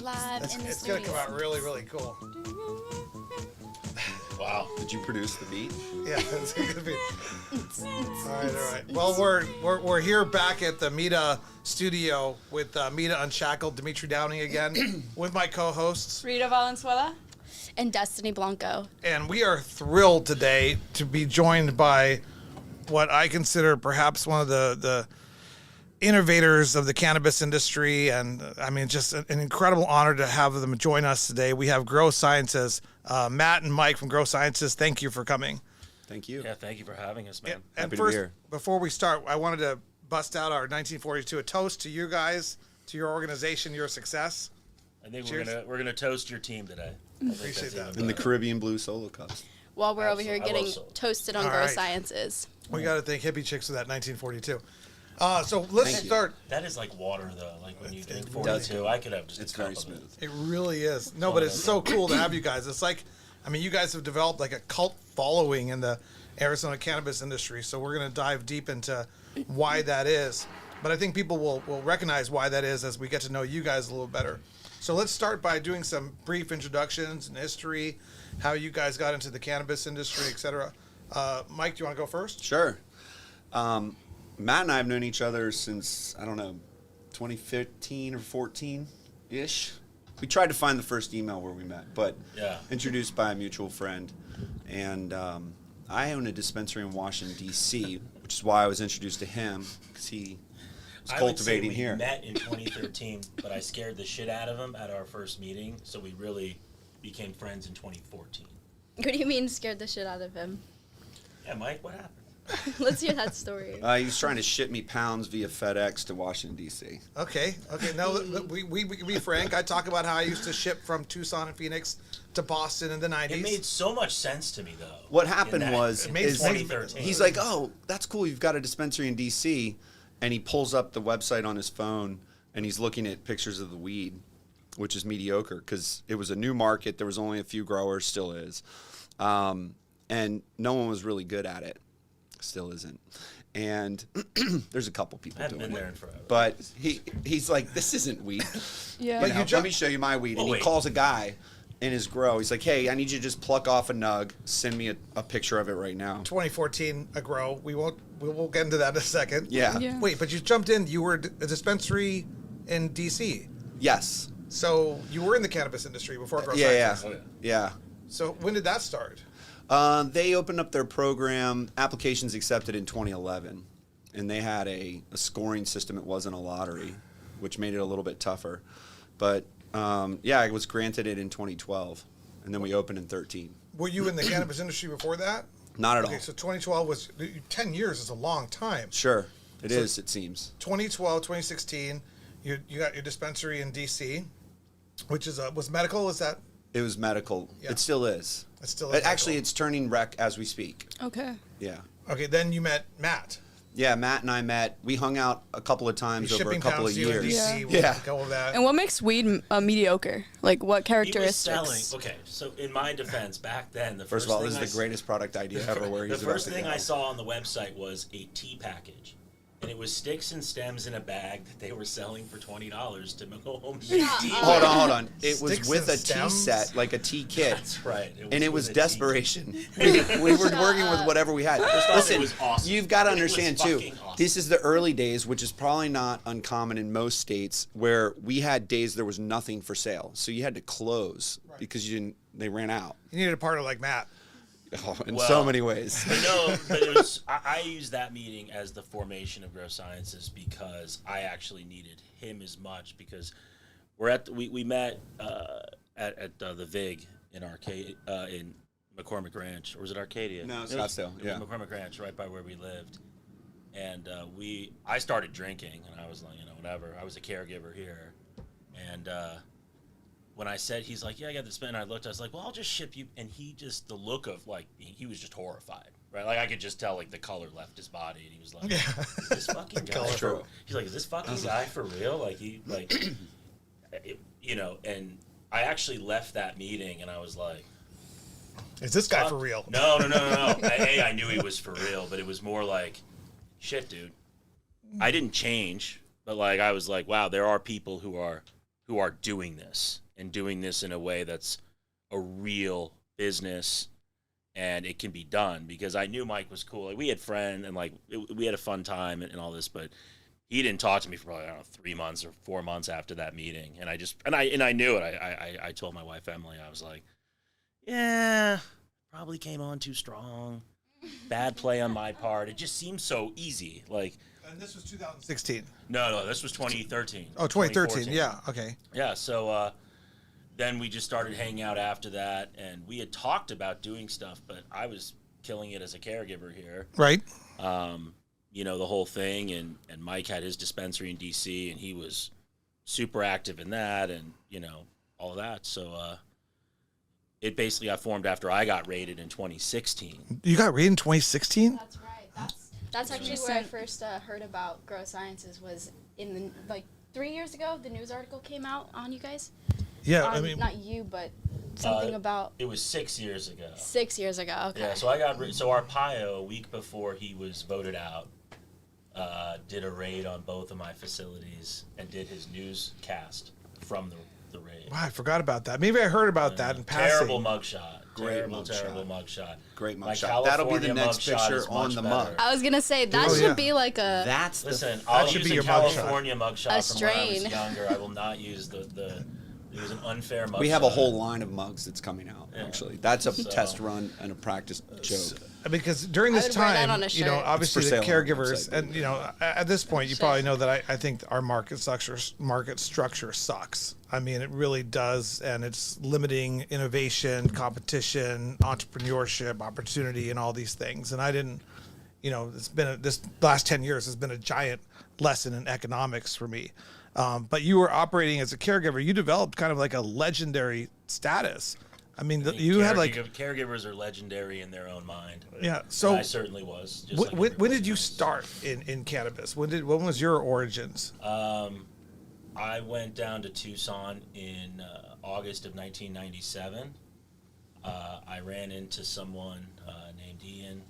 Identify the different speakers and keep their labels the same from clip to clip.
Speaker 1: live in the
Speaker 2: It's
Speaker 1: studio.
Speaker 2: gonna come out really, really cool.
Speaker 3: Wow. Did you produce the beat?
Speaker 2: Yeah, it's gonna be. All right. Well, we're here back at the MITA studio with MITA Unshackled, Dimitri Downey again, with my co-hosts.
Speaker 4: Rita Valenzuela.
Speaker 1: And Destiny Blanco.
Speaker 2: And we are thrilled today to be joined by what I consider perhaps one of the innovators of the cannabis industry. And I mean, just an incredible honor to have them join us today. We have Grow Sciences, Matt and Mike from Grow Sciences. Thank you for coming.
Speaker 5: Thank you.
Speaker 3: Yeah, thank you for having us, man.
Speaker 2: And
Speaker 5: Happy to
Speaker 2: first,
Speaker 5: be here.
Speaker 2: before we start, I wanted to bust out our 1942, a toast to you guys, to your organization, your success.
Speaker 3: I think
Speaker 2: Cheers.
Speaker 3: we're gonna toast your team today.
Speaker 2: Appreciate that.
Speaker 5: In the Caribbean Blue Solo Cups.
Speaker 1: While we're over here
Speaker 3: Absolutely. I
Speaker 1: getting
Speaker 3: love soul.
Speaker 1: toasted on
Speaker 2: All
Speaker 1: Grow
Speaker 2: right.
Speaker 1: Sciences.
Speaker 2: We got to thank Hippie Chicks for that 1942. So let's
Speaker 5: Thank you.
Speaker 2: start.
Speaker 3: That is like water, though. Like when you drink
Speaker 5: does
Speaker 3: 42, I could have just.
Speaker 5: It's
Speaker 3: a cup
Speaker 5: very
Speaker 3: of
Speaker 5: smooth.
Speaker 3: it.
Speaker 2: It really is. No, but it's so cool to have you guys. It's like, I mean, you guys have developed like a cult following in the Arizona cannabis industry. So we're going to dive deep into why that is. But I think people will recognize why that is as we get to know you guys a little better. So let's start by doing some brief introductions and history, how you guys got into the cannabis industry, et cetera. Mike, do you want to go first?
Speaker 5: Sure. Matt and I have known each other since, I don't know, 2015 or 14-ish. We tried to find the first email where we met, but
Speaker 3: Yeah.
Speaker 5: introduced by a mutual friend. And I own a dispensary in Washington, D.C., which is why I was introduced to him, because he was
Speaker 3: I would say
Speaker 5: cultivating
Speaker 3: we
Speaker 5: here.
Speaker 3: met in 2013, but I scared the shit out of him at our first meeting, so we really became friends in 2014.
Speaker 1: What do you mean scared the shit out of him?
Speaker 3: Yeah, Mike, what happened?
Speaker 1: Let's hear that story.
Speaker 5: He was trying to ship me pounds via FedEx to Washington, D.C.
Speaker 2: Okay. No, we be frank. I talk about how I used to ship from Tucson and Phoenix to Boston in the 90s.
Speaker 3: It made so much sense to me, though.
Speaker 5: What happened
Speaker 3: in that-
Speaker 5: was,
Speaker 3: in
Speaker 2: made
Speaker 5: is
Speaker 3: 2013.
Speaker 5: he's like, oh, that's cool. You've got a dispensary in D.C. And he pulls up the website on his phone, and he's looking at pictures of the weed, which is mediocre because it was a new market. There was only a few growers, still is. And no one was really good at it. Still isn't. And there's a couple people
Speaker 3: I haven't
Speaker 5: doing
Speaker 3: been there
Speaker 5: it.
Speaker 3: in forever.
Speaker 5: But he's like, this isn't weed.
Speaker 4: Yeah.
Speaker 5: You know,
Speaker 2: you
Speaker 5: let me show you my weed.
Speaker 3: Oh,
Speaker 5: And he
Speaker 3: wait.
Speaker 5: calls a guy in his grow. He's like, hey, I need you to just pluck off a nug. Send me a picture of it right now.
Speaker 2: 2014 a grow. We'll get into that in a second.
Speaker 5: Yeah.
Speaker 4: Yeah.
Speaker 2: Wait, but you jumped in. You were a dispensary in DC.
Speaker 5: Yes.
Speaker 2: So you were in the cannabis industry before Grow
Speaker 5: Yeah.
Speaker 2: Sciences.
Speaker 5: Yeah.
Speaker 2: So when did that start?
Speaker 5: They opened up their program, applications accepted in 2011, and they had a scoring system. It wasn't a lottery, which made it a little bit tougher. But, it was granted it in 2012, and then we opened in 13.
Speaker 2: Were you in the cannabis industry before that?
Speaker 5: Not at
Speaker 2: Okay,
Speaker 5: all.
Speaker 2: so 2012 was 10 years is a long time.
Speaker 5: Sure, it
Speaker 2: So-
Speaker 5: is, it seems.
Speaker 2: 2012, 2016, you got your dispensary in DC, which is was medical. Is that?
Speaker 5: It was medical.
Speaker 2: Yeah.
Speaker 5: It still is.
Speaker 2: It still is
Speaker 5: Actually,
Speaker 2: medical.
Speaker 5: it's turning rec as we speak.
Speaker 4: Okay.
Speaker 5: Yeah.
Speaker 2: Okay, then you met Matt.
Speaker 5: Yeah, Matt and I met. We hung out a couple of times
Speaker 2: He's
Speaker 5: over a
Speaker 2: shipping
Speaker 5: couple
Speaker 2: pounds
Speaker 5: of
Speaker 2: to you in
Speaker 5: years.
Speaker 2: DC.
Speaker 4: Yeah.
Speaker 2: We'll
Speaker 5: Yeah.
Speaker 2: go over that.
Speaker 4: And what makes weed mediocre? Like, what
Speaker 3: He was
Speaker 4: characteristics?
Speaker 3: selling. Okay, so in my defense, back then, the
Speaker 5: First
Speaker 3: first
Speaker 5: of all,
Speaker 3: thing
Speaker 5: this
Speaker 3: I
Speaker 5: is the greatest product idea ever. Where
Speaker 3: The
Speaker 5: he's
Speaker 3: first
Speaker 5: about to
Speaker 3: thing
Speaker 5: go.
Speaker 3: I saw on the website was a tea package. And it was sticks and stems in a bag that they were selling for $20 to go home and make tea.
Speaker 5: Hold on. It was
Speaker 2: Sticks
Speaker 5: with
Speaker 2: and
Speaker 5: a tea
Speaker 2: stems?
Speaker 5: set, like a tea kit.
Speaker 3: That's right.
Speaker 5: And it was
Speaker 3: with a tea.
Speaker 5: desperation. we were working with whatever we had.
Speaker 3: off,
Speaker 5: Listen,
Speaker 3: it was awesome.
Speaker 5: you've got to
Speaker 3: It was
Speaker 5: understand too.
Speaker 3: fucking awesome.
Speaker 5: This is the early days, which is probably not uncommon in most states, where we had days there was nothing for sale, so you had to close because they ran out.
Speaker 2: You needed a partner like Matt.
Speaker 5: Oh, in
Speaker 3: Well,
Speaker 5: so many ways.
Speaker 3: But no, but it was. I used that meeting as the formation of Grow Sciences because I actually needed him as much because we met at the Vig in Arcade in McCormick Ranch, or was it Arcadia?
Speaker 5: No,
Speaker 3: It was-
Speaker 5: Scottsdale,
Speaker 3: it was
Speaker 5: yeah.
Speaker 3: McCormick Ranch, right by where we lived, and I started drinking, and I was like, whatever. I was a caregiver here, and. When I said, he's like, yeah, I got this, and I looked, I was like, well, I'll just ship you. And he just, the look of, like, he was just horrified, right? Like, I could just tell, like, the color left his body, and he was like, is this fucking guy
Speaker 2: color.
Speaker 3: for
Speaker 5: True.
Speaker 3: He's like, is this fucking guy for real? Like, and I actually left that meeting, and I was like,
Speaker 2: Is this guy
Speaker 3: fuck.
Speaker 2: for real?
Speaker 3: No. I knew he was for real, but it was more like, shit, dude. I didn't change, but, like, I was like, wow, there are people who are who are doing this and doing this in a way that's a real business and it can be done, because I knew Mike was cool. Like, we had friends and we had a fun time and all this, but he didn't talk to me for probably, I don't know, 3 months or 4 months after that meeting. And I knew it. I told my wife, Emily, I was like, yeah, probably came on too strong. Bad play on my part. It just seemed so easy. Like,
Speaker 2: And this was 2016.
Speaker 3: no, this was 2013.
Speaker 2: Oh, 2013.
Speaker 3: 2014.
Speaker 2: Yeah. Okay.
Speaker 3: Yeah. So then we just started hanging out after that, and we had talked about doing stuff, but I was killing it as a caregiver here.
Speaker 2: Right.
Speaker 3: The whole thing, and Mike had his dispensary in DC, and he was super active in that, and all of that. So it basically got formed after I got raided in 2016.
Speaker 2: You got raided in 2016?
Speaker 1: That's right. That's actually where I first heard about Grow Sciences, was in the 3 years ago. The news article came out on you guys.
Speaker 2: Yeah.
Speaker 1: Not you, but something about
Speaker 3: It was 6 years ago.
Speaker 1: 6 years ago. Okay.
Speaker 3: Yeah, so Arpaio, a week before he was voted out, did a raid on both of my facilities and did his newscast from the raid.
Speaker 2: Wow, I forgot about that. Maybe I heard about that in passing.
Speaker 3: Terrible mugshot.
Speaker 5: Great
Speaker 3: Terrible
Speaker 5: mugshot. Great
Speaker 3: My
Speaker 5: mugshot. That'll be the
Speaker 3: California
Speaker 5: next
Speaker 3: mugshot
Speaker 5: picture
Speaker 3: is
Speaker 5: on
Speaker 3: much
Speaker 5: the
Speaker 3: better.
Speaker 5: mug.
Speaker 1: I was gonna say that
Speaker 2: Oh,
Speaker 1: should
Speaker 2: yeah.
Speaker 1: be like a.
Speaker 5: That's
Speaker 3: Listen,
Speaker 5: the.
Speaker 3: I'll
Speaker 2: should
Speaker 3: use
Speaker 2: be
Speaker 3: a
Speaker 2: your mugshot.
Speaker 3: California mugshot from when I was
Speaker 1: strain.
Speaker 3: younger. I will not use the it was an unfair mugshot.
Speaker 5: We have a whole line of mugs that's coming out.
Speaker 3: Yeah.
Speaker 5: Actually, that's a
Speaker 3: So-
Speaker 5: test run and a practice joke.
Speaker 2: Because during this
Speaker 1: I would wear that
Speaker 2: time,
Speaker 1: on a shirt.
Speaker 2: obviously
Speaker 5: It's
Speaker 2: the
Speaker 5: for sale on the
Speaker 2: caregivers,
Speaker 5: website.
Speaker 2: and at this point, you probably know that I think our market structure sucks. I mean, it really does, and it's limiting innovation, competition, entrepreneurship, opportunity, and all these things. And I didn't, it's been this last 10 years has been a giant lesson in economics for me. But you were operating as a caregiver. You developed kind of like a legendary status. I mean, you had like
Speaker 3: caregivers are legendary in their own mind.
Speaker 2: yeah. So
Speaker 3: And I certainly was. Just like
Speaker 2: when
Speaker 3: everybody
Speaker 2: did you
Speaker 3: else.
Speaker 2: start in cannabis? When was your origins?
Speaker 3: I went down to Tucson in August of 1997. I ran into someone named Ian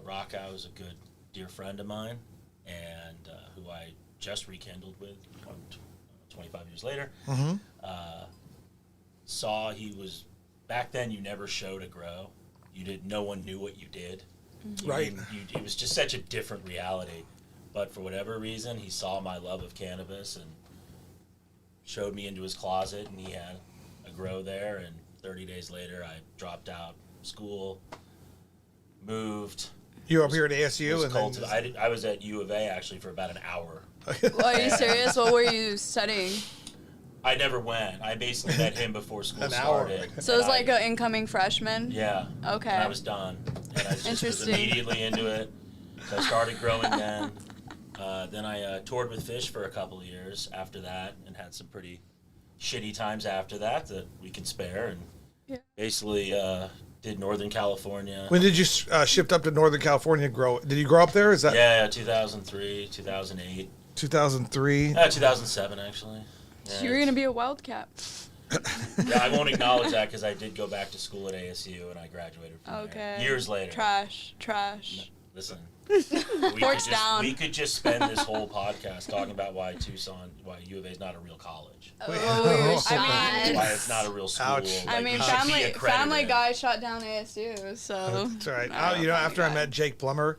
Speaker 3: Rockow, who's a good dear friend of mine, and who I just rekindled with 25 years later. Saw he was, back then you never showed a grow. No one knew what you did.
Speaker 2: Right.
Speaker 3: It was just such a different reality. But for whatever reason, he saw my love of cannabis and showed me into his closet, and he had a grow there. And 30 days later, I dropped out of school, moved.
Speaker 2: You were up here at ASU,
Speaker 3: was
Speaker 2: and then
Speaker 3: I was at U of A actually for about an hour.
Speaker 4: Are you serious? What were you studying?
Speaker 3: I never went. I basically met him before school
Speaker 2: An hour.
Speaker 3: started.
Speaker 4: So it was
Speaker 3: and
Speaker 4: like an incoming freshman?
Speaker 3: Yeah.
Speaker 4: Okay.
Speaker 3: And I was done. And I just was
Speaker 4: Interesting.
Speaker 3: immediately into it. So I started growing then. Then I toured with Fish for a couple of years after that, and had some pretty shitty times after that we can spare. And
Speaker 4: Yeah.
Speaker 3: basically did Northern California.
Speaker 2: when did you shift up to Northern California? Did you grow up there? Is that
Speaker 3: Yeah, 2003, 2008.
Speaker 2: 2003?
Speaker 3: 2007 actually. Yeah,
Speaker 4: You were going to be a wildcat.
Speaker 3: yeah, I won't acknowledge that because I did go back to school at ASU and I graduated from
Speaker 4: Okay.
Speaker 3: there years later.
Speaker 4: Trash.
Speaker 3: Listen,
Speaker 4: Forks down.
Speaker 3: we could just spend this whole podcast talking about why U of A is not a real college,
Speaker 4: Oh,
Speaker 3: why it's not a real school.
Speaker 2: Ouch.
Speaker 4: I
Speaker 3: like,
Speaker 4: mean,
Speaker 3: you should be
Speaker 4: Family
Speaker 3: accredited.
Speaker 4: Guy shut down ASU, so.
Speaker 2: That's right.
Speaker 4: I don't know,
Speaker 2: After I
Speaker 4: Family Guy.
Speaker 2: met Jake Plummer,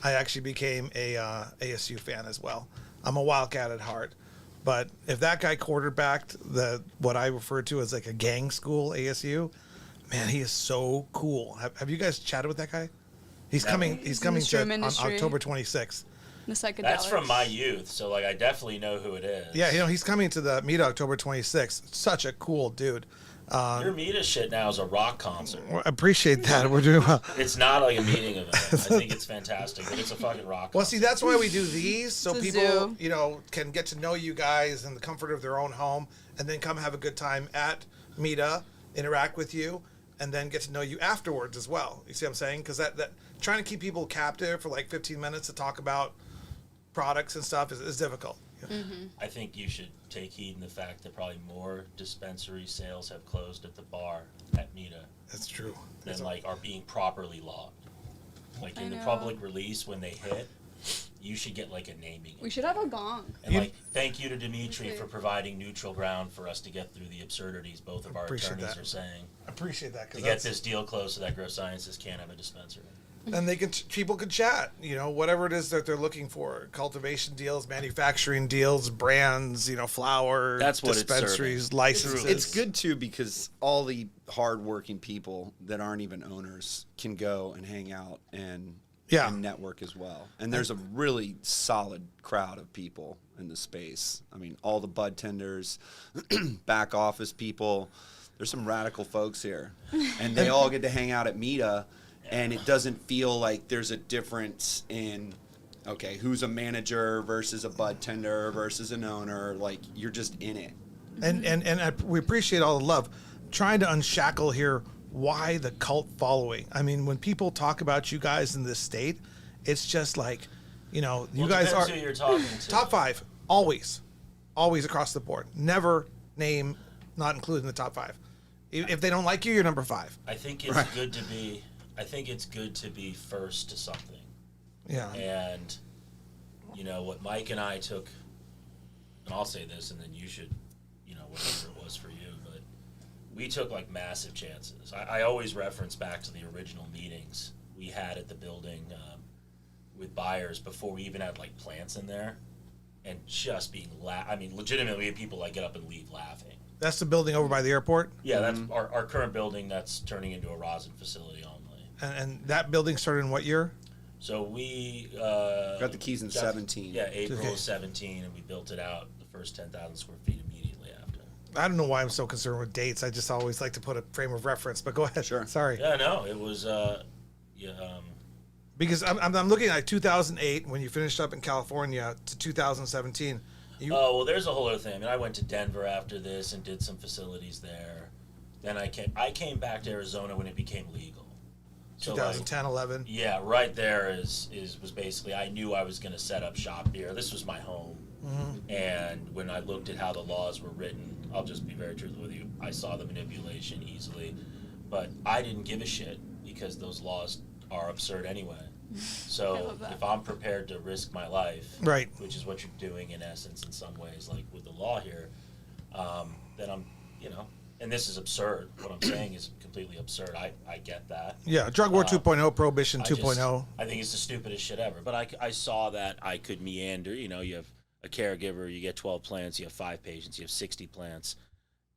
Speaker 2: I actually became a ASU fan as well. I'm a Wildcat at heart. But if that guy quarterbacked what I refer to as like a gang school ASU, man, he is so cool. Have you guys chatted with that guy? He's
Speaker 3: Never.
Speaker 2: coming. He's coming
Speaker 4: the
Speaker 2: to
Speaker 4: shroom
Speaker 2: on
Speaker 4: industry.
Speaker 2: October 26th.
Speaker 4: The psychedelics.
Speaker 3: That's from my youth, so like I definitely know who it is.
Speaker 2: Yeah, he's coming to the MITA October 26th. Such a cool dude.
Speaker 3: Your MITA shit now is a rock concert.
Speaker 2: I appreciate that. We're doing well.
Speaker 3: It's not like a meeting event. I think it's fantastic, but it's a fucking rock concert.
Speaker 2: Well, see, that's why we do these, so
Speaker 4: It's a
Speaker 2: people,
Speaker 4: zoo.
Speaker 2: can get to know you guys in the comfort of their own home, and then come have a good time at MITA, interact with you, and then get to know you afterwards as well. You see what I'm saying? Because that trying to keep people captive for like 15 minutes to talk about products and stuff is difficult.
Speaker 3: I think you should take heed in the fact that probably more dispensary sales have closed at the bar at MITA
Speaker 2: That's true.
Speaker 3: than like are being properly logged. Like in the
Speaker 4: know.
Speaker 3: public release when they hit, you should get like a naming.
Speaker 4: We should have a gong.
Speaker 3: And like, thank you to Dimitri for providing neutral ground for us to get through the absurdities both of our attorneys are saying.
Speaker 2: I appreciate that.
Speaker 3: To get this deal closed so that Grow Sciences can have a dispensary.
Speaker 2: And people can chat, whatever it is that they're looking for. Cultivation deals, manufacturing deals, brands, flowers,
Speaker 3: that's what
Speaker 2: dispensaries, licenses.
Speaker 5: It's good too because all the hardworking people that aren't even owners can go and hang out and network as well. And there's a really solid crowd of people in the space. I mean, all the bud tenders, back office people. There's some radical folks here, and they all get to hang out at MITA. And it doesn't feel like there's a difference in, okay, who's a manager versus a bud tender versus an owner. Like, you're just in it.
Speaker 2: And we appreciate all the love. Trying to unshackle here why the cult following. I mean, when people talk about you guys in this state, it's just like, you guys are
Speaker 3: who you're talking to.
Speaker 2: top 5, always across the board. Never name not included in the top 5. If they don't like you, you're number 5.
Speaker 3: I think it's good to be. I think it's good to be first to something.
Speaker 2: Yeah.
Speaker 3: And, what Mike and I took, and I'll say this, and then you should, whatever it was for you, but we took, like, massive chances. I always reference back to the original meetings we had at the building with buyers before we even had, like, plants in there, and just being legitimately we had people, like, get up and leave laughing.
Speaker 2: That's the building over by the airport?
Speaker 3: Yeah, that's our current building that's turning into a rosin facility only.
Speaker 2: And that building started in what year?
Speaker 3: So we
Speaker 5: got the keys in 17.
Speaker 3: Yeah, April of 17, and we built it out the first 10,000 square feet immediately after.
Speaker 2: I don't know why I'm so concerned with dates. I just always like to put a frame of reference. But go ahead.
Speaker 5: Sure.
Speaker 2: Sorry.
Speaker 3: Yeah, no, it was
Speaker 2: because I'm looking at 2008 when you finished up in California to 2017.
Speaker 3: Well, there's a whole other thing. I mean, I went to Denver after this and did some facilities there. Then I came back to Arizona when it became legal.
Speaker 2: 2010, 11.
Speaker 3: Yeah, right there was basically I knew I was going to set up shop here. This was my home. Mm-hmm. And when I looked at how the laws were written, I'll just be very truthful with you, I saw the manipulation easily. But I didn't give a shit because those laws are absurd anyway. So if I'm prepared to risk my life,
Speaker 2: right,
Speaker 3: which is what you're doing in essence in some ways, like with the law here, then I'm, and this is absurd. What I'm saying is completely absurd. I get that.
Speaker 2: Yeah, drug war 2.0, prohibition 2.0.
Speaker 3: I think it's the stupidest shit ever. But I saw that I could meander. You have a caregiver, you get 12 plants, you have 5 patients, you have 60 plants.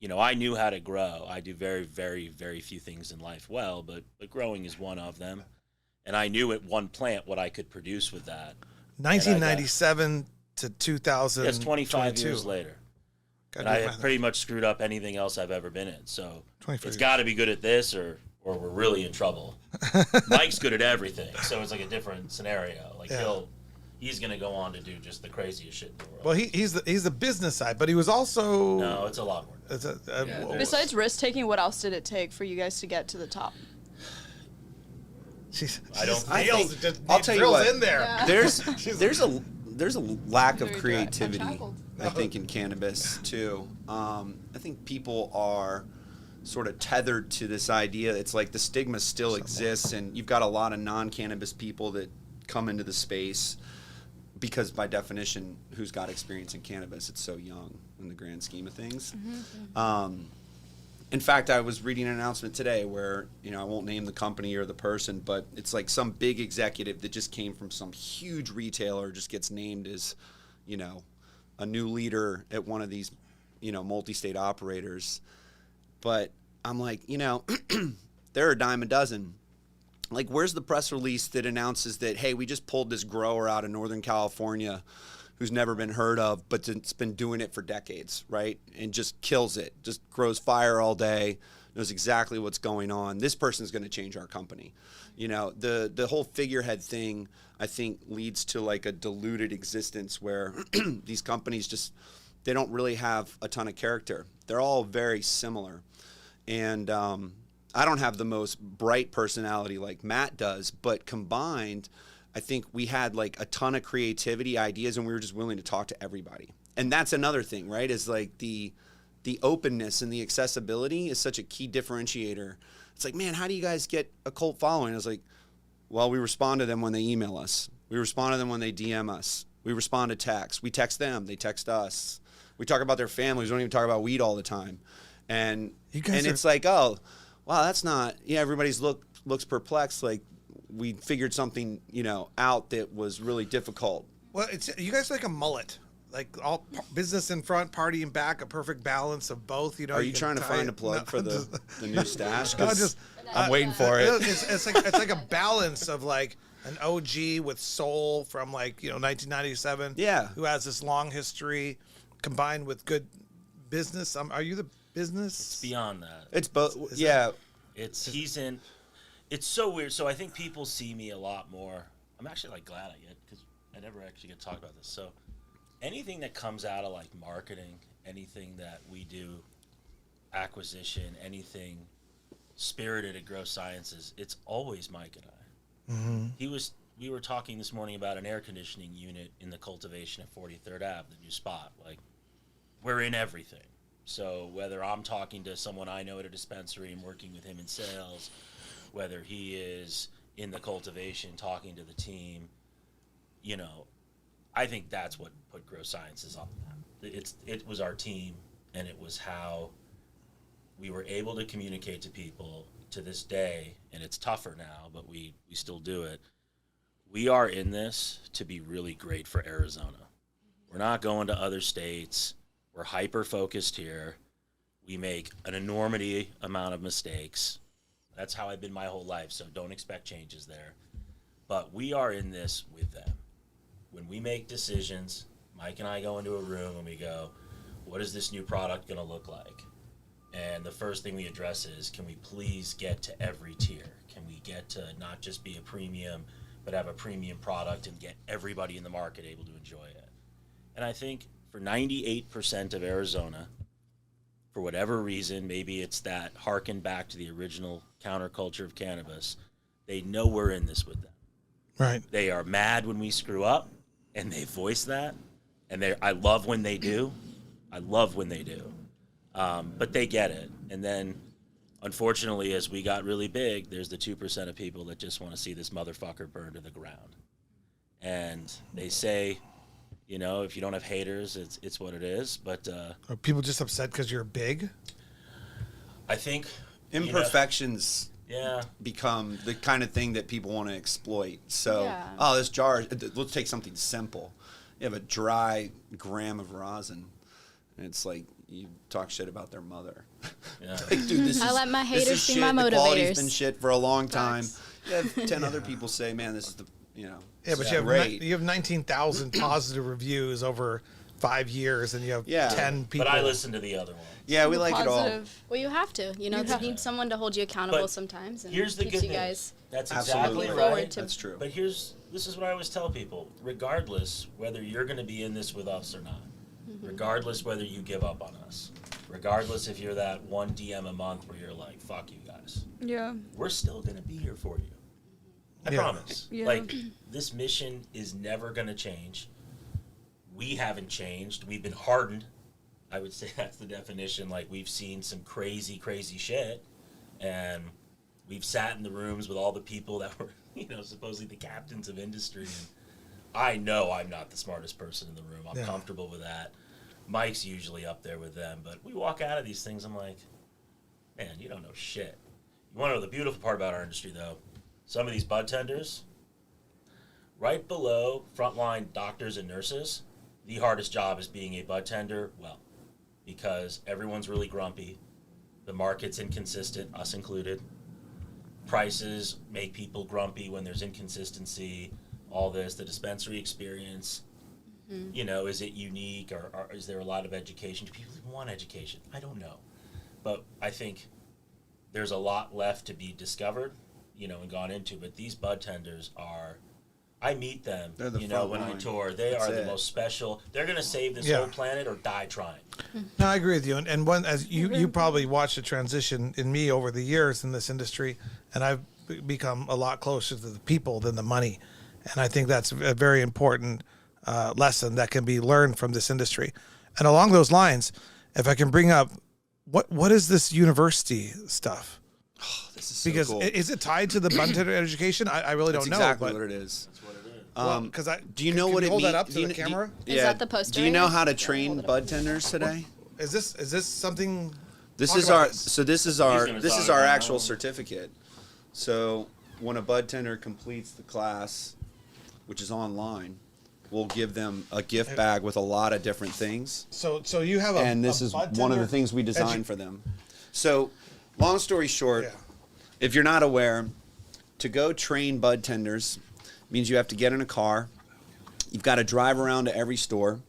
Speaker 3: I knew how to grow. I do very, very, very few things in life well, but growing is one of them. And I knew at one plant what I could produce with that.
Speaker 2: 1997 to 2000.
Speaker 3: That's 25 years later. And I have pretty much screwed up anything else I've ever been in. So it's got to be good at this or we're really in trouble. Mike's good at everything. So it's like a different scenario. Like he's going to go on to do just the craziest shit in the world.
Speaker 2: Well, he's the business side, but he was also...
Speaker 3: No, it's a lot more.
Speaker 4: Besides risk-taking, what else did it take for you guys to get to the top?
Speaker 5: I'll tell you what.
Speaker 2: In there.
Speaker 1: Yeah.
Speaker 5: There's a lack of
Speaker 1: Very
Speaker 5: creativity,
Speaker 1: Unshackled.
Speaker 5: I think, in cannabis too. I think people are sort of tethered to this idea. It's like the stigma still exists, and you've got a lot of non-cannabis people that come into the space because, by definition, who's got experience in cannabis? It's so young in the grand scheme of things. Mm-hmm. In fact, I was reading an announcement today where, I won't name the company or the person, but it's like some big executive that just came from some huge retailer just gets named as, a new leader at one of these, multi-state operators. But I'm like, they're a dime a dozen. Like, where's the press release that announces that, hey, we just pulled this grower out of Northern California who's never been heard of, but it's been doing it for decades, right? And just kills it, just grows fire all day, knows exactly what's going on. This person's going to change our company. The whole figurehead thing, I think, leads to like a diluted existence where these companies just, they don't really have a ton of character. They're all very similar. And I don't have the most bright personality like Matt does, but combined, I think we had like a ton of creativity, ideas, and we were just willing to talk to everybody. And that's another thing, right? Is like the openness and the accessibility is such a key differentiator. It's like, man, how do you guys get a cult following? I was like, well, we respond to them when they email us. We respond to them when they DM us. We respond to text. We text them. They text us. We talk about their families. We don't even talk about weed all the time. And it's like, oh, wow, that's not. Yeah, everybody's looks perplexed. Like we figured something, out that was really difficult.
Speaker 2: Well, you guys are like a mullet. Like all business in front, party in back, a perfect balance of both.
Speaker 5: Are you trying to find a plug for the new stash?
Speaker 2: I'm
Speaker 5: waiting for it.
Speaker 2: It's like a balance of like an OG with soul from 1997.
Speaker 5: Yeah.
Speaker 2: Who has this long history, combined with good business. Are you the business?
Speaker 3: It's beyond that.
Speaker 5: It's both. Yeah.
Speaker 3: It's so weird. So I think people see me a lot more. I'm actually glad I get, because I never actually get to talk about this. So anything that comes out of marketing, anything that we do, acquisition, anything spirited at Grow Sciences, it's always Mike and I. Mm-hmm. We were talking this morning about an air conditioning unit in the cultivation at 43rd Ave, the new spot. We're in everything. So whether I'm talking to someone I know at a dispensary and working with him in sales, whether he is in the cultivation talking to the team, I think that's what put Grow Sciences on the map. It was our team, and it was how we were able to communicate to people to this day, and it's tougher now, but we still do it. We are in this to be really great for Arizona. We're not going to other states. We're hyper-focused here. We make an enormity amount of mistakes. That's how I've been my whole life, so don't expect changes there. But we are in this with them. When we make decisions, Mike and I go into a room and we go, what is this new product going to look like? And the first thing we address is, can we please get to every tier? Can we get to not just be a premium, but have a premium product and get everybody in the market able to enjoy it? And I think for 98% of Arizona, for whatever reason, maybe it's that harken back to the original counterculture of cannabis, they know we're in this with them.
Speaker 2: Right.
Speaker 3: They are mad when we screw up, and they voice that. And I love when they do. But they get it. And then, unfortunately, as we got really big, there's the 2% of people that just want to see this motherfucker burn to the ground. And they say, if you don't have haters, it's what it is. But
Speaker 2: are people just upset because you're big?
Speaker 3: I think
Speaker 5: imperfections
Speaker 3: yeah.
Speaker 5: become the kind of thing that people want to exploit. So, this jar, let's take something simple. You have a dry gram of rosin, and it's like you talk shit about their mother.
Speaker 3: Yeah.
Speaker 5: Dude,
Speaker 1: I let my haters be
Speaker 5: shit.
Speaker 1: my motivators.
Speaker 5: The quality's been shit for a long time.
Speaker 1: Facts.
Speaker 5: You have 10 other people say, man, this is the,
Speaker 2: Yeah, but you have 19,000 positive reviews over 5 years, and you have 10 people.
Speaker 3: But I listen to the other ones.
Speaker 5: Yeah, we like
Speaker 4: Positive.
Speaker 5: it all.
Speaker 1: Well, you have to. You need someone to hold you accountable
Speaker 3: But
Speaker 1: sometimes. And
Speaker 3: here's the
Speaker 1: keeps
Speaker 3: good
Speaker 1: you
Speaker 3: news.
Speaker 1: guys
Speaker 3: That's
Speaker 5: Absolutely
Speaker 3: exactly
Speaker 1: forward
Speaker 3: right.
Speaker 1: to-
Speaker 5: That's true.
Speaker 3: But this is what I always tell people. Regardless whether you're going to be in this with us or not, regardless whether you give up on us, regardless if you're that one DM a month where you're like, fuck you guys,
Speaker 4: Yeah.
Speaker 3: we're still going to be here for you. I
Speaker 2: Yeah.
Speaker 3: promise.
Speaker 4: Yeah.
Speaker 3: This mission is never going to change. We haven't changed. We've been hardened. I would say that's the definition. We've seen some crazy, crazy shit. And we've sat in the rooms with all the people that were, supposedly the captains of industry. And I know I'm not the smartest person in the room. I'm comfortable with that. Mike's usually up there with them. But we walk out of these things, I'm like, man, you don't know shit. You want to know the beautiful part about our industry, though? Some of these bud tenders, right below frontline doctors and nurses, the hardest job is being a bud tender, because everyone's really grumpy. The market's inconsistent, us included. Prices make people grumpy when there's inconsistency, all this. The dispensary experience, is it unique, or is there a lot of education? Do people even want education? I don't know. But I think there's a lot left to be discovered, and gone into. But these bud tenders I meet them,
Speaker 5: They're the
Speaker 3: when I
Speaker 5: line.
Speaker 3: tour. They
Speaker 5: That's
Speaker 3: are the
Speaker 5: it.
Speaker 3: most special. They're going to save this
Speaker 2: Yeah.
Speaker 3: whole planet or die trying.
Speaker 2: No, I agree with you. And one, as you probably watched the transition in me over the years in this industry, and I've become a lot closer to the people than the money. And I think that's a very important lesson that can be learned from this industry. And along those lines, if I can bring up, what is this university stuff?
Speaker 5: This is so
Speaker 2: Because
Speaker 5: cool.
Speaker 2: is it tied to the bud tender education? I really don't
Speaker 5: That's
Speaker 2: know.
Speaker 5: exactly
Speaker 2: But
Speaker 5: what it is.
Speaker 3: That's what it is.
Speaker 2: Because
Speaker 5: do you know what it
Speaker 2: hold
Speaker 5: means?
Speaker 2: that up to the camera?
Speaker 1: Is that the poster
Speaker 5: Do you
Speaker 1: right
Speaker 5: know
Speaker 1: now?
Speaker 5: how to
Speaker 1: Yeah,
Speaker 5: train
Speaker 1: hold it up.
Speaker 5: bud tenders today?
Speaker 2: Is this something?
Speaker 5: This
Speaker 2: Talk
Speaker 5: is
Speaker 2: about
Speaker 5: our
Speaker 2: this.
Speaker 5: so this is
Speaker 3: He's
Speaker 5: our
Speaker 3: gonna
Speaker 5: this
Speaker 3: talk
Speaker 5: is our
Speaker 3: about
Speaker 5: actual
Speaker 3: it.
Speaker 5: certificate. So when a bud tender completes the class, which is online, we'll give them a gift bag with a lot of different things.
Speaker 2: So you have a
Speaker 5: And this
Speaker 2: a
Speaker 5: is
Speaker 2: bud
Speaker 5: one of the
Speaker 2: tender
Speaker 5: things we designed for them. So, long story short,
Speaker 2: Yeah.
Speaker 5: if you're not aware, to go train bud tenders means you have to get in a car. You've got to drive around to every store.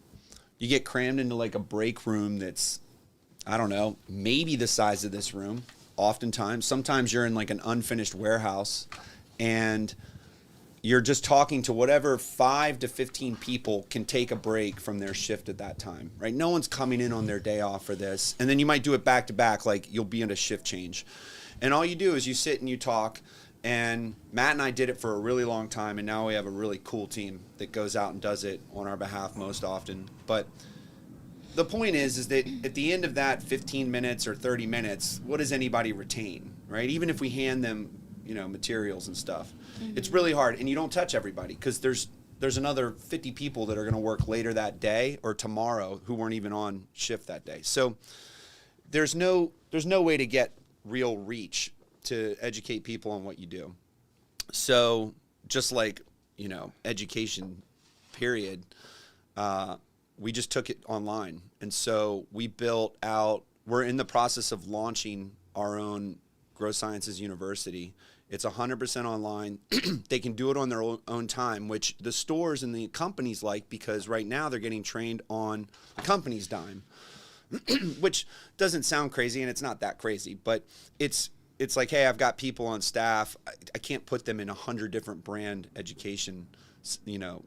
Speaker 5: You get crammed into like a break room that's, I don't know, maybe the size of this room. Oftentimes, sometimes you're in like an unfinished warehouse, and you're just talking to whatever 5 to 15 people can take a break from their shift at that time, right? No one's coming in on their day off for this. And then you might do it back to back, like you'll be in a shift change. And all you do is you sit and you talk. And Matt and I did it for a really long time, and now we have a really cool team that goes out and does it on our behalf most often. But the point is that at the end of that 15 minutes or 30 minutes, what does anybody retain, right? Even if we hand them, materials and stuff, it's really hard, and you don't touch everybody because there's another 50 people that are going to work later that day or tomorrow who weren't even on shift that day. So there's no way to get real reach to educate people on what you do. So just like, education period, we just took it online. And so we're in the process of launching our own Grow Sciences University. It's 100% online. They can do it on their own time, which the stores and the companies like, because right now they're getting trained on the company's dime, which doesn't sound crazy, and it's not that crazy, but it's like, hey, I've got people on staff. I can't put them in 100 different brand education,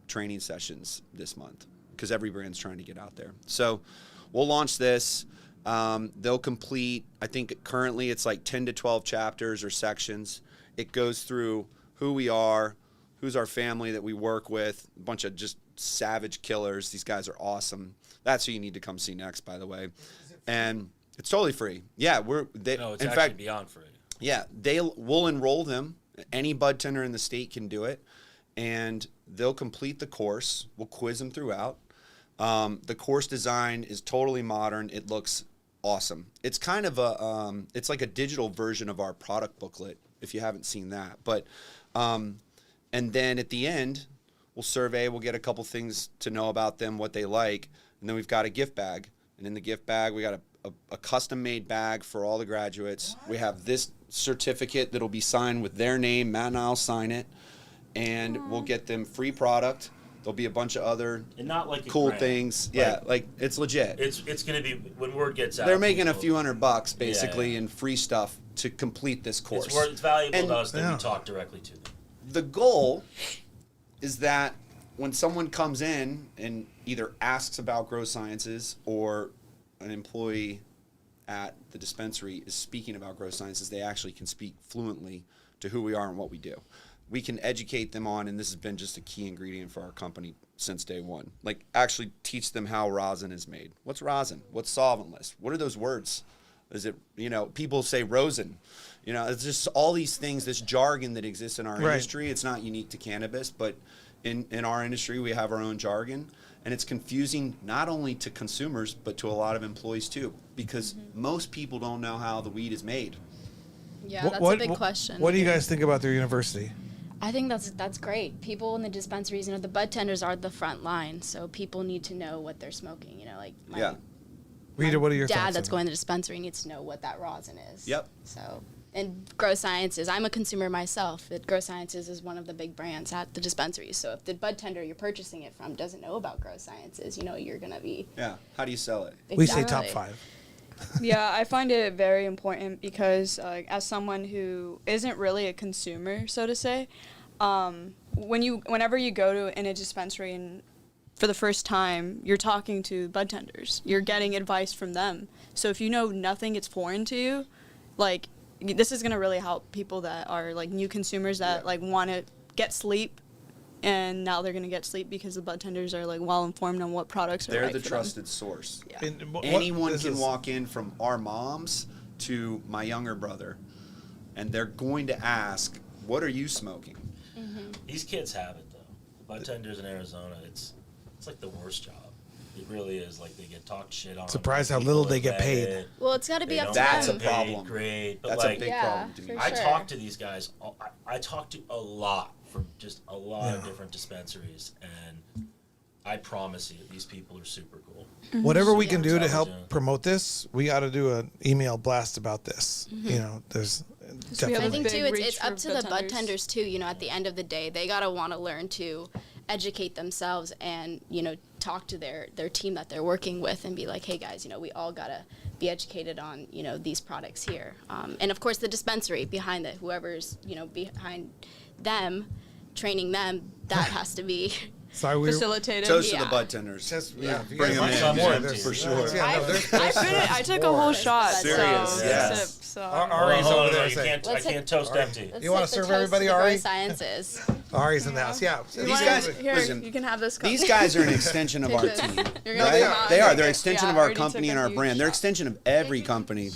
Speaker 5: training sessions this month because every brand's trying to get out there. So we'll launch this. They'll complete, I think currently it's like 10 to 12 chapters or sections. It goes through who we are, who's our family that we work with, a bunch of just savage killers. These guys are awesome. That's who you need to come see next, by the way. And it's totally free. Yeah,
Speaker 3: No, it's
Speaker 5: in
Speaker 3: actually
Speaker 5: fact,
Speaker 3: beyond free.
Speaker 5: yeah, we'll enroll them. Any bud tender in the state can do it, and they'll complete the course. We'll quiz them throughout. The course design is totally modern. It looks awesome. It's kind of it's like a digital version of our product booklet, if you haven't seen that. But, and then at the end, we'll survey. We'll get a couple things to know about them, what they like, and then we've got a gift bag. And in the gift bag, we got a custom-made bag for all the graduates. We have this certificate that'll be signed with their name. Matt and I'll sign it, and we'll get them free product. There'll be a bunch of other
Speaker 3: And not like a
Speaker 5: cool
Speaker 3: grant.
Speaker 5: things.
Speaker 3: Like,
Speaker 5: Yeah, like it's legit.
Speaker 3: It's going to be, when word gets out.
Speaker 5: They're making a
Speaker 3: people-
Speaker 5: few $100 basically
Speaker 3: Yeah.
Speaker 5: in free stuff to complete this course.
Speaker 3: It's valuable
Speaker 5: And-
Speaker 3: to us that
Speaker 2: Yeah.
Speaker 3: we talk directly to them.
Speaker 5: The goal is that when someone comes in and either asks about Grow Sciences or an employee at the dispensary is speaking about Grow Sciences, they actually can speak fluently to who we are and what we do. We can educate them on, and this has been just a key ingredient for our company since day one, like actually teach them how rosin is made. What's rosin? What's solventless? What are those words? Is it, people say rosin. It's just all these things, this jargon that exists in our
Speaker 2: Right.
Speaker 5: industry. It's not unique to cannabis, but in our industry, we have our own jargon. And it's confusing not only to consumers, but to a lot of employees too, because most people don't know how the weed is made.
Speaker 1: Yeah, that's a big question.
Speaker 2: What do you guys think about their university?
Speaker 1: I think that's great. People in the dispensaries, the bud tenders are the front line, so people need to know what they're smoking. Like my
Speaker 5: Yeah.
Speaker 2: Rita, what are your
Speaker 1: dad
Speaker 2: thoughts?
Speaker 1: that's
Speaker 2: on
Speaker 1: going to the dispensary needs to know what that rosin is.
Speaker 5: Yep.
Speaker 1: So, and Grow Sciences, I'm a consumer myself. Grow Sciences is one of the big brands at the dispensaries. So if the bud tender you're purchasing it from doesn't know about Grow Sciences, you're going to be.
Speaker 5: Yeah. How do you sell it?
Speaker 2: We say top
Speaker 1: Exactly.
Speaker 2: 5.
Speaker 4: Yeah, I find it very important because as someone who isn't really a consumer, so to say, whenever you go to in a dispensary and for the first time, you're talking to bud tenders. You're getting advice from them. So if you know nothing, it's foreign to you, this is going to really help people that are new consumers that want to get sleep, and now they're going to get sleep because the bud tenders are well informed on what products are
Speaker 5: They're
Speaker 4: right
Speaker 5: the
Speaker 4: for
Speaker 5: trusted source.
Speaker 4: Yeah.
Speaker 5: Anyone can walk in from our moms to my younger brother, and they're going to ask, "What are you smoking?"
Speaker 3: These kids have it, though. bud tenders in Arizona, it's like the worst job. It really is. Like, they get talked shit on.
Speaker 2: Surprised how little they get paid.
Speaker 1: Well, it's got to be up to
Speaker 5: That's
Speaker 1: them.
Speaker 5: a problem.
Speaker 3: Great, but
Speaker 5: That's
Speaker 3: like,
Speaker 5: a big problem to me.
Speaker 1: for
Speaker 3: I
Speaker 1: sure.
Speaker 3: talk to these guys. I talk to a lot from just a lot of different dispensaries, and I promise you, these people are super cool.
Speaker 2: Whatever we can do to help
Speaker 3: intelligent.
Speaker 2: promote this, we got to do an email blast about this. You know, there's
Speaker 4: we have
Speaker 2: definitely.
Speaker 1: I
Speaker 4: a
Speaker 1: think
Speaker 4: big
Speaker 1: too,
Speaker 4: reach
Speaker 1: it's up
Speaker 4: for
Speaker 1: to the bud
Speaker 4: bud
Speaker 1: tenders too. You know, at the end of the day, they gotta want to learn to educate themselves and talk to their team that they're working with and be like, hey guys, we all gotta be educated on these products here. And of course, the dispensary behind it, whoever's behind them, training them, that has to be.
Speaker 2: Sorry, we were.
Speaker 4: Facilitated.
Speaker 5: Toast to
Speaker 1: Yeah.
Speaker 5: the bud tenders.
Speaker 2: Just, yeah, if you
Speaker 5: Bring
Speaker 2: guys
Speaker 5: them
Speaker 2: want
Speaker 5: in,
Speaker 2: some
Speaker 3: yeah,
Speaker 2: more,
Speaker 3: for
Speaker 2: there's-
Speaker 5: sure.
Speaker 2: Yeah, no,
Speaker 4: I took a whole shot.
Speaker 5: Serious,
Speaker 4: So,
Speaker 5: yeah.
Speaker 4: sip, so.
Speaker 2: Ari's
Speaker 3: Hold
Speaker 2: over
Speaker 3: on,
Speaker 2: there
Speaker 3: you
Speaker 2: saying,
Speaker 3: can't, I can't toast empty.
Speaker 1: Let's
Speaker 2: You wanna
Speaker 1: hit the
Speaker 2: serve
Speaker 1: toast
Speaker 2: everybody,
Speaker 1: to the
Speaker 2: Ari?
Speaker 1: gross sciences.
Speaker 2: Ari's in the house. Yeah.
Speaker 4: You
Speaker 5: These
Speaker 4: wanna-
Speaker 5: guys-
Speaker 4: here,
Speaker 5: listen,
Speaker 4: you can have this cup.
Speaker 5: These guys are an extension of our
Speaker 4: Take this.
Speaker 5: team.
Speaker 4: You're gonna
Speaker 5: Right?
Speaker 4: come out
Speaker 5: They
Speaker 4: and
Speaker 5: are.
Speaker 4: take
Speaker 5: They're
Speaker 4: it.
Speaker 5: extension
Speaker 4: Yeah,
Speaker 5: of
Speaker 4: I
Speaker 5: our
Speaker 4: already
Speaker 5: company
Speaker 4: took
Speaker 5: and
Speaker 4: a
Speaker 5: our
Speaker 4: huge
Speaker 5: brand. They're
Speaker 4: shot.
Speaker 5: extension of every company.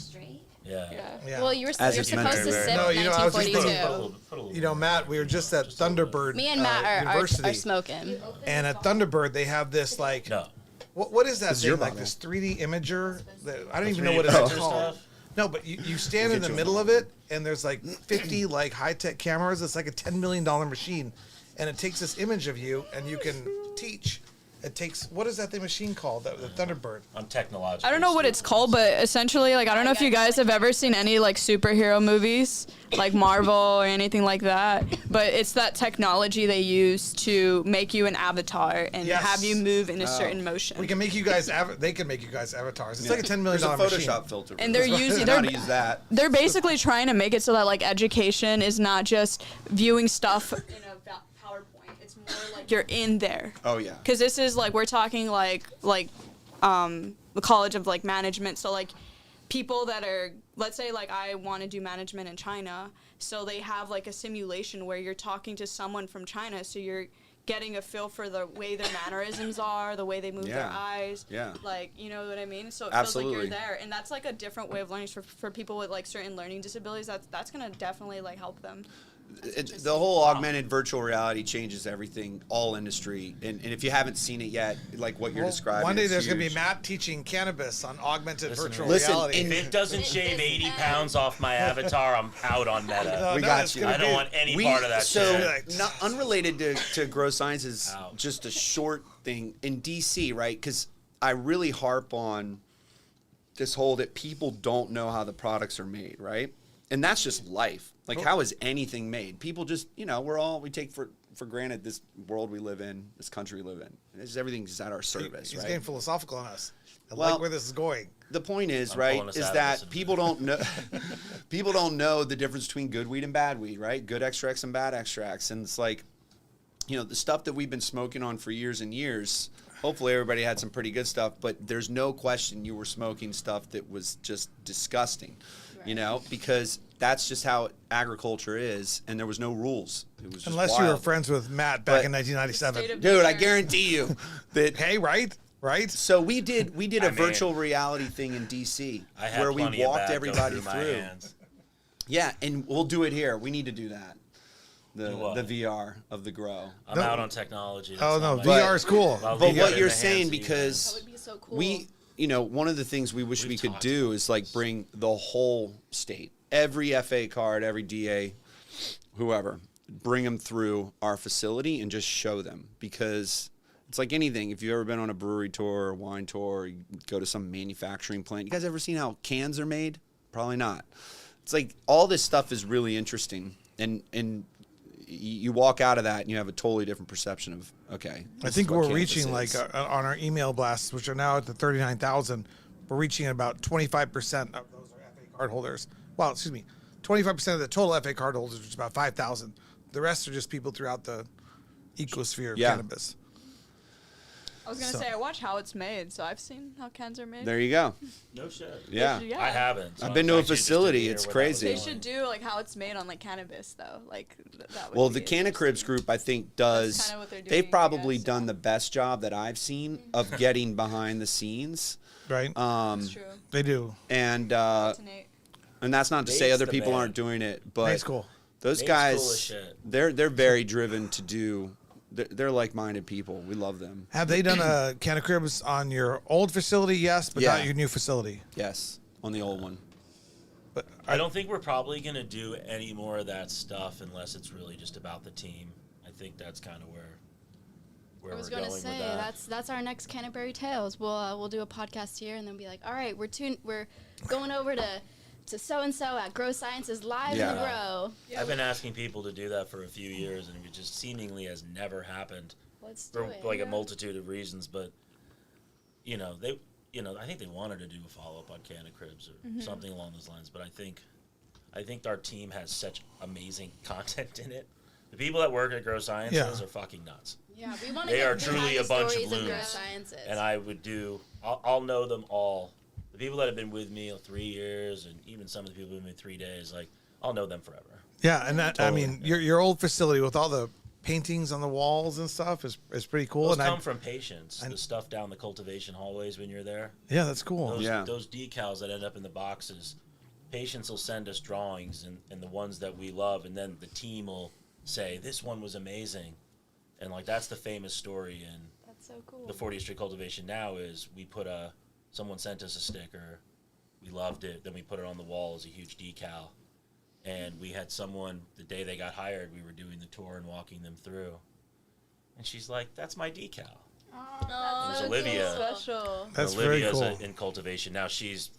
Speaker 3: Yeah.
Speaker 2: Yeah.
Speaker 1: Well, you're
Speaker 5: As
Speaker 1: supposed
Speaker 5: it's
Speaker 1: to
Speaker 5: meant to be.
Speaker 1: sip
Speaker 2: No, I was just
Speaker 1: 1942.
Speaker 2: thinking, Matt, we were just at Thunderbird
Speaker 1: Me and Matt
Speaker 2: University,
Speaker 1: are smoking.
Speaker 2: and at Thunderbird they have this like,
Speaker 3: No.
Speaker 2: what is that
Speaker 5: This is your
Speaker 2: thing? Like
Speaker 5: bottle.
Speaker 2: this 3D imager? That, I don't even know
Speaker 3: 3D
Speaker 2: what it's
Speaker 3: printer
Speaker 2: called.
Speaker 3: stuff?
Speaker 2: No, but you stand in the middle of it, and there's like 50 like high-tech cameras. It's like a $10 million machine, and it takes this image of you, and you can teach. It takes, what is that thing machine called? The Thunderbird.
Speaker 3: I'm technological.
Speaker 4: I don't know what it's called, but essentially, like, I don't know if you guys have ever seen any, like, superhero movies, like Marvel or anything like that, but it's that technology they use to make you an avatar and
Speaker 2: Yes.
Speaker 4: have you move in a certain motion.
Speaker 2: We can make you guys. They can make you guys avatars. It's like a $10 million
Speaker 5: There's a
Speaker 2: machine.
Speaker 5: Photoshop filter.
Speaker 4: And they're using-
Speaker 5: how to
Speaker 4: they're-
Speaker 5: use that.
Speaker 4: They're basically trying to make it so that, like, education is not just viewing stuff in a PowerPoint. It's more like you're in there.
Speaker 5: Oh yeah.
Speaker 4: Because this is like we're talking like the College of like Management. So like people that are, let's say like I want to do management in China, so they have like a simulation where you're talking to someone from China, so you're getting a feel for the way their mannerisms are, the way they move their
Speaker 5: Yeah.
Speaker 4: eyes.
Speaker 5: Yeah.
Speaker 4: Like, you know what I mean? So it
Speaker 5: Absolutely.
Speaker 4: feels like you're there. And that's like a different way of learning for people with like certain learning disabilities. That's going to definitely like help them.
Speaker 5: The whole augmented virtual reality changes everything, all industry. And if you haven't seen it yet, like what you're
Speaker 2: Well,
Speaker 5: describing,
Speaker 2: one day
Speaker 5: it's
Speaker 2: there's going to be
Speaker 5: huge.
Speaker 2: Matt teaching cannabis on augmented virtual
Speaker 5: Listen,
Speaker 2: reality.
Speaker 5: in-
Speaker 3: If it doesn't shave 80 pounds off my avatar, I'm out on Meta.
Speaker 5: We
Speaker 2: No,
Speaker 5: got
Speaker 2: it's
Speaker 5: you.
Speaker 2: gonna
Speaker 3: I don't
Speaker 2: be-
Speaker 3: want any
Speaker 5: We-
Speaker 3: part of that
Speaker 5: so
Speaker 3: shit.
Speaker 5: not unrelated to grow science is
Speaker 3: Ouch.
Speaker 5: just a short thing in DC, right? Because I really harp on this whole that people don't know how the products are made, right? And that's just life. Like, how is anything made? People just, we take for granted this world we live in, this country we live in. It's just everything's at our service,
Speaker 2: He's
Speaker 5: right?
Speaker 2: getting philosophical on us. I
Speaker 5: Well,
Speaker 2: like where this is going.
Speaker 5: The point is,
Speaker 3: I'm
Speaker 5: right,
Speaker 3: pulling us
Speaker 5: is
Speaker 3: out of
Speaker 5: that
Speaker 3: this
Speaker 5: people don't know people don't know the difference between good weed and bad weed, right? Good extracts and bad extracts. And it's like, the stuff that we've been smoking on for years and years, hopefully everybody had some pretty good stuff, but there's no question you were smoking stuff that was just disgusting, because that's just how agriculture is, and there was no rules. It was just
Speaker 2: Unless you were
Speaker 5: wild.
Speaker 2: friends with Matt back
Speaker 5: But-
Speaker 2: in 1997.
Speaker 5: Dude, I guarantee you that
Speaker 2: Hey, right?
Speaker 5: so we did a
Speaker 3: I mean,
Speaker 5: virtual reality thing in DC
Speaker 3: I had
Speaker 5: where we
Speaker 3: plenty of
Speaker 5: walked
Speaker 3: that go
Speaker 5: everybody
Speaker 3: my
Speaker 5: through.
Speaker 3: hands.
Speaker 5: Yeah, and we'll do it here. We need to do that.
Speaker 3: Do what?
Speaker 5: The VR of the grow.
Speaker 3: I'm
Speaker 2: No.
Speaker 3: out on technology.
Speaker 2: Oh
Speaker 3: That's
Speaker 2: no,
Speaker 3: not my-
Speaker 2: VR is cool.
Speaker 3: I'll
Speaker 5: But
Speaker 3: leave it
Speaker 5: what
Speaker 3: in
Speaker 5: you're
Speaker 3: the hands
Speaker 5: saying,
Speaker 3: of you
Speaker 5: because
Speaker 1: That would be so cool.
Speaker 5: we, one of the things we wish
Speaker 3: We've
Speaker 5: we could
Speaker 3: talked
Speaker 5: do
Speaker 3: about
Speaker 5: is like bring the whole state, every FA card, every DA, whoever, bring them through our facility and just show them, because it's like anything. If you've ever been on a brewery tour or wine tour, or you go to some manufacturing plant, you guys ever seen how cans are made? Probably not. It's like all this stuff is really interesting, and you walk out of that and you have a totally different perception of, okay.
Speaker 2: I
Speaker 5: this is
Speaker 2: think
Speaker 5: what
Speaker 2: we're
Speaker 5: cannabis
Speaker 2: reaching
Speaker 5: is.
Speaker 2: on our email blasts, which are now at the 39,000. We're reaching about 25% of those are FA card holders. Well, excuse me, 25% of the total FA card holders, which is about 5,000. The rest are just people throughout the ecosphere of
Speaker 5: Yeah.
Speaker 2: cannabis.
Speaker 4: I was going to say, I watch how it's made, so I've seen how cans are made.
Speaker 5: There you go.
Speaker 3: No shit.
Speaker 5: Yeah.
Speaker 4: Yeah.
Speaker 3: I haven't. so
Speaker 5: I've been to a
Speaker 3: actually just
Speaker 5: facility,
Speaker 3: hear
Speaker 5: it's
Speaker 3: where that was
Speaker 5: crazy.
Speaker 4: They
Speaker 3: going.
Speaker 4: should do like how it's made on like cannabis though, like that would
Speaker 5: Well,
Speaker 4: be
Speaker 5: the Cannacribs group, I think, does.
Speaker 4: That's kinda what they're doing,
Speaker 5: They've
Speaker 4: I
Speaker 5: probably
Speaker 4: guess,
Speaker 5: done
Speaker 4: yeah.
Speaker 5: the best job that I've seen of getting behind the scenes.
Speaker 2: Right?
Speaker 4: That's true.
Speaker 2: They do.
Speaker 5: And
Speaker 4: To Nate.
Speaker 5: that's not to say
Speaker 3: Nate's
Speaker 5: other
Speaker 3: the
Speaker 5: people
Speaker 3: man.
Speaker 5: aren't doing it, but
Speaker 2: Nate's cool.
Speaker 5: those
Speaker 3: Nate's
Speaker 5: guys,
Speaker 3: cool as shit.
Speaker 5: they're very driven to do they're like-minded people. We love them.
Speaker 2: Have they done a can of cribs on your old facility? Yes, but
Speaker 5: Yeah.
Speaker 2: not your new facility.
Speaker 5: Yes, on the old one.
Speaker 2: But
Speaker 3: I don't think we're probably going to do any more of that stuff unless it's really just about the team. I think that's kind of where
Speaker 1: I was
Speaker 3: we're
Speaker 1: going
Speaker 3: going
Speaker 1: to say
Speaker 3: with that.
Speaker 1: that's our next Canterbury Tales. We'll do a podcast here and then be like, all right, we're going over to so and so at Grow Sciences live in the
Speaker 5: Yeah.
Speaker 1: Grow.
Speaker 3: I've been asking people to do that for a few years, and it just seemingly has never happened
Speaker 1: Let's do
Speaker 3: for
Speaker 1: it.
Speaker 3: like a multitude of reasons. But I think they wanted to do a follow up on Can of Cribs or something along those lines. But I think our team has such amazing content in it. The people that work at Grow Sciences are fucking nuts.
Speaker 1: Yeah, we want to
Speaker 3: They
Speaker 1: get
Speaker 3: are truly
Speaker 1: behind
Speaker 3: a
Speaker 1: the
Speaker 3: bunch of
Speaker 1: stories Grow
Speaker 3: loons.
Speaker 1: Sciences.
Speaker 3: And I'll know them all. The people that have been with me 3 years, and even some of the people who've been with me 3 days, like I'll know them forever.
Speaker 2: yeah, and that
Speaker 3: Totally.
Speaker 2: I mean, your old facility with all the paintings on the walls and stuff is pretty cool.
Speaker 3: Those
Speaker 2: And
Speaker 3: come from patience. The stuff down the cultivation hallways when you're there.
Speaker 2: yeah, that's cool.
Speaker 3: Those,
Speaker 5: Yeah.
Speaker 3: those decals that end up in the boxes, patients will send us drawings and the ones that we love, and then the team will say, this one was amazing. And like that's the famous story in
Speaker 1: That's so cool.
Speaker 3: the 40th Street Cultivation now is someone sent us a sticker, we loved it, then we put it on the wall as a huge decal. And we had someone, the day they got hired, we were doing the tour and walking them through. And she's like, that's my decal.
Speaker 1: Oh,
Speaker 3: It was
Speaker 1: so
Speaker 3: Olivia.
Speaker 1: cool.
Speaker 4: Special.
Speaker 2: That's very
Speaker 3: Olivia's
Speaker 2: cool.
Speaker 3: in cultivation. Now she's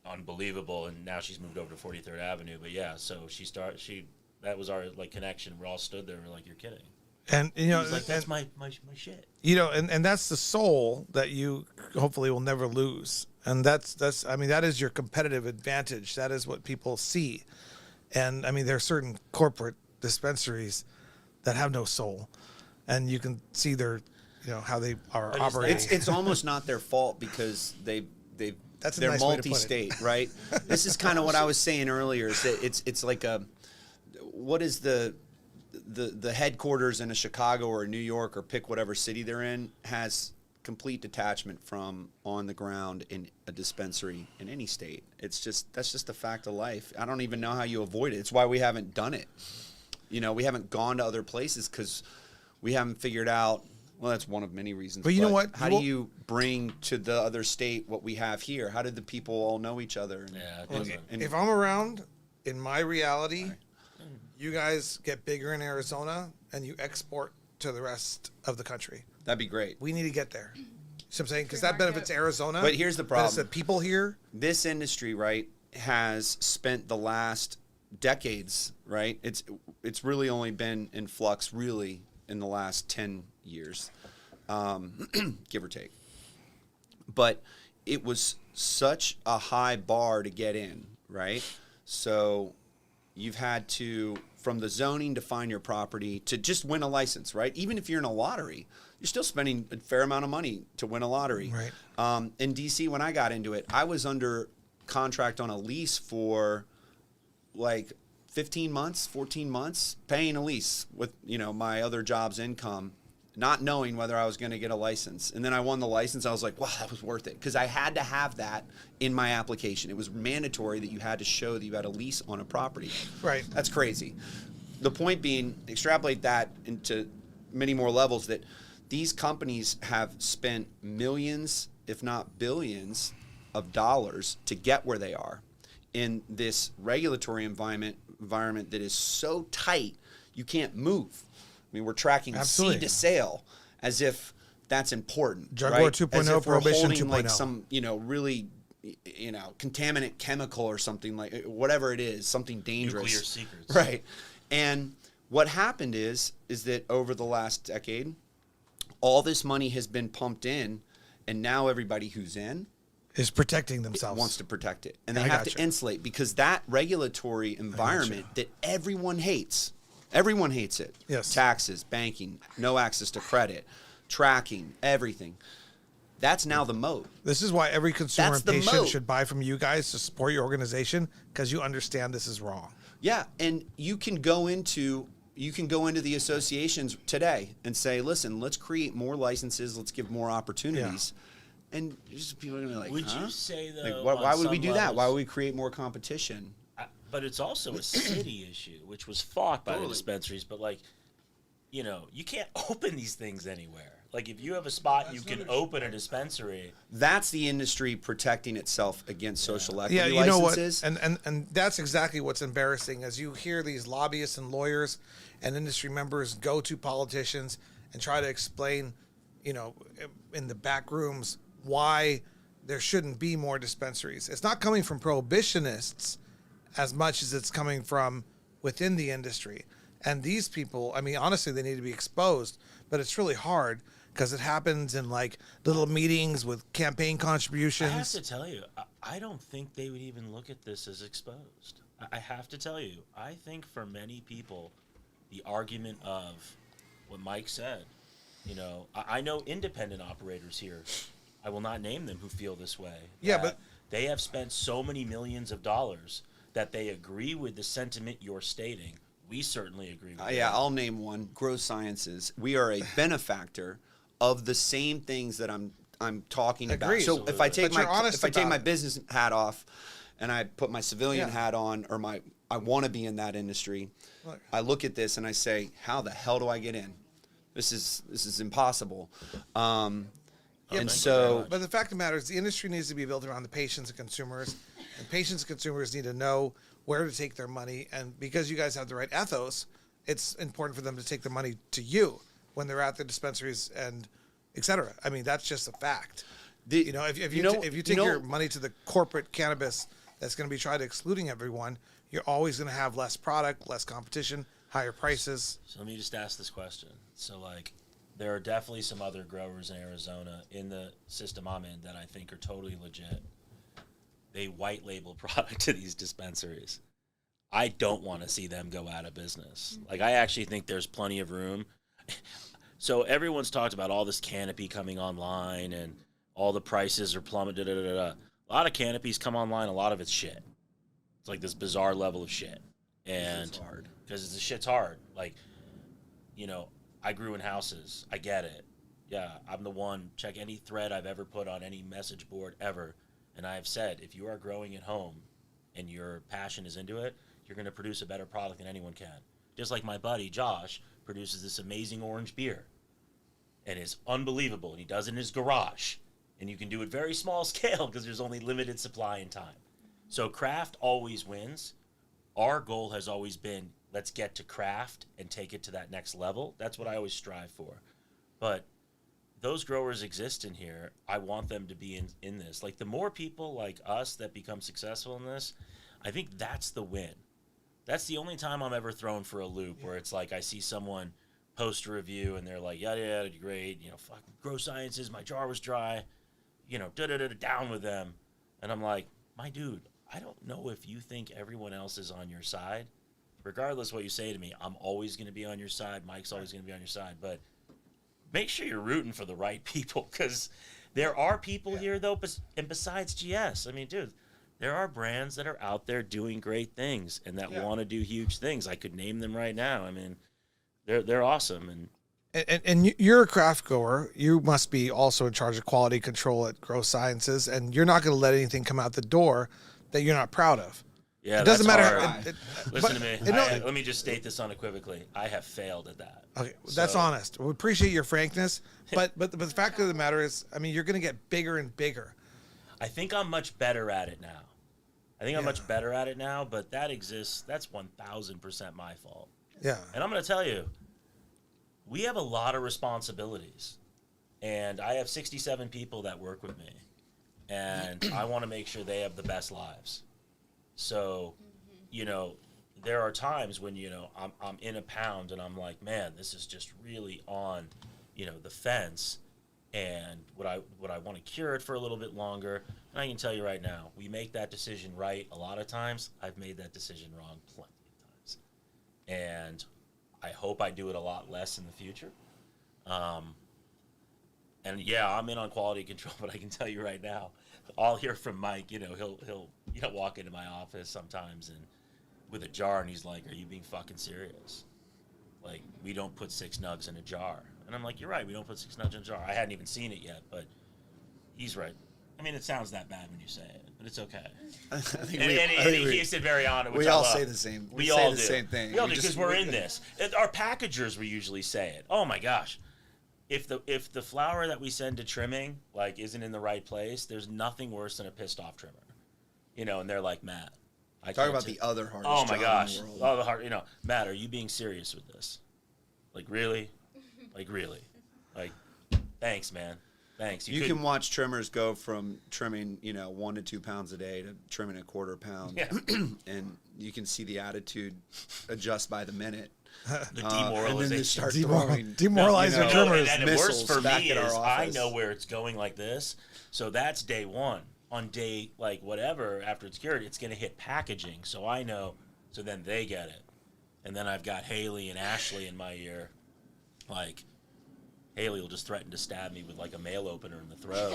Speaker 3: unbelievable, and now she's moved over to 43rd Avenue. But yeah, so that was our like connection. We all stood there, we're like, you're kidding.
Speaker 2: And you know,
Speaker 3: He's like, that's
Speaker 2: and,
Speaker 3: my shit.
Speaker 2: you know, and that's the soul that you hopefully will never lose. And that's I mean, that is your competitive advantage. That is what people see. And I mean, there are certain corporate dispensaries that have no soul, and you can see how they are
Speaker 3: But is
Speaker 2: operating.
Speaker 5: It's almost not their fault because they're
Speaker 2: That's a nice way to put it.
Speaker 5: multi-state, right? This is kind of what I was saying earlier. Is that it's like what is the headquarters in a Chicago or a New York or pick whatever city they're in has complete detachment from on the ground in a dispensary in any state. That's just a fact of life. I don't even know how you avoid it. It's why we haven't done it. We haven't gone to other places because we haven't figured out. Well, that's one of many reasons.
Speaker 2: But you know what?
Speaker 5: How do you bring to the other state what we have here? How did the people all know each other?
Speaker 3: Yeah, it
Speaker 2: Well,
Speaker 3: doesn't.
Speaker 5: and-
Speaker 2: if I'm around, in my reality, you guys get bigger in Arizona and you export to the rest of the country.
Speaker 5: That'd be great.
Speaker 2: We need to get there. You see what I'm saying? Because that benefits Arizona.
Speaker 5: But here's the
Speaker 2: benefits
Speaker 5: problem.
Speaker 2: the people here.
Speaker 5: This industry, right, has spent the last decades, right? It's really only been in flux really in the last 10 years, give or take. But it was such a high bar to get in, right? So you've had to, from the zoning to find your property to just win a license, right? Even if you're in a lottery, you're still spending a fair amount of money to win a lottery.
Speaker 2: Right.
Speaker 5: In DC, when I got into it, I was under contract on a lease for like 15 months, 14 months, paying a lease with, my other job's income, not knowing whether I was going to get a license. And then I won the license. I was like, wow, that was worth it. Because I had to have that in my application. It was mandatory that you had to show that you had a lease on a property.
Speaker 2: Right.
Speaker 5: That's crazy. The point being, extrapolate that into many more levels, that these companies have spent millions, if not billions, of dollars to get where they are in this regulatory environment that is so tight you can't move. I mean, we're tracking
Speaker 2: Absolutely.
Speaker 5: seed to sale as if that's important.
Speaker 2: Drug
Speaker 5: right?
Speaker 2: War 2.0,
Speaker 5: As if we're
Speaker 2: Prohibition
Speaker 5: holding like
Speaker 2: 2.0.
Speaker 5: some, really, contaminant chemical or something, like whatever it is, something dangerous.
Speaker 3: Nuclear secrets.
Speaker 5: Right. And what happened is that over the last decade, all this money has been pumped in, and now everybody who's in
Speaker 2: Is protecting themselves.
Speaker 5: wants to protect it. And they
Speaker 2: I
Speaker 5: have
Speaker 2: gotcha.
Speaker 5: to insulate, because that regulatory environment that everyone hates it.
Speaker 2: Yes.
Speaker 5: Taxes, banking, no access to credit, tracking, everything. That's now the moat.
Speaker 2: This is why every consumer
Speaker 5: That's
Speaker 2: and
Speaker 5: the
Speaker 2: patient
Speaker 5: moat.
Speaker 2: should buy from you guys to support your organization, because you understand this is wrong.
Speaker 5: Yeah, and you can go into the associations today and say, listen, let's create more licenses, let's give more opportunities. And just people are gonna be like,
Speaker 3: Would
Speaker 5: huh?
Speaker 3: you say, though,
Speaker 5: Like,
Speaker 3: on
Speaker 5: why would we
Speaker 3: some
Speaker 5: do that? Why
Speaker 3: levels-
Speaker 5: would we create more competition?
Speaker 3: But it's also a city issue, which was fought by the
Speaker 5: Totally.
Speaker 3: dispensaries. But like, you know, you can't open these things anywhere. Like, if you have a spot, you can open a dispensary.
Speaker 5: That's the industry protecting itself against social equity
Speaker 2: Yeah, you know what?
Speaker 5: licenses.
Speaker 2: And that's exactly what's embarrassing, as you hear these lobbyists and lawyers and industry members go to politicians and try to explain, you know, in the back rooms why there shouldn't be more dispensaries. It's not coming from prohibitionists as much as it's coming from within the industry. And these people, I mean, honestly, they need to be exposed, but it's really hard because it happens in like little meetings with campaign contributions.
Speaker 3: I have to tell you, I don't think they would even look at this as exposed. I have to tell you, I think for many people, the argument of what Mike said, you know, I know independent operators here, I will not name them, who feel this way.
Speaker 2: Yeah, but
Speaker 3: they have spent so many millions of dollars that they agree with the sentiment you're stating. We certainly agree with
Speaker 5: Yeah,
Speaker 3: it.
Speaker 5: I'll name one. Grow Sciences. We are a benefactor of the same things that I'm talking about.
Speaker 2: Agreed.
Speaker 5: So if I take
Speaker 2: But you're honest about
Speaker 5: my
Speaker 2: it.
Speaker 5: business hat off, and I put my civilian
Speaker 2: Yeah.
Speaker 5: hat on, or I want to be in that industry,
Speaker 2: Look.
Speaker 5: I look at this and I say, how the hell do I get in? This is impossible. And
Speaker 3: thank you
Speaker 5: so
Speaker 3: very much.
Speaker 2: But the fact of the matter is, the industry needs to be built around the patients and consumers, and patients and consumers need to know where to take their money. And because you guys have the right ethos, it's important for them to take their money to you when they're at the dispensaries and et cetera. I mean, that's just a fact. You know, if you take your money to the corporate cannabis that's going to be tried excluding everyone, you're always going to have less product, less competition, higher prices.
Speaker 3: So let me just ask this question. So, like, there are definitely some other growers in Arizona in the system I'm in that I think are totally legit. They white label product to these dispensaries. I don't want to see them go out of business. Like, I actually think there's plenty of room. So everyone's talked about all this canopy coming online and all the prices are plummeted. A lot of canopies come online. A lot of it's shit. It's like this bizarre level of shit. And
Speaker 5: it's hard.
Speaker 3: Because the shit's hard. Like, you know, I grew in houses. I get it. Yeah, I'm the one. Check any thread I've ever put on any message board ever. And I have said, if you are growing at home and your passion is into it, you're going to produce a better product than anyone can. Just like my buddy, Josh, produces this amazing orange beer. And it's unbelievable. And he does it in his garage. And you can do it very small scale because there's only limited supply and time. So craft always wins. Our goal has always been, let's get to craft and take it to that next level. That's what I always strive for. But those growers exist in here. I want them to be in this. Like, the more people like us that become successful in this, I think that's the win. That's the only time I'm ever thrown for a loop where it's like I see someone post a review and they're like, yeah, great. You know, fucking Grow Sciences, my jar was dry. You know, down with them. And I'm like, my dude, I don't know if you think everyone else is on your side. Regardless of what you say to me, I'm always going to be on your side. Mike's always going to be on your side. But make sure you're rooting for the right people, because there are people here, though, and besides GS, I mean, dude, there are brands that are out there doing great things and that want to do huge things. I could name them right now. I mean, they're awesome.
Speaker 2: And you're a craft grower. You must be also in charge of quality control at Grow Sciences, and you're not going to let anything come out the door that you're not proud of.
Speaker 3: Yeah,
Speaker 2: it doesn't
Speaker 3: that's
Speaker 2: matter.
Speaker 3: hard. Listen to me. Let me just state this unequivocally. I have failed at that.
Speaker 2: Okay, that's honest. We appreciate your frankness, but the fact of the matter is, I mean, you're going to get bigger and bigger.
Speaker 3: I think I'm much better at it now. But that exists. That's 1,000% my fault.
Speaker 2: Yeah.
Speaker 3: And I'm going to tell you, we have a lot of responsibilities, and I have 67 people that work with me, and I want to make sure they have the best lives. So, you know, there are times when, you know, I'm in a pound and I'm like, man, this is just really on, you know, the fence, and would I want to cure it for a little bit longer? And I can tell you right now, we make that decision right a lot of times. I've made that decision wrong plenty of times, and I hope I do it a lot less in the future. And yeah, I'm in on quality control, but I can tell you right now, I'll hear from Mike. You know, he'll walk into my office sometimes and with a jar, and he's like, "Are you being fucking serious? Like, we don't put 6 nugs in a jar." And I'm like, "You're right. We don't put 6 nugs in a jar." I hadn't even seen it yet, but he's right. I mean, it sounds that bad when you say it. but it's okay.
Speaker 5: I think
Speaker 3: And he said very honest.
Speaker 5: we all say the same. We say the same thing.
Speaker 3: We all do because we're in this. Our packagers will usually say it. Oh my gosh, if the flower that we send to trimming like isn't in the right place, there's nothing worse than a pissed off trimmer. You know, and they're like, Matt,
Speaker 5: Talk about the other hardest
Speaker 3: oh my
Speaker 5: job
Speaker 3: gosh,
Speaker 5: in the world.
Speaker 3: oh the hard. You know, Matt, are you being serious with this? Like really? Like really? Like, thanks, man. Thanks.
Speaker 5: You can watch trimmers go from trimming, 1 to 2 pounds a day to trimming a quarter pound.
Speaker 3: Yeah.
Speaker 5: And you can see the attitude adjust by the minute.
Speaker 3: the
Speaker 5: And
Speaker 3: demoralization.
Speaker 5: then they start throwing
Speaker 2: Demoralizing trimmers.
Speaker 3: And worse
Speaker 5: missiles
Speaker 3: for
Speaker 5: back
Speaker 3: me
Speaker 5: at our
Speaker 3: is I
Speaker 5: office.
Speaker 3: know where it's going like this. So that's day one. On day, like, whatever, after it's cured, it's going to hit packaging. So I know. So then they get it. And then I've got Haley and Ashley in my ear. Like, Haley will just threaten to stab me with, like, a mail opener in the throat.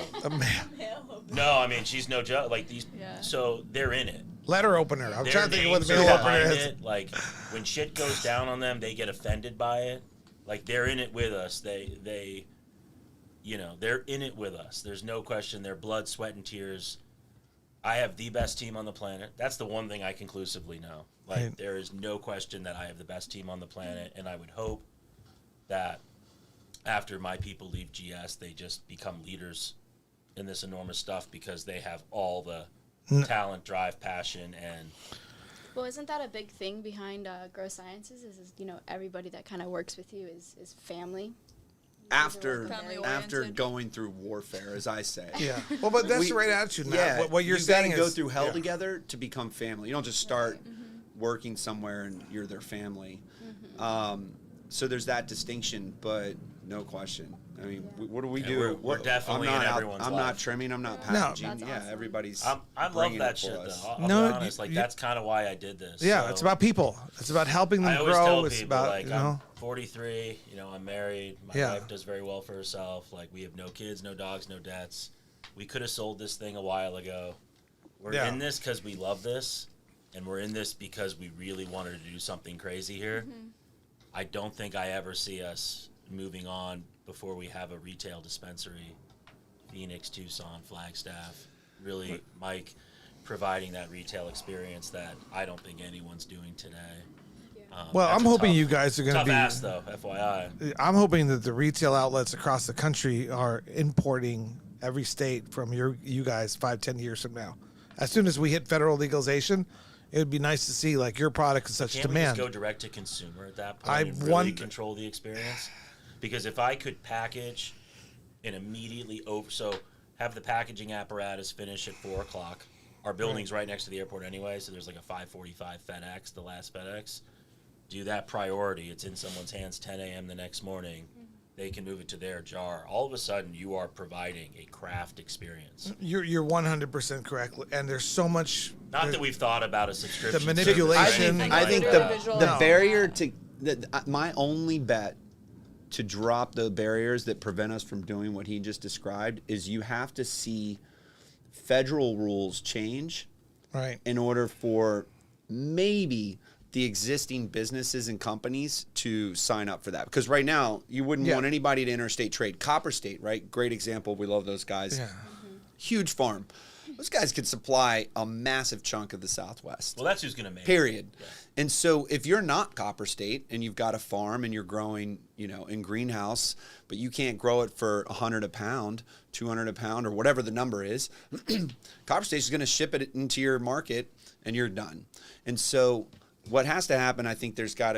Speaker 3: No, I mean, she's no joke. Like, these.
Speaker 4: Yeah.
Speaker 3: So they're in it.
Speaker 2: Letter opener. I'm
Speaker 3: Their
Speaker 2: trying to think of what
Speaker 3: names
Speaker 2: the
Speaker 3: are
Speaker 2: mail opener
Speaker 3: behind
Speaker 2: is.
Speaker 3: it. Like, when shit goes down on them, they get offended by it. Like, they're in it with us. They're in it with us. There's no question. Their blood, sweat, and tears. I have the best team on the planet. That's the one thing I conclusively know. Like,
Speaker 2: Right.
Speaker 3: there is no question that I have the best team on the planet, and I would hope that after my people leave GS, they just become leaders in this enormous stuff because they have all the talent, drive, passion, and
Speaker 1: Well, isn't that a big thing behind Grow Sciences? Is everybody that kind of works with you is family.
Speaker 5: After
Speaker 4: Family-oriented.
Speaker 5: going through warfare, as I say.
Speaker 2: Yeah. Well, but that's
Speaker 5: We-
Speaker 2: the right attitude, Matt.
Speaker 5: Yeah,
Speaker 2: What you're
Speaker 5: you
Speaker 2: saying
Speaker 5: gotta
Speaker 2: is
Speaker 5: go through hell
Speaker 2: yeah.
Speaker 5: together to become family. You don't just start working somewhere and you're their family. So there's that distinction, but no question. I mean, what do we
Speaker 3: Yeah,
Speaker 5: do?
Speaker 3: we're definitely
Speaker 5: I'm not
Speaker 3: in
Speaker 5: out-
Speaker 3: everyone's
Speaker 5: I'm
Speaker 3: life.
Speaker 5: not trimming. I'm not
Speaker 2: No.
Speaker 5: packaging.
Speaker 1: That's
Speaker 5: Yeah,
Speaker 1: awesome.
Speaker 5: everybody's.
Speaker 3: I love
Speaker 5: bringing
Speaker 3: that
Speaker 5: it
Speaker 3: shit
Speaker 5: for
Speaker 3: though.
Speaker 5: us.
Speaker 3: I'll
Speaker 2: No,
Speaker 3: be honest. Like
Speaker 2: you-
Speaker 3: that's kind of why I did this.
Speaker 2: Yeah,
Speaker 3: So
Speaker 2: it's about people. It's about helping them
Speaker 3: I always
Speaker 2: grow.
Speaker 3: tell
Speaker 2: It's
Speaker 3: people
Speaker 2: about
Speaker 3: like I'm 43. I'm married. My
Speaker 2: Yeah.
Speaker 3: wife does very well for herself. Like we have no kids, no dogs, no debts. We could have sold this thing a while ago. We're
Speaker 2: Yeah.
Speaker 3: in this because we love this, and we're in this because we really wanted to do something crazy here. I don't think I ever see us moving on before we have a retail dispensary, Phoenix, Tucson, Flagstaff. Really, Mike, providing that retail experience that I don't think anyone's doing today.
Speaker 2: Well,
Speaker 3: That's
Speaker 2: I'm
Speaker 3: a
Speaker 2: hoping
Speaker 3: tough-
Speaker 2: you guys are going to
Speaker 3: Tough
Speaker 2: be.
Speaker 3: ass though, FYI.
Speaker 2: I'm hoping that the retail outlets across the country are importing every state from you guys 5-10 years from now. As soon as we hit federal legalization, it would be nice to see like your product in such
Speaker 3: Can't we
Speaker 2: demand.
Speaker 3: just go direct to consumer at that point
Speaker 2: I
Speaker 3: and really
Speaker 2: want-
Speaker 3: control the experience? Because if I could package and immediately have the packaging apparatus finish at 4:00. Our building's right next to the airport anyway, so there's like a 5:45 FedEx, the last FedEx. Do that priority. It's in someone's hands 10 a.m. the next morning. They can move it to their jar. All of a sudden, you are providing a craft experience.
Speaker 2: You're 100% correct, and there's so much.
Speaker 3: Not that we've thought about a subscription.
Speaker 2: The manipulation.
Speaker 3: service or
Speaker 5: I
Speaker 3: anything
Speaker 5: think
Speaker 3: like
Speaker 5: the
Speaker 3: that.
Speaker 4: Visual
Speaker 5: the
Speaker 4: out.
Speaker 5: barrier to my only bet to drop the barriers that prevent us from doing what he just described is you have to see federal rules change
Speaker 2: Right.
Speaker 5: in order for maybe the existing businesses and companies to sign up for that. Because right now, you wouldn't
Speaker 2: Yeah.
Speaker 5: want anybody to interstate trade. Copper State, right? Great example. We love those guys.
Speaker 2: Yeah.
Speaker 5: Huge farm. Those guys could supply a massive chunk of the Southwest.
Speaker 3: Well, that's who's going to make it.
Speaker 5: Period. And so if you're not Copper State and you've got a farm and you're growing, in greenhouse, but you can't grow it for $100 a pound, $200 a pound, or whatever the number is, Copper State is going to ship it into your market and you're done. And so what has to happen, I think you got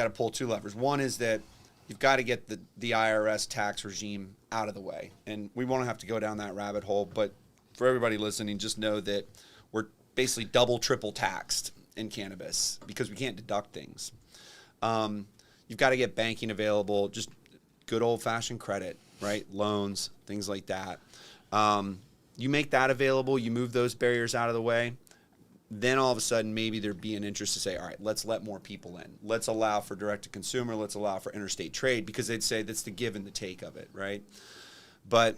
Speaker 5: to pull two levers. One is that you've got to get the IRS tax regime out of the way. And we won't have to go down that rabbit hole, but for everybody listening, just know that we're basically double, triple taxed in cannabis because we can't deduct things. You've got to get banking available, just good old-fashioned credit, right? Loans, things like that. You make that available, you move those barriers out of the way, then all of a sudden maybe there'd be an interest to say, all right, let's let more people in. Let's allow for direct-to-consumer. Let's allow for interstate trade because they'd say that's the give and the take of it, right? But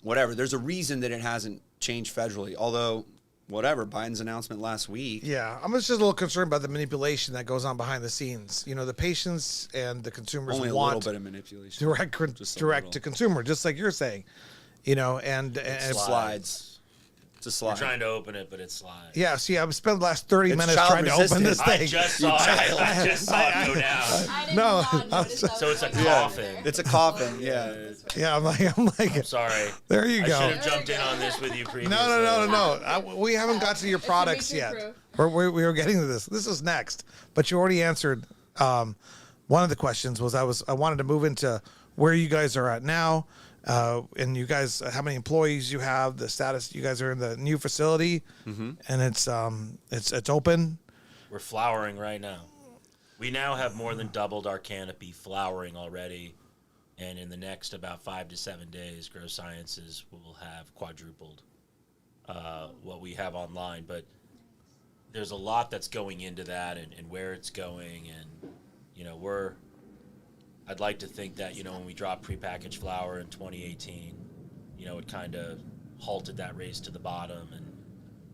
Speaker 5: whatever, there's a reason that it hasn't changed federally, although Biden's announcement last week.
Speaker 2: Yeah, I'm just a little concerned about the manipulation that goes on behind the scenes. The patients and the consumers
Speaker 5: Only a
Speaker 2: want
Speaker 5: little bit of manipulation.
Speaker 2: direct
Speaker 5: Just a
Speaker 2: direct
Speaker 5: little.
Speaker 2: to consumer, just like you're saying. And
Speaker 5: Slides. to
Speaker 3: We're
Speaker 5: slide.
Speaker 3: trying to open it, but it slides.
Speaker 2: Yeah, see, I've spent the last 30
Speaker 5: It's
Speaker 2: minutes
Speaker 5: child
Speaker 2: trying to open
Speaker 5: resistant.
Speaker 2: this
Speaker 3: I
Speaker 2: thing.
Speaker 3: just saw it. I just saw it go down.
Speaker 1: I did
Speaker 2: No,
Speaker 1: not notice that
Speaker 3: So it's a
Speaker 1: was going on
Speaker 3: coffin.
Speaker 1: there.
Speaker 5: It's a coffin. Yeah.
Speaker 2: Yeah, I'm like,
Speaker 3: Sorry.
Speaker 2: there you
Speaker 3: I
Speaker 2: go.
Speaker 3: should have jumped in on this with you previously.
Speaker 2: No. We haven't got to your products
Speaker 1: Future
Speaker 2: yet.
Speaker 1: proof.
Speaker 2: We were getting to this. This is next. But you already answered one of the questions. I wanted to move into where you guys are at now, and you guys, how many employees you have, the status. You guys are in the new facility, and it's open.
Speaker 3: We're flowering right now. We now have more than doubled our canopy flowering already, and in the next about 5 to 7 days, Grow Sciences will have quadrupled what we have online. But there's a lot that's going into that, and where it's going, and I'd like to think that when we dropped prepackaged flour in 2018, it kind of halted that race to the bottom and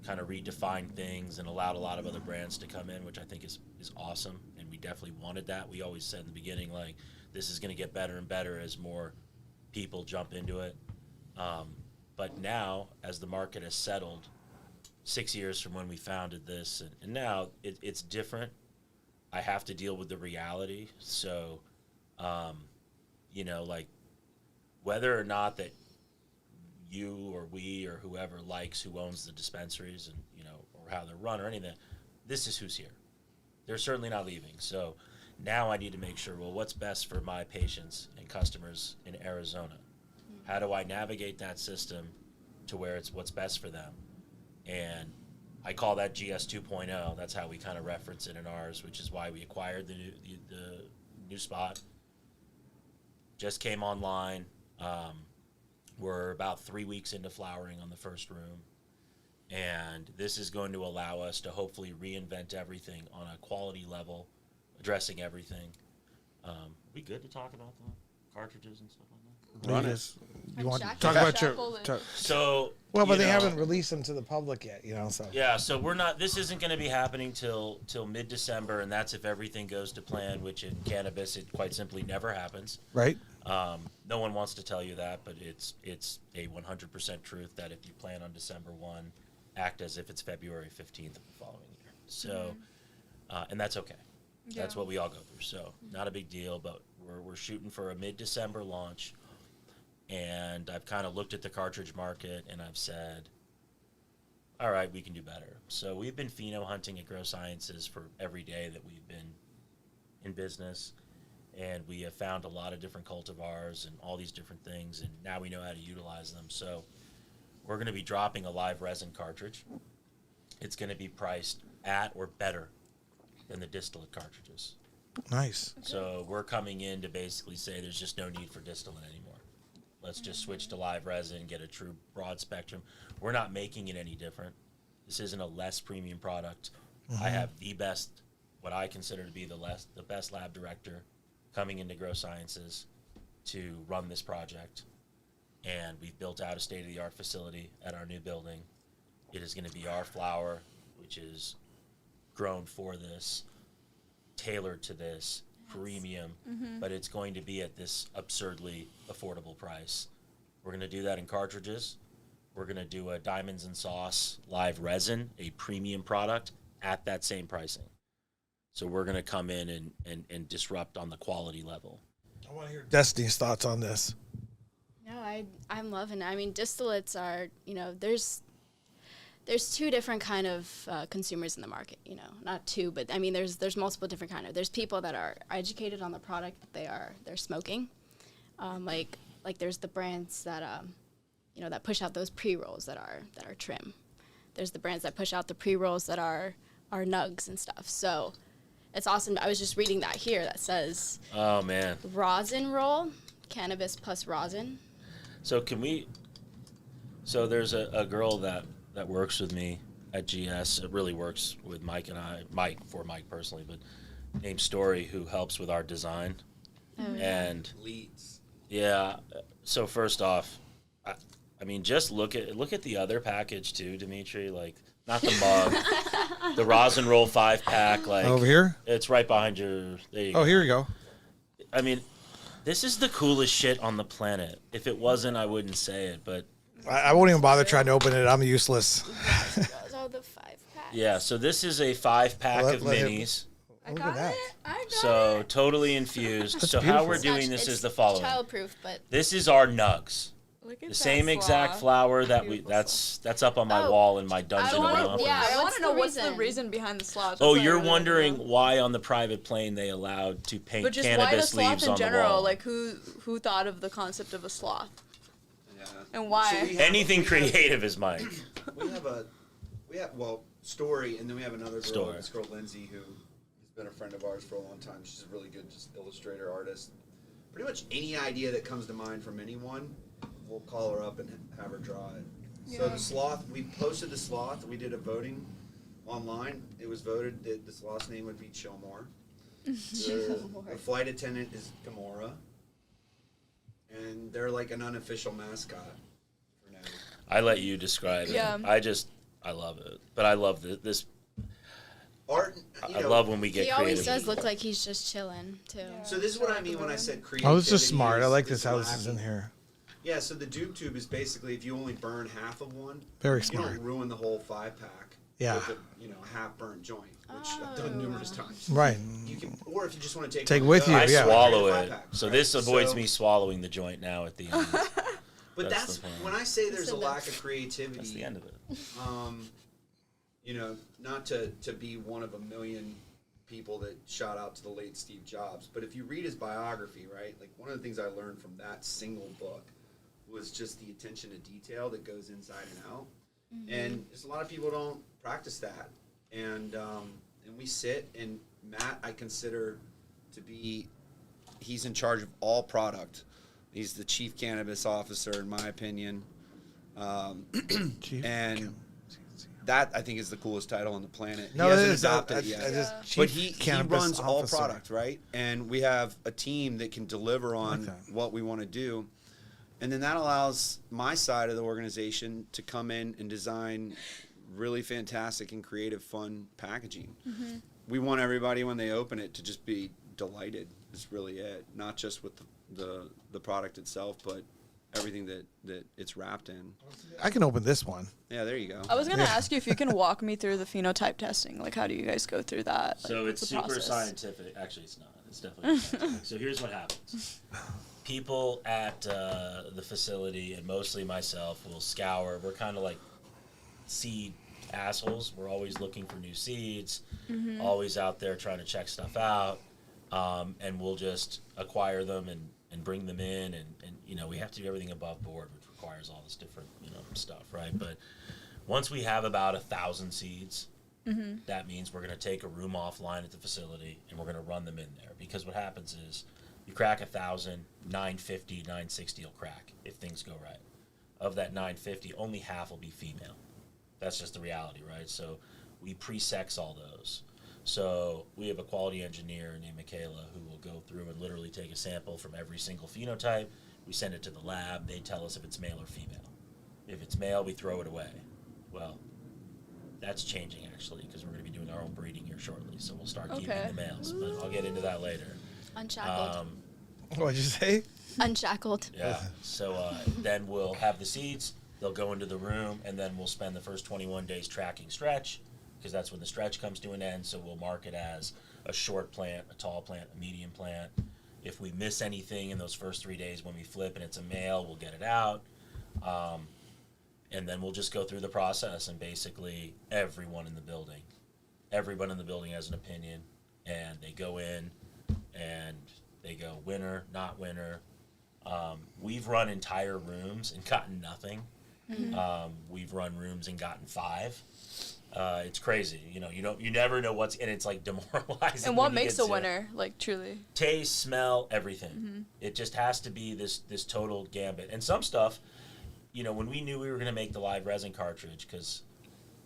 Speaker 3: kind of redefined things and allowed a lot of other brands to come in, which I think is awesome, and we definitely wanted that. We always said in the beginning, like, this is going to get better and better as more people jump into it. But now, as the market has settled, 6 years from when we founded this, and now it's different. I have to deal with the reality. So, like, whether or not that you or we or whoever likes who owns the dispensaries and, or how they're run or anything, this is who's here. They're certainly not leaving. So now I need to make sure, well, what's best for my patients and customers in Arizona? How do I navigate that system to where it's what's best for them? And I call that GS 2.0. That's how we kind of reference it in ours, which is why we acquired the new spot. Just came online. We're about 3 weeks into flowering on the first room. And this is going to allow us to hopefully reinvent everything on a quality level, addressing everything. We good to talk about the cartridges and stuff like that?
Speaker 5: Run it.
Speaker 2: You want to
Speaker 1: Unshackled.
Speaker 2: talk about your?
Speaker 1: Unshackled.
Speaker 3: So,
Speaker 2: Well, but they
Speaker 3: know,
Speaker 2: haven't released them to the public yet. So.
Speaker 3: Yeah, so we're not. This isn't going to be happening till mid-December, and that's if everything goes to plan. Which in cannabis, it quite simply never happens.
Speaker 2: Right.
Speaker 3: No one wants to tell you that, but it's a 100% truth that if you plan on December 1, act as if it's February 15th of the following year. So, and that's okay. That's what we all go through. So not a big deal, but we're shooting for a mid-December launch. And I've kind of looked at the cartridge market and I've said, all right, we can do better. So we've been pheno hunting at Grow Sciences for every day that we've been in business. And we have found a lot of different cultivars and all these different things. And now we know how to utilize them. So we're going to be dropping a live resin cartridge. It's going to be priced at or better than the distillate cartridges.
Speaker 2: Nice.
Speaker 3: So we're coming in to basically say there's just no need for distillate anymore. Let's just switch to live resin, get a true broad spectrum. We're not making it any different. This isn't a less premium product. I have the best, what I consider to be the best lab director coming into Grow Sciences to run this project. And we've built out a state-of-the-art facility at our new building. It is going to be our flower, which is grown for this, tailored to this, premium, but it's going to be at this absurdly affordable price. We're going to do that in cartridges. We're going to do a Diamonds and Sauce live resin, a premium product, at that same pricing. So we're going to come in and disrupt on the quality level.
Speaker 2: I want to hear Destiny's thoughts on this.
Speaker 1: No, I'm loving it. I mean, distillates are, there's two different kind of consumers in the market, not two, but I mean, there's multiple different kind of, there's people that are educated on the product that they're smoking. Like there's the brands that, that push out those pre-rolls that are trim. There's the brands that push out the pre-rolls that are nugs and stuff. So it's awesome. I was just reading that here that says,
Speaker 3: oh man,
Speaker 1: rosin roll, cannabis plus rosin.
Speaker 3: So so there's a girl that works with me at GS. It really works with Mike and I, Mike personally, but named Story, who helps with our design.
Speaker 1: Oh,
Speaker 3: and
Speaker 5: Leads.
Speaker 3: yeah, so first off, I mean, just look at the other package too, Dimitri, like not the mug, the rosin roll 5-pack, like
Speaker 2: Over here?
Speaker 3: It's right behind your, there you go.
Speaker 2: Oh, here you go.
Speaker 3: I mean, this is the coolest shit on the planet. If it wasn't, I wouldn't say it, but
Speaker 2: I won't even bother trying to open it. I'm useless.
Speaker 1: Oh, the 5-pack.
Speaker 3: Yeah, so this is a 5-pack of
Speaker 2: let him-
Speaker 3: minis.
Speaker 2: Look at that.
Speaker 3: So totally infused. So how we're
Speaker 2: beautiful.
Speaker 3: doing this is the following.
Speaker 1: Childproof, but
Speaker 3: This is our nugs.
Speaker 4: Look at
Speaker 3: The
Speaker 4: that
Speaker 3: same exact
Speaker 4: sloth.
Speaker 3: flower that
Speaker 4: Beautiful
Speaker 3: that's up on my
Speaker 1: Oh,
Speaker 3: wall in my dungeon of
Speaker 1: wanna-
Speaker 3: an opera.
Speaker 1: yeah.
Speaker 4: I want
Speaker 1: What's
Speaker 4: to know
Speaker 1: the
Speaker 4: what's the
Speaker 1: reason?
Speaker 4: reason behind the sloth.
Speaker 3: Oh,
Speaker 4: That's what I
Speaker 3: you're
Speaker 4: really wanna
Speaker 3: wondering
Speaker 4: know.
Speaker 3: why on the private plane they allowed to paint
Speaker 4: But just why the
Speaker 3: cannabis
Speaker 4: sloth
Speaker 3: leaves
Speaker 4: in
Speaker 3: on the
Speaker 4: general?
Speaker 3: wall.
Speaker 4: Like who thought of the concept of a sloth?
Speaker 5: Yeah.
Speaker 4: And why?
Speaker 5: So we have-
Speaker 3: Anything
Speaker 5: we have-
Speaker 3: creative is Mike.
Speaker 5: We have Story, and then we have another girl,
Speaker 3: Story.
Speaker 5: this girl Lindsay, who has been a friend of ours for a long time. She's a really good just illustrator artist. Pretty much any idea that comes to mind from anyone, we'll call her up and have her draw it. So the sloth, we posted the sloth. We did a voting online. It was voted that the sloth's name would be Chillmore. The flight attendant is Gamora, and they're like an unofficial mascot for now.
Speaker 3: I let you describe it.
Speaker 4: Yeah.
Speaker 3: I love it. But I love this.
Speaker 5: Art,
Speaker 3: I love when we get
Speaker 1: he
Speaker 3: creative.
Speaker 1: always does look like he's just chilling too.
Speaker 5: So this is what I mean when I said creativity.
Speaker 2: Oh, this is smart. I like
Speaker 5: is
Speaker 2: this how this is in
Speaker 5: lacking.
Speaker 2: here.
Speaker 5: Yeah, so the Duke Tube is basically if you only burn half of one,
Speaker 2: Very
Speaker 5: you
Speaker 2: smart.
Speaker 5: don't ruin the whole 5-pack.
Speaker 2: Yeah.
Speaker 5: With a half burnt joint, which I've done numerous times.
Speaker 2: Right.
Speaker 5: You can, or if you just want to
Speaker 2: Take
Speaker 5: one
Speaker 2: with
Speaker 5: and
Speaker 2: you,
Speaker 5: go,
Speaker 3: I
Speaker 2: yeah.
Speaker 3: swallow
Speaker 5: create a
Speaker 3: it.
Speaker 5: 5-pack,
Speaker 3: So
Speaker 5: right?
Speaker 3: this avoids
Speaker 5: So-
Speaker 3: me swallowing the joint now at the end.
Speaker 5: But
Speaker 3: That's
Speaker 5: that's
Speaker 3: the plan.
Speaker 5: when I say there's a
Speaker 1: enough.
Speaker 5: lack of creativity.
Speaker 3: That's the end of it.
Speaker 5: Not to be one of a million people that shout out to the late Steve Jobs, but if you read his biography, right, like one of the things I learned from that single book was just the attention to detail that goes inside and out. And just a lot of people don't practice that. And we sit, and Matt, I consider to be, he's in charge of all product. He's the chief cannabis officer, in my opinion.
Speaker 2: Chief
Speaker 5: And that, I think, is the coolest title on the planet.
Speaker 2: No,
Speaker 5: he
Speaker 2: it
Speaker 5: hasn't
Speaker 2: is.
Speaker 5: adopted
Speaker 2: I
Speaker 5: it yet.
Speaker 2: just-
Speaker 5: But
Speaker 2: Chief
Speaker 5: he
Speaker 2: Cannabis
Speaker 5: runs all
Speaker 2: Officer.
Speaker 5: product, right? And we have a team that can deliver on
Speaker 2: that.
Speaker 5: what we want to do. And then that allows my side of the organization to come in and design really fantastic and creative, fun packaging. We want everybody, when they open it, to just be delighted. Is really it. Not just with the product itself, but everything that it's wrapped in.
Speaker 2: I can open this one.
Speaker 5: Yeah, there you go.
Speaker 4: I was gonna ask you if you can walk me through the phenotype testing. Like, how do you guys go through that?
Speaker 3: So
Speaker 4: Like,
Speaker 3: it's
Speaker 4: what's the
Speaker 3: super
Speaker 4: process?
Speaker 3: scientific. Actually, it's not. It's definitely scientific. So here's what happens. People at the facility, and mostly myself, will scour. We're kind of like seed assholes. We're always looking for new seeds, always out there trying to check stuff out, and we'll just acquire them and bring them in. And we have to do everything above board, which requires all this different stuff, right? But once we have about 1,000 seeds, that means we're going to take a room offline at the facility and we're going to run them in there, because what happens is you crack 1,000, 950, 960 will crack if things go right. Of that 950, only half will be female. That's just the reality, right? So we pre-sex all those. So we have a quality engineer named Michaela who will go through and literally take a sample from every single phenotype. We send it to the lab. They tell us if it's male or female. If it's male, we throw it away. Well, that's changing, actually, because we're going to be doing our own breeding here shortly. So we'll start keeping
Speaker 4: Okay.
Speaker 3: the males. But I'll get into that later.
Speaker 1: Unshackled.
Speaker 2: What'd you say?
Speaker 1: Unshackled.
Speaker 3: Yeah. So then we'll have the seeds. They'll go into the room, and then we'll spend the first 21 days tracking stretch, because that's when the stretch comes to an end. So we'll mark it as a short plant, a tall plant, a medium plant. If we miss anything in those first 3 days when we flip and it's a male, we'll get it out. And then we'll just go through the process, and basically everyone in the building has an opinion, and they go in and they go winner, not winner. We've run entire rooms and gotten nothing. We've run rooms and gotten 5. It's crazy. You never know what's, and it's like demoralizing.
Speaker 4: And what
Speaker 3: when you
Speaker 4: makes
Speaker 3: get
Speaker 4: a
Speaker 3: to
Speaker 4: winner? Like, truly.
Speaker 3: taste, smell, everything. It just has to be this total gambit. And some stuff, when we knew we were going to make the live resin cartridge, because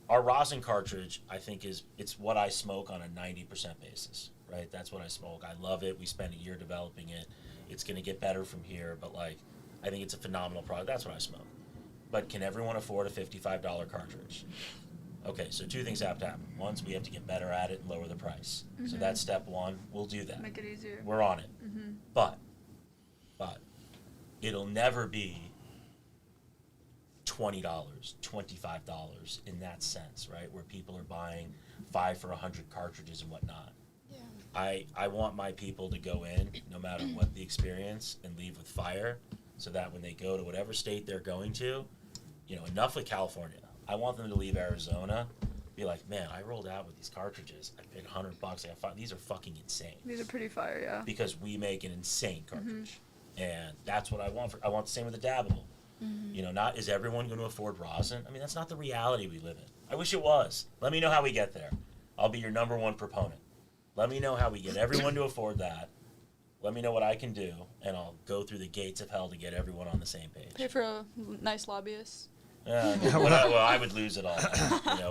Speaker 3: our rosin cartridge, I think it's what I smoke on a 90% basis, right? That's what I smoke. I love it. We spent a year developing it. It's going to get better from here, but I think it's a phenomenal product. That's what I smoke. But can everyone afford a $55 cartridge? Okay, so 2 things have to happen. One, we have to get better at it and lower the price. So that's step 1. We'll do that.
Speaker 4: Make it easier.
Speaker 3: We're on it. But it'll never be $20, $25 in that sense, right? Where people are buying 5 for 100 cartridges and whatnot. Yeah. I want my people to go in, no matter what the experience, and leave with fire, so that when they go to whatever state they're going to, enough with California. I want them to leave Arizona, be like, man, I rolled out with these cartridges. I paid $100. I got these are fucking insane.
Speaker 4: These are pretty fire, yeah.
Speaker 3: Because we make an insane cartridge, and that's what I want. I want the same with the dabbable. Not is everyone going to afford rosin? I mean, that's not the reality we live in. I wish it was. Let me know how we get there. I'll be your number one proponent. Let me know how we get everyone to afford that. Let me know what I can do, and I'll go through the gates of hell to get everyone on the same page.
Speaker 4: Pay for a nice lobbyist.
Speaker 3: Well, I would lose it all,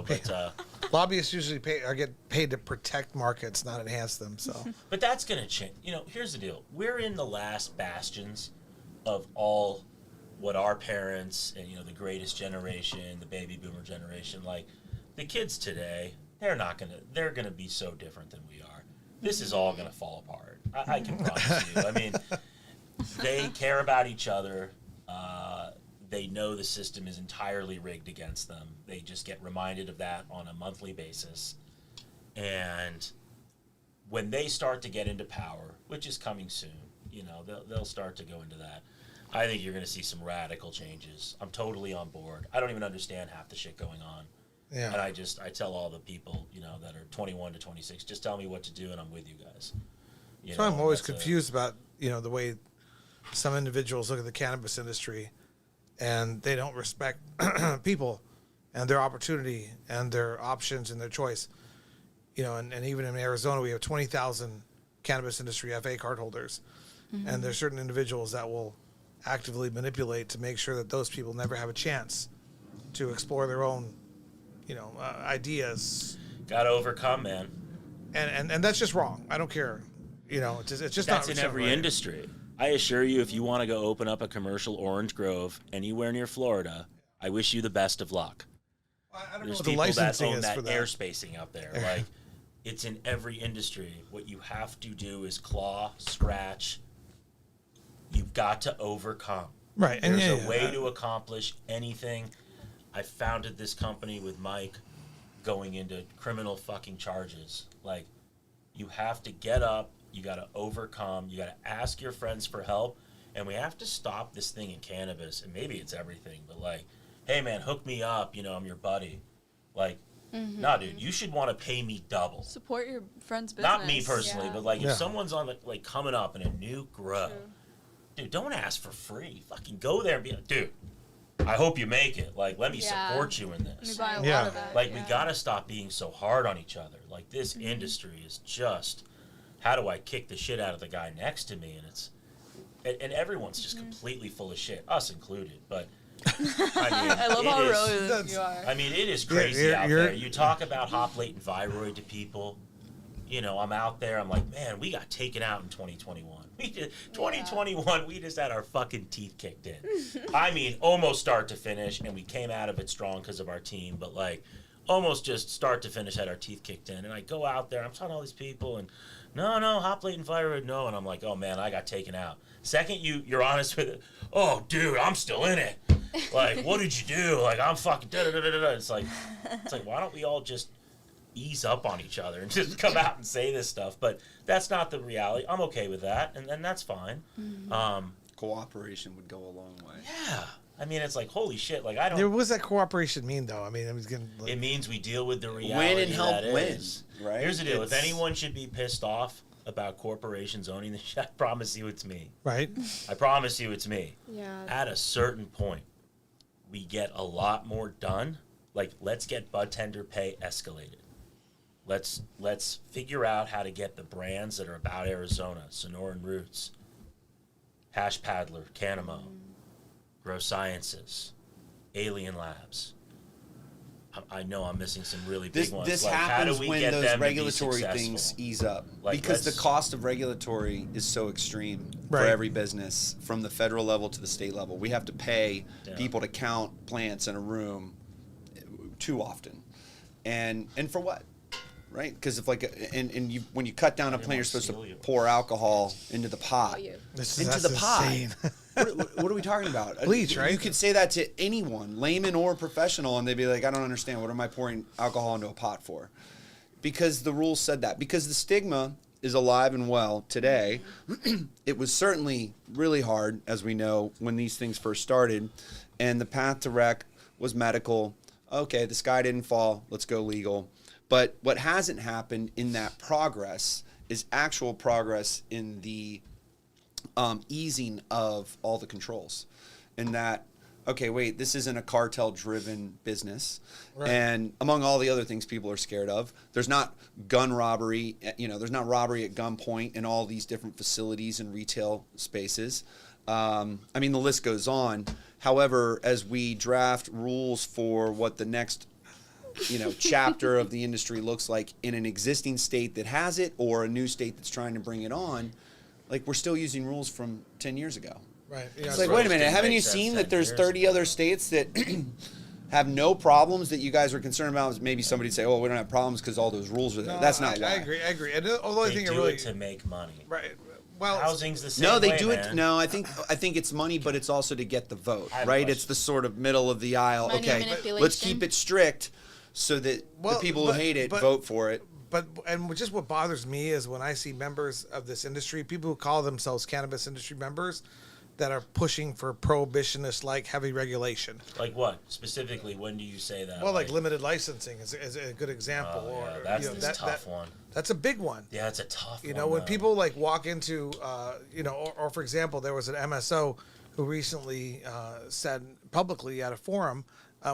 Speaker 3: but
Speaker 2: Lobbyists usually get paid to protect markets, not enhance them. So,
Speaker 3: but that's going to change. Here's the deal: we're in the last bastions of all what our parents and the greatest generation, the baby boomer generation, like the kids today, they're gonna be so different than we are. This is all gonna fall apart. I can promise you. I mean, they care about each other. They know the system is entirely rigged against them. They just get reminded of that on a monthly basis. And when they start to get into power, which is coming soon, they'll start to go into that. I think you're going to see some radical changes. I'm totally on board. I don't even understand half the shit going on.
Speaker 2: yeah.
Speaker 3: And I tell all the people, that are 21 to 26, just tell me what to do and I'm with you guys.
Speaker 2: So I'm always confused about, the way some individuals look at the cannabis industry and they don't respect people and their opportunity and their options and their choice. And even in Arizona, we have 20,000 cannabis industry FA card holders. And there's certain individuals that will actively manipulate to make sure that those people never have a chance to explore their own, ideas.
Speaker 3: Got to overcome, man.
Speaker 2: And that's just wrong. I don't care. It's just
Speaker 3: That's
Speaker 2: not
Speaker 3: in every
Speaker 2: right.
Speaker 3: industry. I assure you, if you want to go open up a commercial orange grove anywhere near Florida, I wish you the best of luck.
Speaker 2: I don't know
Speaker 3: There's
Speaker 2: what the
Speaker 3: people that
Speaker 2: licensing
Speaker 3: own
Speaker 2: is
Speaker 3: that
Speaker 2: for that.
Speaker 3: air spacing out there. Like, it's in every industry. What you have to do is claw, scratch. You've got to overcome.
Speaker 2: Right. And
Speaker 3: There's a way to accomplish anything. I founded this company with Mike going into criminal fucking charges. Like, you have to get up. You got to overcome. You got to ask your friends for help. And we have to stop this thing in cannabis. And maybe it's everything. But, like, hey, man, hook me up. I'm your buddy. Like, nah, dude, you should want to pay me double.
Speaker 4: Support your friend's business.
Speaker 3: Not me personally, but, like,
Speaker 2: Yeah.
Speaker 3: if someone's on, like, coming up in a new grow, dude, don't ask for free. Fucking go there and be like, dude, I hope you make it. Like, let me support you in
Speaker 4: Let me
Speaker 3: this.
Speaker 4: buy a
Speaker 2: Yeah.
Speaker 4: lot of it.
Speaker 3: Like, we gotta stop being so hard on each other. Like, this industry is just, how do I kick the shit out of the guy next to me? And everyone's just completely full of shit, us included. But I mean,
Speaker 4: I love how
Speaker 2: that's-
Speaker 4: rogue you are.
Speaker 3: I mean, it is crazy out there. You talk about hop latent viroid to people. I'm out there. I'm like, man, we got taken out in 2021. We did 2021. We just had our fucking teeth kicked in. I mean, almost start to finish, and we came out of it strong because of our team. But like, almost just start to finish had our teeth kicked in. And I go out there. I'm talking to all these people, and no, hop latent viroid, no. And I'm like, oh man, I got taken out. Second, you're honest with it. Oh, dude, I'm still in it. Like, what did you do? Like, I'm fucking da da da da da. It's like, why don't we all just ease up on each other and just come out and say this stuff? But that's not the reality. I'm okay with that, and that's fine.
Speaker 5: Cooperation would go a long way.
Speaker 3: Yeah. I mean, it's like, holy shit. Like, I don't.
Speaker 2: What does that cooperation mean, though? I mean, I'm getting. Like,
Speaker 3: It means we deal with the reality
Speaker 5: Win and help
Speaker 3: that
Speaker 5: win,
Speaker 3: is.
Speaker 5: right?
Speaker 3: Here's the deal. If
Speaker 5: It's-
Speaker 3: anyone should be pissed off about corporations owning the shit, I promise you it's me.
Speaker 2: right.
Speaker 3: I promise you it's me.
Speaker 1: Yeah.
Speaker 3: At a certain point, we get a lot more done. Like, let's get bud tender pay escalated. Let's figure out how to get the brands that are about Arizona, Sonoran Roots, Hash Paddler, Canamo, Grow Sciences, Alien Labs. I know I'm missing some really big ones.
Speaker 5: This
Speaker 3: Like, how
Speaker 5: happens
Speaker 3: do we
Speaker 5: when
Speaker 3: get
Speaker 5: those
Speaker 3: them to be
Speaker 5: regulatory
Speaker 3: successful?
Speaker 5: things ease up,
Speaker 3: Like,
Speaker 5: because the
Speaker 3: let's-
Speaker 5: cost of regulatory is so extreme for
Speaker 2: Right.
Speaker 5: every business, from the federal level to the state level. We have to pay
Speaker 3: Yeah.
Speaker 5: people to count plants in a room too often, and for what? Right? Because if when you cut down a plant, you're supposed to pour alcohol into the pot.
Speaker 1: you.
Speaker 2: This
Speaker 5: Into
Speaker 2: that's
Speaker 5: the pie.
Speaker 2: insane.
Speaker 5: What are we talking about?
Speaker 2: Bleach, right?
Speaker 5: You could say that to anyone, layman or professional, and they'd be like, I don't understand. What am I pouring alcohol into a pot for? Because the rules said that. Because the stigma is alive and well today. It was certainly really hard, as we know, when these things first started. And the path to rec was medical. Okay, the sky didn't fall. Let's go legal. But what hasn't happened in that progress is actual progress in the easing of all the controls. And that, okay, wait, this isn't a cartel-driven business. Right. And among all the other things people are scared of, there's not gun robbery, there's not robbery at gunpoint in all these different facilities and retail spaces. I mean, the list goes on. However, as we draft rules for what the next, chapter of the industry looks like in an existing state that has it or a new state that's trying to bring it on, like we're still using rules from 10 years ago.
Speaker 2: Right. Yeah,
Speaker 5: it's like, wait a minute, haven't you seen that there's 30 other states that have no problems that you guys are concerned about? Maybe somebody'd say, oh, we don't have problems because all those rules are there.
Speaker 2: No,
Speaker 5: That's not why.
Speaker 2: I agree. And the only thing
Speaker 3: They do
Speaker 2: really
Speaker 3: it to make money.
Speaker 2: right. Well,
Speaker 3: Housing's the same
Speaker 5: No, they
Speaker 3: way,
Speaker 5: do
Speaker 3: man.
Speaker 5: it. No, I think it's money, but it's also to get the vote,
Speaker 3: I have a
Speaker 5: right?
Speaker 3: question.
Speaker 5: It's the sort of middle of the aisle.
Speaker 1: Money
Speaker 5: Okay,
Speaker 1: manipulation.
Speaker 5: let's keep it strict so that the people who hate it vote for it.
Speaker 2: And just what bothers me is when I see members of this industry, people who call themselves cannabis industry members, that are pushing for prohibitionist like heavy regulation.
Speaker 3: Like what specifically? When do you say that?
Speaker 2: Well, like limited licensing is a good example.
Speaker 3: Oh, yeah,
Speaker 2: or
Speaker 3: that's this tough one.
Speaker 2: That's a big one.
Speaker 3: Yeah, it's a tough one.
Speaker 2: When
Speaker 3: though.
Speaker 2: people like walk into, or for example, there was an MSO who recently said publicly at a forum,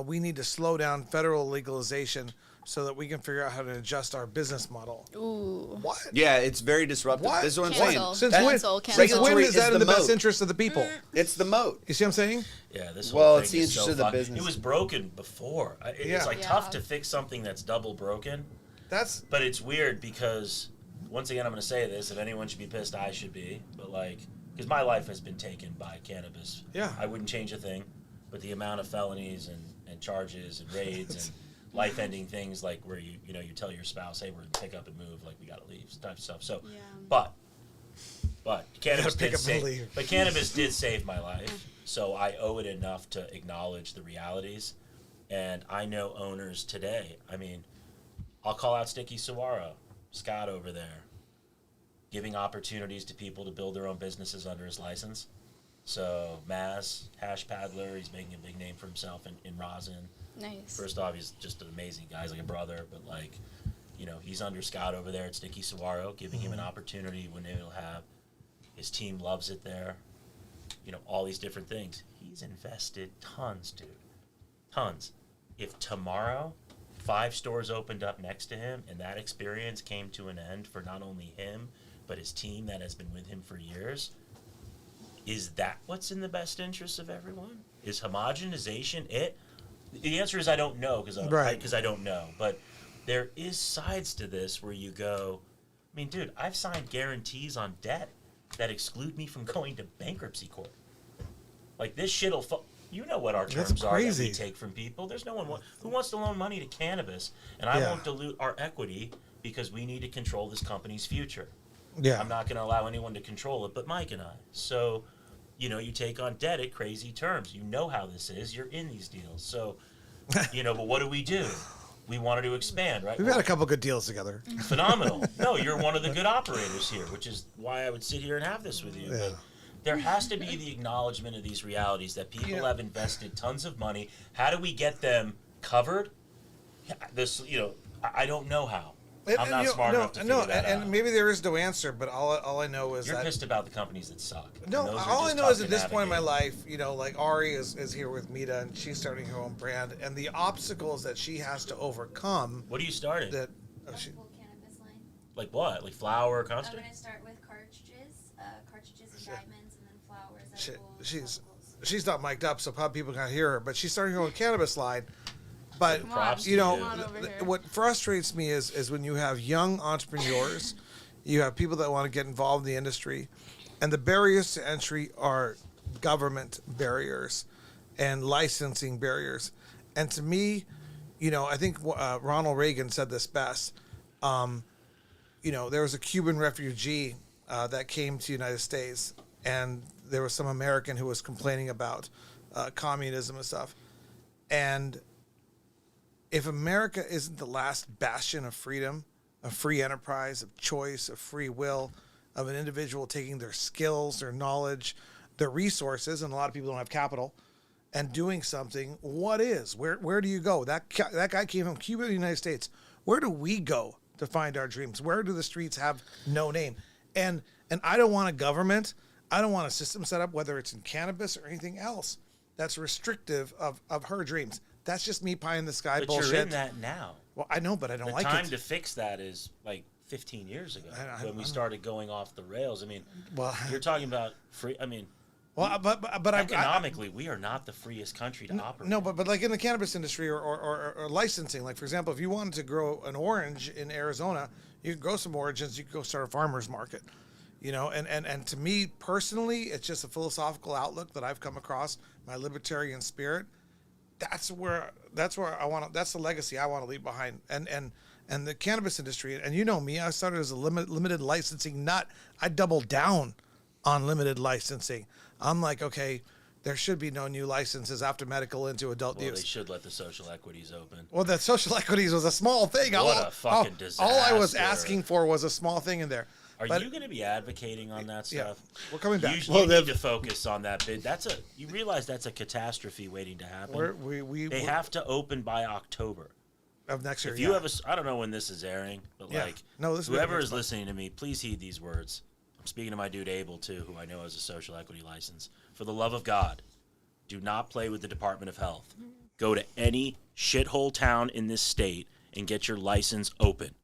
Speaker 2: we need to slow down federal legalization so that we can figure out how to adjust our business model.
Speaker 1: Ooh.
Speaker 2: What?
Speaker 5: Yeah, it's very disruptive.
Speaker 2: What?
Speaker 5: This is what I'm
Speaker 1: Cancel.
Speaker 5: saying.
Speaker 2: Since when is that in the best
Speaker 5: moat.
Speaker 2: interest of the people?
Speaker 5: It's the moat.
Speaker 2: You see what I'm saying?
Speaker 3: Yeah, this whole
Speaker 5: Well,
Speaker 3: thing
Speaker 5: it's the
Speaker 3: is
Speaker 5: interest
Speaker 3: so
Speaker 5: of the
Speaker 3: fun.
Speaker 5: business.
Speaker 3: It was broken before.
Speaker 2: Yeah.
Speaker 3: It's like
Speaker 1: Yeah.
Speaker 3: tough to fix something that's double broken. But it's weird because, once again, I'm going to say this. If anyone should be pissed, I should be. But because my life has been taken by cannabis.
Speaker 2: Yeah.
Speaker 3: I wouldn't change a thing. But the amount of felonies and charges and raids and life-ending things like where you tell your spouse, hey, we're going to pick up and move, like we got to leave, type of stuff. So,
Speaker 1: Yeah.
Speaker 3: but cannabis
Speaker 2: pick
Speaker 3: did
Speaker 2: up and leave.
Speaker 3: but cannabis did save my life. So I owe it enough to acknowledge the realities. And I know owners today. I mean, I'll call out Sticky Saguaro, Scott over there, giving opportunities to people to build their own businesses under his license. So Maz, Hash Paddler, he's making a big name for himself in rosin.
Speaker 1: Nice.
Speaker 3: First off, he's just an amazing guy. He's like a brother, but he's under Scott over there at Sticky Saguaro, giving him an opportunity when he'll have his team loves it there. All these different things. He's invested tons, dude. Tons. If tomorrow 5 stores opened up next to him and that experience came to an end for not only him, but his team that has been with him for years, is that what's in the best interest of everyone? Is homogenization it? The answer is I don't know because I don't know. But there is sides to this where you go, I mean, dude, I've signed guarantees on debt that exclude me from going to bankruptcy court. Like this shit'll you know what our terms are that we take from people. There's no one who wants to loan money to cannabis, and I won't dilute our equity because we need to control this company's future.
Speaker 2: Yeah.
Speaker 3: I'm not going to allow anyone to control it but Mike and I. So, you take on debt at crazy terms. You know how this is. You're in these deals. So, but what do? We wanted to expand, right?
Speaker 2: We've had a couple good deals together.
Speaker 3: Phenomenal. No, you're one of the good operators here, which is why I would sit here and have this with you.
Speaker 2: Yeah.
Speaker 3: But there has to be the acknowledgement of these realities that people have invested tons of money. How do we get them covered? I don't know how. I'm not smart enough to figure that out.
Speaker 2: And maybe there is no answer, but all I know is
Speaker 3: You're
Speaker 2: that
Speaker 3: pissed about the companies that suck.
Speaker 2: no,
Speaker 3: Those are
Speaker 2: all I
Speaker 3: just
Speaker 2: know
Speaker 3: tough
Speaker 2: is
Speaker 3: to
Speaker 2: at this point in my
Speaker 3: navigate.
Speaker 2: life, like Ari is here with MITA and she's starting her own brand, and the obstacles that she has to overcome.
Speaker 3: What are you starting?
Speaker 6: Full cannabis line.
Speaker 3: Like what? Like flower,
Speaker 6: I'm
Speaker 3: concentrate?
Speaker 6: going to start with cartridges and diamonds, and then flowers, edibles, topicals.
Speaker 2: She's not mic'd up, so probably people can't hear her, but she's starting her own cannabis line. But
Speaker 3: Props to
Speaker 2: you know,
Speaker 3: you.
Speaker 1: Come on over here.
Speaker 2: what frustrates me is when you have young entrepreneurs, you have people that want to get involved in the industry, and the barriers to entry are government barriers and licensing barriers. And to me, I think Ronald Reagan said this best. There was a Cuban refugee that came to the United States, and there was some American who was complaining about communism and stuff. And if America isn't the last bastion of freedom, of free enterprise, of choice, of free will, of an individual taking their skills, their knowledge, their resources, and a lot of people don't have capital, and doing something, what is? Where do you go? That guy came from Cuba to the United States. Where do we go to find our dreams? Where do the streets have no name? And I don't want a government. I don't want a system set up, whether it's in cannabis or anything else, that's restrictive of her dreams. That's just me pie in the sky
Speaker 3: But
Speaker 2: bullshit.
Speaker 3: you're in that now.
Speaker 2: Well, I know, but I don't
Speaker 3: The
Speaker 2: like
Speaker 3: time
Speaker 2: it.
Speaker 3: to fix that is like 15 years ago
Speaker 2: I
Speaker 3: when we
Speaker 2: don't-
Speaker 3: started going off the rails. I mean,
Speaker 2: Well,
Speaker 3: you're talking about free. I mean,
Speaker 2: well, but
Speaker 3: economically, we are not the freest country to operate.
Speaker 2: No, but like in the cannabis industry or licensing, like for example, if you wanted to grow an orange in Arizona, you could grow some oranges, you could go start a farmer's market, and to me personally, it's just a philosophical outlook that I've come across, my libertarian spirit. That's where I want. That's the legacy I want to leave behind. And the cannabis industry, and you know me, I started as a limited licensing nut. I doubled down on limited licensing. I'm like, okay, there should be no new licenses after medical into adult
Speaker 3: Well,
Speaker 2: use.
Speaker 3: they should let the social equities open.
Speaker 2: Well, that social equities was a small thing.
Speaker 3: What a fucking
Speaker 2: All I was
Speaker 3: disaster.
Speaker 2: asking for was a small thing in there.
Speaker 3: Are
Speaker 2: But-
Speaker 3: you going to be advocating on that
Speaker 2: Yeah,
Speaker 3: stuff?
Speaker 2: we're coming back.
Speaker 3: You need to focus on that bit. You realize that's a catastrophe waiting to happen. They have to open by October.
Speaker 2: Of next year.
Speaker 3: If you have I don't know when this is airing, but
Speaker 2: Yeah.
Speaker 3: like,
Speaker 2: No, this is
Speaker 3: whoever
Speaker 2: next
Speaker 3: is
Speaker 2: month.
Speaker 3: listening to me, please heed these words. I'm speaking to my dude Abel too, who I know has a social equity license. For the love of God, do not play with the Department of Health. Go to any shithole town in this state and get your license open.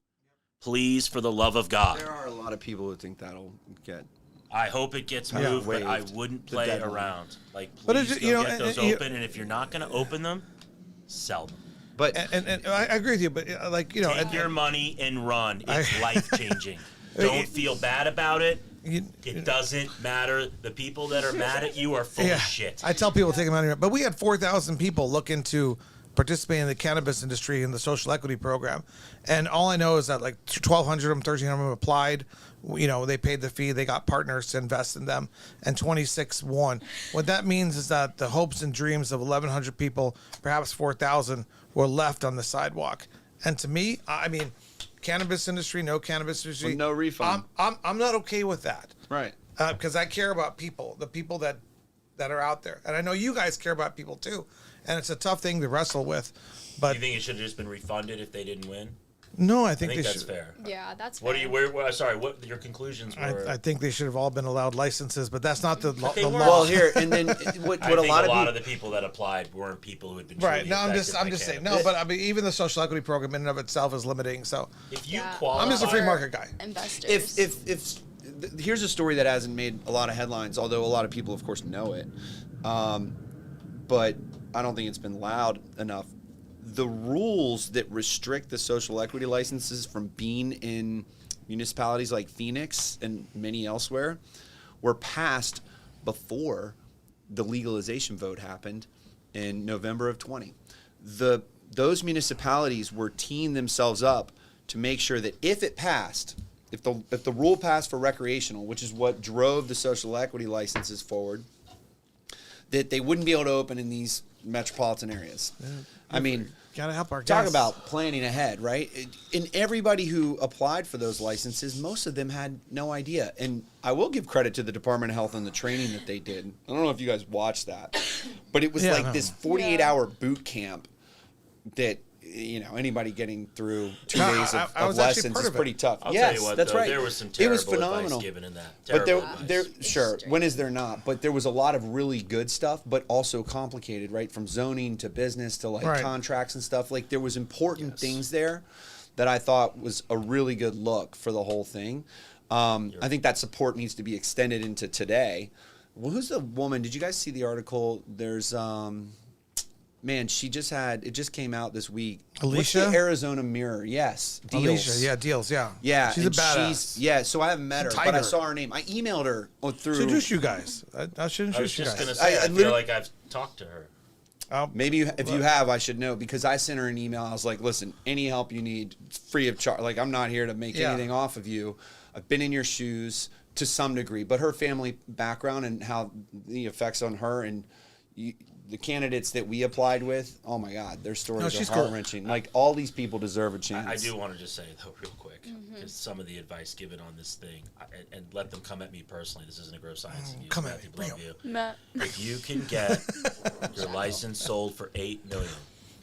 Speaker 3: Please, for the love of God.
Speaker 5: There are a lot of people who think that'll get.
Speaker 3: I hope it gets
Speaker 2: Yeah.
Speaker 3: moved, but I
Speaker 5: Waived.
Speaker 3: wouldn't
Speaker 5: The
Speaker 3: play
Speaker 5: deadline.
Speaker 3: around. Like,
Speaker 2: But
Speaker 3: please
Speaker 2: it's-
Speaker 3: go
Speaker 2: you know,
Speaker 3: get those
Speaker 2: and-
Speaker 3: open, and if you're not going to open them, sell them.
Speaker 5: But
Speaker 2: and I agree with you, but like
Speaker 3: Take your money and run. It's life changing.
Speaker 2: It-
Speaker 3: Don't feel bad about it.
Speaker 2: You-
Speaker 3: It doesn't matter. The people that are mad at you are full of shit.
Speaker 2: I tell people to take them out of here. But we had 4,000 people look into participating in the cannabis industry in the social equity program. And all I know is that like 1,200 of them, 1,300 of them applied. They paid the fee. They got partners to invest in them. And 26 won. What that means is that the hopes and dreams of 1,100 people, perhaps 4,000, were left on the sidewalk. And to me, I mean, cannabis industry, no cannabis industry.
Speaker 5: With no refund.
Speaker 2: I'm not okay with that.
Speaker 5: right.
Speaker 2: Because I care about people, the people that are out there, and I know you guys care about people too, and it's a tough thing to wrestle with. But
Speaker 3: You think it should have just been refunded if they didn't win?
Speaker 2: no, I
Speaker 3: I
Speaker 2: think
Speaker 3: think
Speaker 2: they
Speaker 3: that's
Speaker 2: should.
Speaker 3: fair.
Speaker 1: Yeah, that's
Speaker 3: What
Speaker 1: fair.
Speaker 3: are you? Sorry, what your conclusions were?
Speaker 2: I think they should have all been allowed licenses, but that's not the
Speaker 3: they
Speaker 2: law.
Speaker 3: weren't.
Speaker 5: Well, here and then what
Speaker 3: I
Speaker 5: a
Speaker 3: think
Speaker 5: lot
Speaker 3: a
Speaker 5: of
Speaker 3: lot
Speaker 5: people.
Speaker 3: of the people that applied weren't people who had been
Speaker 2: Right?
Speaker 3: truly
Speaker 2: No, I'm
Speaker 3: affected by
Speaker 2: just saying.
Speaker 3: cannabis.
Speaker 2: No, but I mean, even the social equity program in and of itself is limiting. So
Speaker 3: If you
Speaker 1: Yeah.
Speaker 3: qualify,
Speaker 2: I'm just a free
Speaker 1: Or
Speaker 2: market guy.
Speaker 1: Investors.
Speaker 5: Here's a story that hasn't made a lot of headlines, although a lot of people, of course, know it, but I don't think it's been loud enough. The rules that restrict the social equity licenses from being in municipalities like Phoenix and many elsewhere were passed before the legalization vote happened in November of 20. Those municipalities were teeing themselves up to make sure that if it passed, if the rule passed for recreational, which is what drove the social equity licenses forward, that they wouldn't be able to open in these metropolitan areas. I mean,
Speaker 2: Gotta help our
Speaker 5: talk
Speaker 2: guests.
Speaker 5: about planning ahead, right? And everybody who applied for those licenses, most of them had no idea. And I will give credit to the Department of Health and the training that they did. I don't know if you guys watched that, but it was
Speaker 2: Yeah,
Speaker 5: like
Speaker 2: no.
Speaker 5: this 48-hour boot camp that, anybody getting through 2
Speaker 2: No,
Speaker 5: days
Speaker 2: I
Speaker 5: of
Speaker 2: was actually
Speaker 5: lessons
Speaker 2: part
Speaker 5: is
Speaker 2: of it.
Speaker 5: pretty tough.
Speaker 3: I'll
Speaker 5: Yes,
Speaker 3: tell you what,
Speaker 5: that's
Speaker 3: though,
Speaker 5: right.
Speaker 3: there was some
Speaker 5: It
Speaker 3: terrible
Speaker 5: was phenomenal.
Speaker 3: advice given in that.
Speaker 5: But
Speaker 3: Terrible
Speaker 5: there,
Speaker 3: advice.
Speaker 5: sure. When is there not? But there was a lot of really good stuff, but also complicated, right? From zoning to business to like
Speaker 2: Right.
Speaker 5: contracts and stuff. Like there was important things there that I thought was a really good look for the whole thing. I think that support needs to be extended into today. Well, who's the woman? Did you guys see the article? There's man, it just came out this week. What's
Speaker 2: Alicia?
Speaker 5: the Arizona Mirror? Yes, Deals.
Speaker 2: Alicia, yeah, Deals, yeah.
Speaker 5: Yeah,
Speaker 2: she's a
Speaker 5: and
Speaker 2: badass.
Speaker 5: so I haven't met her, but I
Speaker 2: Tiger.
Speaker 5: saw her name. I emailed her through.
Speaker 2: So introduce you guys. I should
Speaker 3: I was
Speaker 2: introduce you
Speaker 3: just
Speaker 2: guys.
Speaker 3: gonna say, I feel
Speaker 5: literally-
Speaker 3: like I've talked to her.
Speaker 5: Maybe if you have, I should know because I sent her an email. I was like, "Listen, any help you need, free of charge. Like I'm not here to make
Speaker 2: Yeah.
Speaker 5: anything off of you. I've been in your shoes. to some degree, but her family background and how the effects on her and the candidates that we applied with, oh my God, their stories
Speaker 2: she's
Speaker 5: are
Speaker 2: cool.
Speaker 5: heart-wrenching. Like, all these people deserve a chance.
Speaker 3: I do want to just say, though, real quick, because some of the advice given on this thing, and let them come at me personally. This isn't a gross science.
Speaker 2: Come at me,
Speaker 3: Matthew,
Speaker 2: real.
Speaker 3: you.
Speaker 4: Matt.
Speaker 3: If you can get your license sold for $8 million,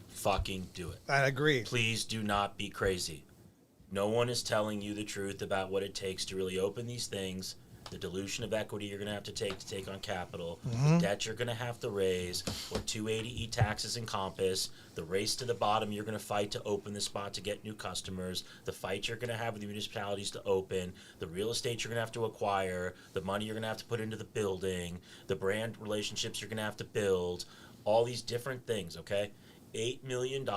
Speaker 3: fucking do it.
Speaker 2: I agree.
Speaker 3: Please do not be crazy. No one is telling you the truth about what it takes to really open these things. The dilution of equity you're going to have to take on capital, the debt you're going to have to raise, what 280E taxes encompass, the race to the bottom you're going to fight to open the spot to get new customers, the fight you're going to have with the municipalities to open, the real estate you're going to have to acquire, the money you're going to have to put into the building, the brand relationships you're going to have to build, all these different things, okay? $8 million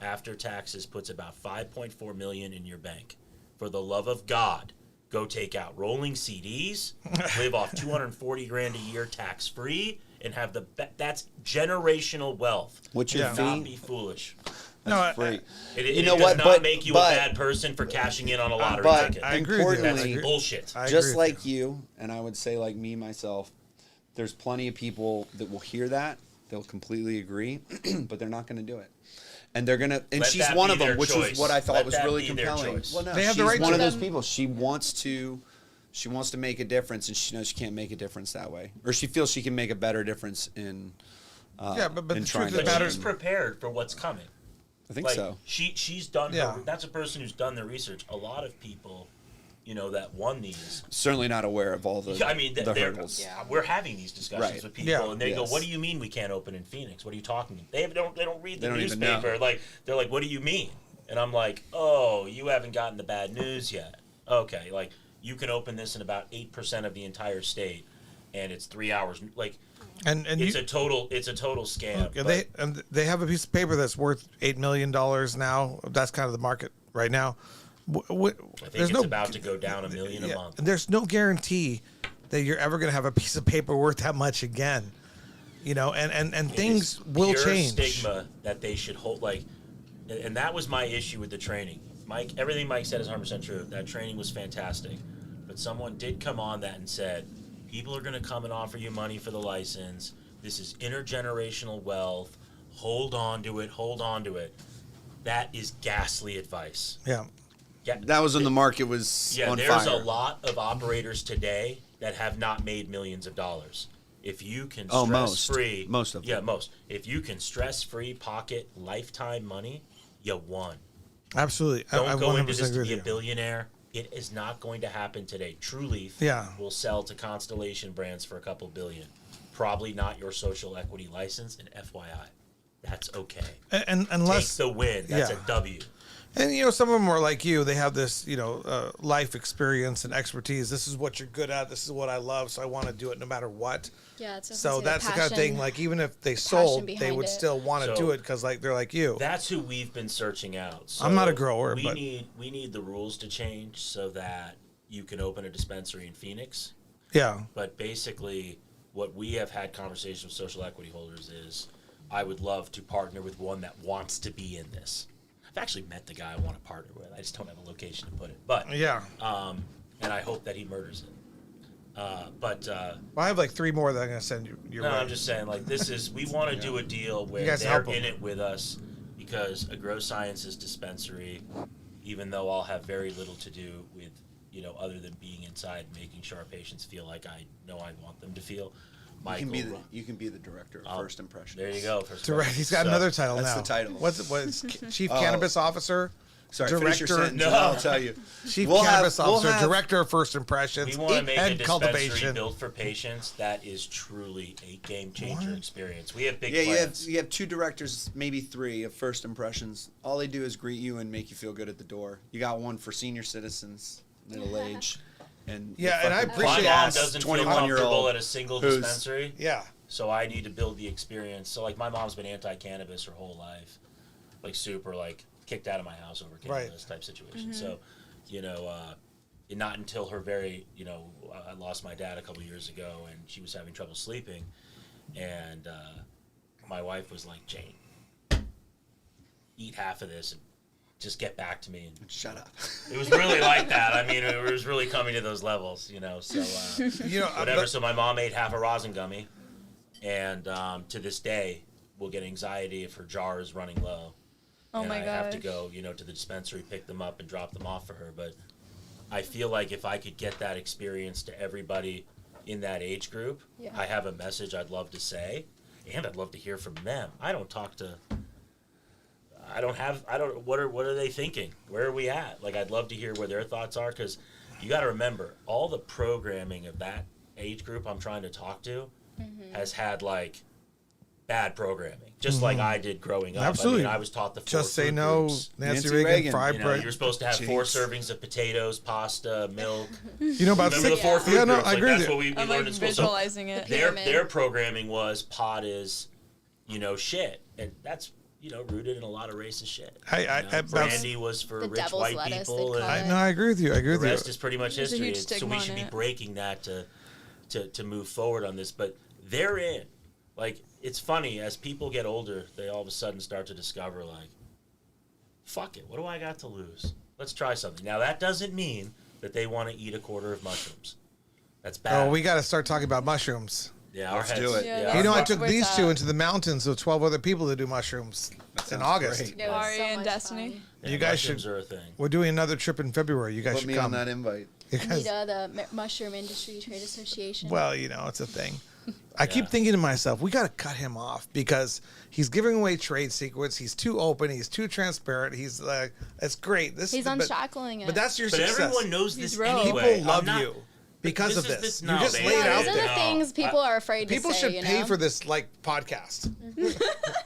Speaker 3: after taxes puts about $5.4 million in your bank. For the love of God, go take out rolling CDs, live off $240,000 a year tax free, and have that's generational wealth.
Speaker 5: What's
Speaker 3: Do
Speaker 5: your
Speaker 3: not
Speaker 5: fee?
Speaker 3: be foolish.
Speaker 5: That's free.
Speaker 3: It
Speaker 5: know
Speaker 3: does
Speaker 5: what?
Speaker 3: not
Speaker 5: But-
Speaker 3: make you
Speaker 5: but-
Speaker 3: a bad person for cashing in on a lottery
Speaker 5: but
Speaker 3: ticket.
Speaker 2: I agree with you.
Speaker 3: That's
Speaker 5: importantly,
Speaker 3: bullshit.
Speaker 2: I agree
Speaker 5: just
Speaker 2: with
Speaker 5: like you, and I would say like me myself, there's plenty of people that will hear that, they'll completely agree, but they're not going to do it. And they're going to, and
Speaker 3: Let
Speaker 5: she's
Speaker 3: that
Speaker 5: one
Speaker 3: be
Speaker 5: of them,
Speaker 3: their
Speaker 5: which
Speaker 3: choice.
Speaker 5: was what I thought
Speaker 3: Let
Speaker 5: was
Speaker 3: that
Speaker 5: really
Speaker 3: be their
Speaker 5: compelling.
Speaker 3: choice.
Speaker 5: Well, no,
Speaker 2: They have the
Speaker 5: she's
Speaker 2: right
Speaker 5: one
Speaker 2: to.
Speaker 5: of those people. She wants to make a difference, and she knows she can't make a difference that way, or she feels she can make a better difference in.
Speaker 2: Yeah, but
Speaker 5: in
Speaker 2: the
Speaker 5: trying
Speaker 2: truth of
Speaker 5: to
Speaker 2: the
Speaker 3: But
Speaker 2: matter
Speaker 3: she's prepared for what's coming.
Speaker 5: I think
Speaker 3: Like,
Speaker 5: so.
Speaker 3: she's done
Speaker 2: Yeah.
Speaker 3: that's a person who's done their research. A lot of people, that won these.
Speaker 5: Certainly not aware of all the.
Speaker 3: Yeah, I mean,
Speaker 5: the
Speaker 3: they're,
Speaker 5: hurdles.
Speaker 3: we're having these discussions
Speaker 5: Right.
Speaker 3: with people,
Speaker 2: Yeah.
Speaker 3: and they go,
Speaker 5: Yes.
Speaker 3: "What do you mean we can't open in Phoenix? What are you talking?" They don't read
Speaker 5: They
Speaker 3: the
Speaker 5: don't even
Speaker 3: newspaper.
Speaker 5: know.
Speaker 3: Like they're like, "What do you mean?" And I'm like, "Oh, you haven't gotten the bad news yet. Okay, like you can open this in about 8% of the entire state, and it's 3 hours. Like
Speaker 2: and
Speaker 3: it's
Speaker 2: you,
Speaker 3: a total scam."
Speaker 2: yeah,
Speaker 3: but-
Speaker 2: they have a piece of paper that's worth $8 million now. That's kind of the market right now.
Speaker 3: I think
Speaker 2: There's
Speaker 3: it's
Speaker 2: no
Speaker 3: about to go down $1 million a month.
Speaker 2: and there's no guarantee that you're ever going to have a piece of paper worth that much again. And things
Speaker 3: It's
Speaker 2: will
Speaker 3: pure
Speaker 2: change.
Speaker 3: Stigma that they should hold, and that was my issue with the training. Mike, everything Mike said is 100% true. That training was fantastic, but someone did come on that and said, people are going to come and offer you money for the license. This is intergenerational wealth. Hold on to it. Hold on to it. That is ghastly advice.
Speaker 2: Yeah.
Speaker 5: That was when the market was
Speaker 3: Yeah,
Speaker 5: on
Speaker 3: there's
Speaker 5: fire.
Speaker 3: a lot of operators today that have not made millions of dollars. If you can
Speaker 5: Oh,
Speaker 3: stress
Speaker 5: most.
Speaker 3: free,
Speaker 5: Most of them.
Speaker 3: yeah, most. If you can stress free pocket lifetime money, you won.
Speaker 2: Absolutely. I
Speaker 3: Don't go into
Speaker 2: 100%
Speaker 3: this
Speaker 2: agree
Speaker 3: to
Speaker 2: with
Speaker 3: be a
Speaker 2: you.
Speaker 3: billionaire. It is not going to happen today. True Leaf
Speaker 2: Yeah.
Speaker 3: will sell to Constellation Brands for a couple billion. Probably not your social equity license, and FYI, that's okay.
Speaker 2: And
Speaker 3: Take
Speaker 2: unless
Speaker 3: the win. That's
Speaker 2: yeah.
Speaker 3: a W.
Speaker 2: And some of them are like you. They have this, life experience and expertise. This is what you're good at. This is what I love. So I want to do it no matter what.
Speaker 1: Yeah, it's
Speaker 2: So that's the kind of thing. Like even if they sold, they
Speaker 1: behind
Speaker 2: would
Speaker 1: it.
Speaker 2: still want to
Speaker 3: So-
Speaker 2: do it because they're like you.
Speaker 3: That's who we've been searching out. So
Speaker 2: I'm not a grower,
Speaker 3: we
Speaker 2: but-
Speaker 3: need the rules to change so that you can open a dispensary in Phoenix.
Speaker 2: Yeah.
Speaker 3: But basically, what we have had conversations with social equity holders is, I would love to partner with one that wants to be in this. I've actually met the guy I want to partner with. I just don't have a location to put it. But
Speaker 2: Yeah.
Speaker 3: and I hope that he murders it.
Speaker 2: Well, I have like 3 more that I'm gonna send you. Your
Speaker 3: No,
Speaker 2: way.
Speaker 3: I'm just saying, we want to do a deal where
Speaker 2: guys
Speaker 3: they're
Speaker 2: help 'em.
Speaker 3: in it with us, because a Grow Sciences dispensary, even though I'll have very little to do with, other than being inside and making sure our patients feel like I know I want them to feel. Michael,
Speaker 5: You can be the director of First Impressions.
Speaker 3: there you go. First
Speaker 2: Direct. He's got
Speaker 3: So-
Speaker 2: another title
Speaker 5: that's
Speaker 2: now.
Speaker 5: the title.
Speaker 2: What is Chief Cannabis Officer?
Speaker 5: Sorry, finish your sentence, and I'll tell you.
Speaker 2: Chief
Speaker 5: We'll
Speaker 2: Cannabis
Speaker 5: have- we'll
Speaker 2: Officer,
Speaker 5: have-
Speaker 2: Director of First Impressions,
Speaker 3: We want to make a
Speaker 2: Head
Speaker 3: dispensary
Speaker 2: Cultivation.
Speaker 3: built for patients that is truly a game changer experience. We have big
Speaker 5: Yeah,
Speaker 3: plans.
Speaker 5: you have 2 directors, maybe 3 of First Impressions. All they do is greet you and make you feel good at the door. You got one for senior citizens, middle age, and
Speaker 2: Yeah, and I
Speaker 5: fucking
Speaker 2: appreciate
Speaker 3: My mom
Speaker 2: that.
Speaker 3: doesn't feel
Speaker 5: 21-year-old
Speaker 3: comfortable at a single
Speaker 5: who's-
Speaker 3: dispensary.
Speaker 2: Yeah.
Speaker 3: So I need to build the experience. So my mom's been anti-cannabis her whole life, super kicked out of my house over cannabis type situation. So, not until her I lost my dad a couple years ago, and she was having trouble sleeping, and my wife was like, Jane, eat half of this and just get back to me. And
Speaker 5: Shut up.
Speaker 3: it was really like that. I mean, it was really coming to those levels, you know. So whatever. So my mom ate half a rosin gummy, and to this day, will get anxiety if her jar is running low.
Speaker 4: Oh
Speaker 3: and
Speaker 4: my
Speaker 3: I have to
Speaker 4: gosh.
Speaker 3: go, you know, to the dispensary, pick them up, and drop them off for her. But I feel like if I could get that experience to everybody in that age group,
Speaker 1: Yeah.
Speaker 3: I have a message I'd love to say, and I'd love to hear from them. I don't, what are they thinking? Where are we at? Like, I'd love to hear where their thoughts are, because you got to remember, all the programming of that age group I'm trying to talk to has had, like, bad programming, just like I did growing up.
Speaker 2: Absolutely.
Speaker 3: I mean, I was taught the 4
Speaker 2: Just say
Speaker 3: food
Speaker 2: no,
Speaker 3: groups.
Speaker 2: Nancy
Speaker 5: Nancy
Speaker 2: Reagan,
Speaker 5: Reagan.
Speaker 2: fried
Speaker 3: You know,
Speaker 2: bread.
Speaker 3: you're supposed to have 4
Speaker 5: Jeez.
Speaker 3: servings of potatoes, pasta, milk.
Speaker 2: You know about
Speaker 3: Remember the 4 food
Speaker 2: Yeah, no,
Speaker 3: groups?
Speaker 2: I
Speaker 3: Like,
Speaker 2: agree with
Speaker 3: that's
Speaker 2: you.
Speaker 3: what we
Speaker 4: I'm
Speaker 3: learned
Speaker 4: like
Speaker 3: in school. So
Speaker 4: visualizing it.
Speaker 1: Pyramid.
Speaker 3: their programming was pot is, you know, shit, and that's, you know, rooted in a lot of racist shit.
Speaker 2: I-
Speaker 3: You know,
Speaker 2: that's-
Speaker 3: brandy was for
Speaker 1: The
Speaker 3: rich
Speaker 1: devil's
Speaker 3: white
Speaker 1: lettuce,
Speaker 3: people,
Speaker 1: they'd call
Speaker 3: and
Speaker 1: it.
Speaker 2: No, I agree with you. I agree
Speaker 3: the
Speaker 2: with
Speaker 3: rest
Speaker 2: you.
Speaker 3: is pretty much
Speaker 4: There's a
Speaker 3: history.
Speaker 4: huge
Speaker 3: So
Speaker 4: stigma
Speaker 3: we should
Speaker 4: on
Speaker 3: be
Speaker 4: it.
Speaker 3: breaking that to move forward on this. But they're in. Like, it's funny, as people get older, they all of a sudden start to discover, like, fuck it, what do I got to lose? Let's try something. Now, that doesn't mean that they want to eat a quarter of mushrooms. That's bad.
Speaker 2: Oh, we got to start talking about mushrooms.
Speaker 3: yeah, our
Speaker 5: Let's
Speaker 3: heads.
Speaker 5: do it.
Speaker 4: Yeah,
Speaker 3: Yeah,
Speaker 2: You know, I
Speaker 4: What's
Speaker 2: took
Speaker 4: with
Speaker 2: these
Speaker 4: that?
Speaker 2: two into the mountains with 12 other people to do mushrooms in
Speaker 5: sounds
Speaker 2: August.
Speaker 5: great.
Speaker 1: It was
Speaker 4: Ari
Speaker 1: so
Speaker 4: and
Speaker 1: much
Speaker 4: Destiny?
Speaker 1: fun.
Speaker 3: yeah,
Speaker 2: You guys
Speaker 3: mushrooms
Speaker 2: should-
Speaker 3: are a thing.
Speaker 2: We're doing another trip in February. You guys
Speaker 5: Put
Speaker 2: should
Speaker 5: me
Speaker 2: come.
Speaker 5: on that invite.
Speaker 2: You guys-
Speaker 1: MITA, the Mushroom Industry Trade Association.
Speaker 2: well, you know, it's a thing. I keep
Speaker 3: Yeah.
Speaker 2: thinking to myself, we got to cut him off because he's giving away trade secrets. He's too open. He's too transparent. He's like, it's great.
Speaker 1: He's unshackling it.
Speaker 2: But that's your
Speaker 3: But
Speaker 2: success.
Speaker 3: everyone knows
Speaker 4: He's
Speaker 3: this
Speaker 4: rogue.
Speaker 3: anyway.
Speaker 2: People love
Speaker 3: I'm not-
Speaker 2: you because of
Speaker 3: this
Speaker 2: this.
Speaker 3: is
Speaker 2: You
Speaker 3: no,
Speaker 2: just
Speaker 3: they-
Speaker 2: laid it
Speaker 1: yeah,
Speaker 2: out
Speaker 1: those are the
Speaker 2: there.
Speaker 1: things people are afraid to
Speaker 2: People
Speaker 1: say.
Speaker 2: should
Speaker 1: you
Speaker 2: pay
Speaker 1: know?
Speaker 2: for this like podcast. You know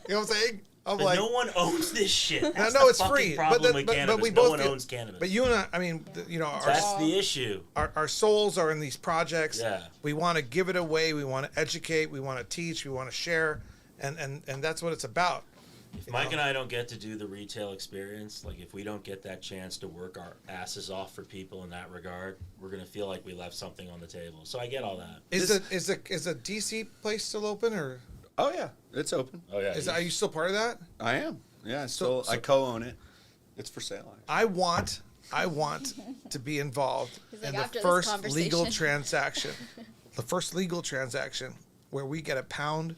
Speaker 2: what I'm saying? I'm
Speaker 3: But
Speaker 2: like,
Speaker 3: no one owns this shit. That's
Speaker 2: no,
Speaker 3: the
Speaker 2: it's
Speaker 3: fucking
Speaker 2: free.
Speaker 3: problem with cannabis.
Speaker 2: we
Speaker 3: no
Speaker 2: both
Speaker 3: one
Speaker 2: feel-
Speaker 3: owns cannabis.
Speaker 2: But you and I mean, you know,
Speaker 3: That's the issue.
Speaker 2: our souls are in these projects.
Speaker 3: Yeah.
Speaker 2: We want to give it away. We want to educate. We want to teach. We want to share. And that's what it's about.
Speaker 3: If Mike and I don't get to do the retail experience, like if we don't get that chance to work our asses off for people in that regard, we're gonna feel like we left something on the table. So I get all that.
Speaker 2: Is a DC place still open or
Speaker 5: Oh yeah, it's open.
Speaker 3: Oh yeah.
Speaker 2: are you still part of that?
Speaker 5: I am. Yeah,
Speaker 2: So-
Speaker 5: I co-own it. It's for sale.
Speaker 2: I want to be involved
Speaker 1: He's
Speaker 2: in
Speaker 1: like,
Speaker 2: the
Speaker 1: "After this
Speaker 2: first
Speaker 1: conversation."
Speaker 2: legal transaction. The first legal transaction where we get a pound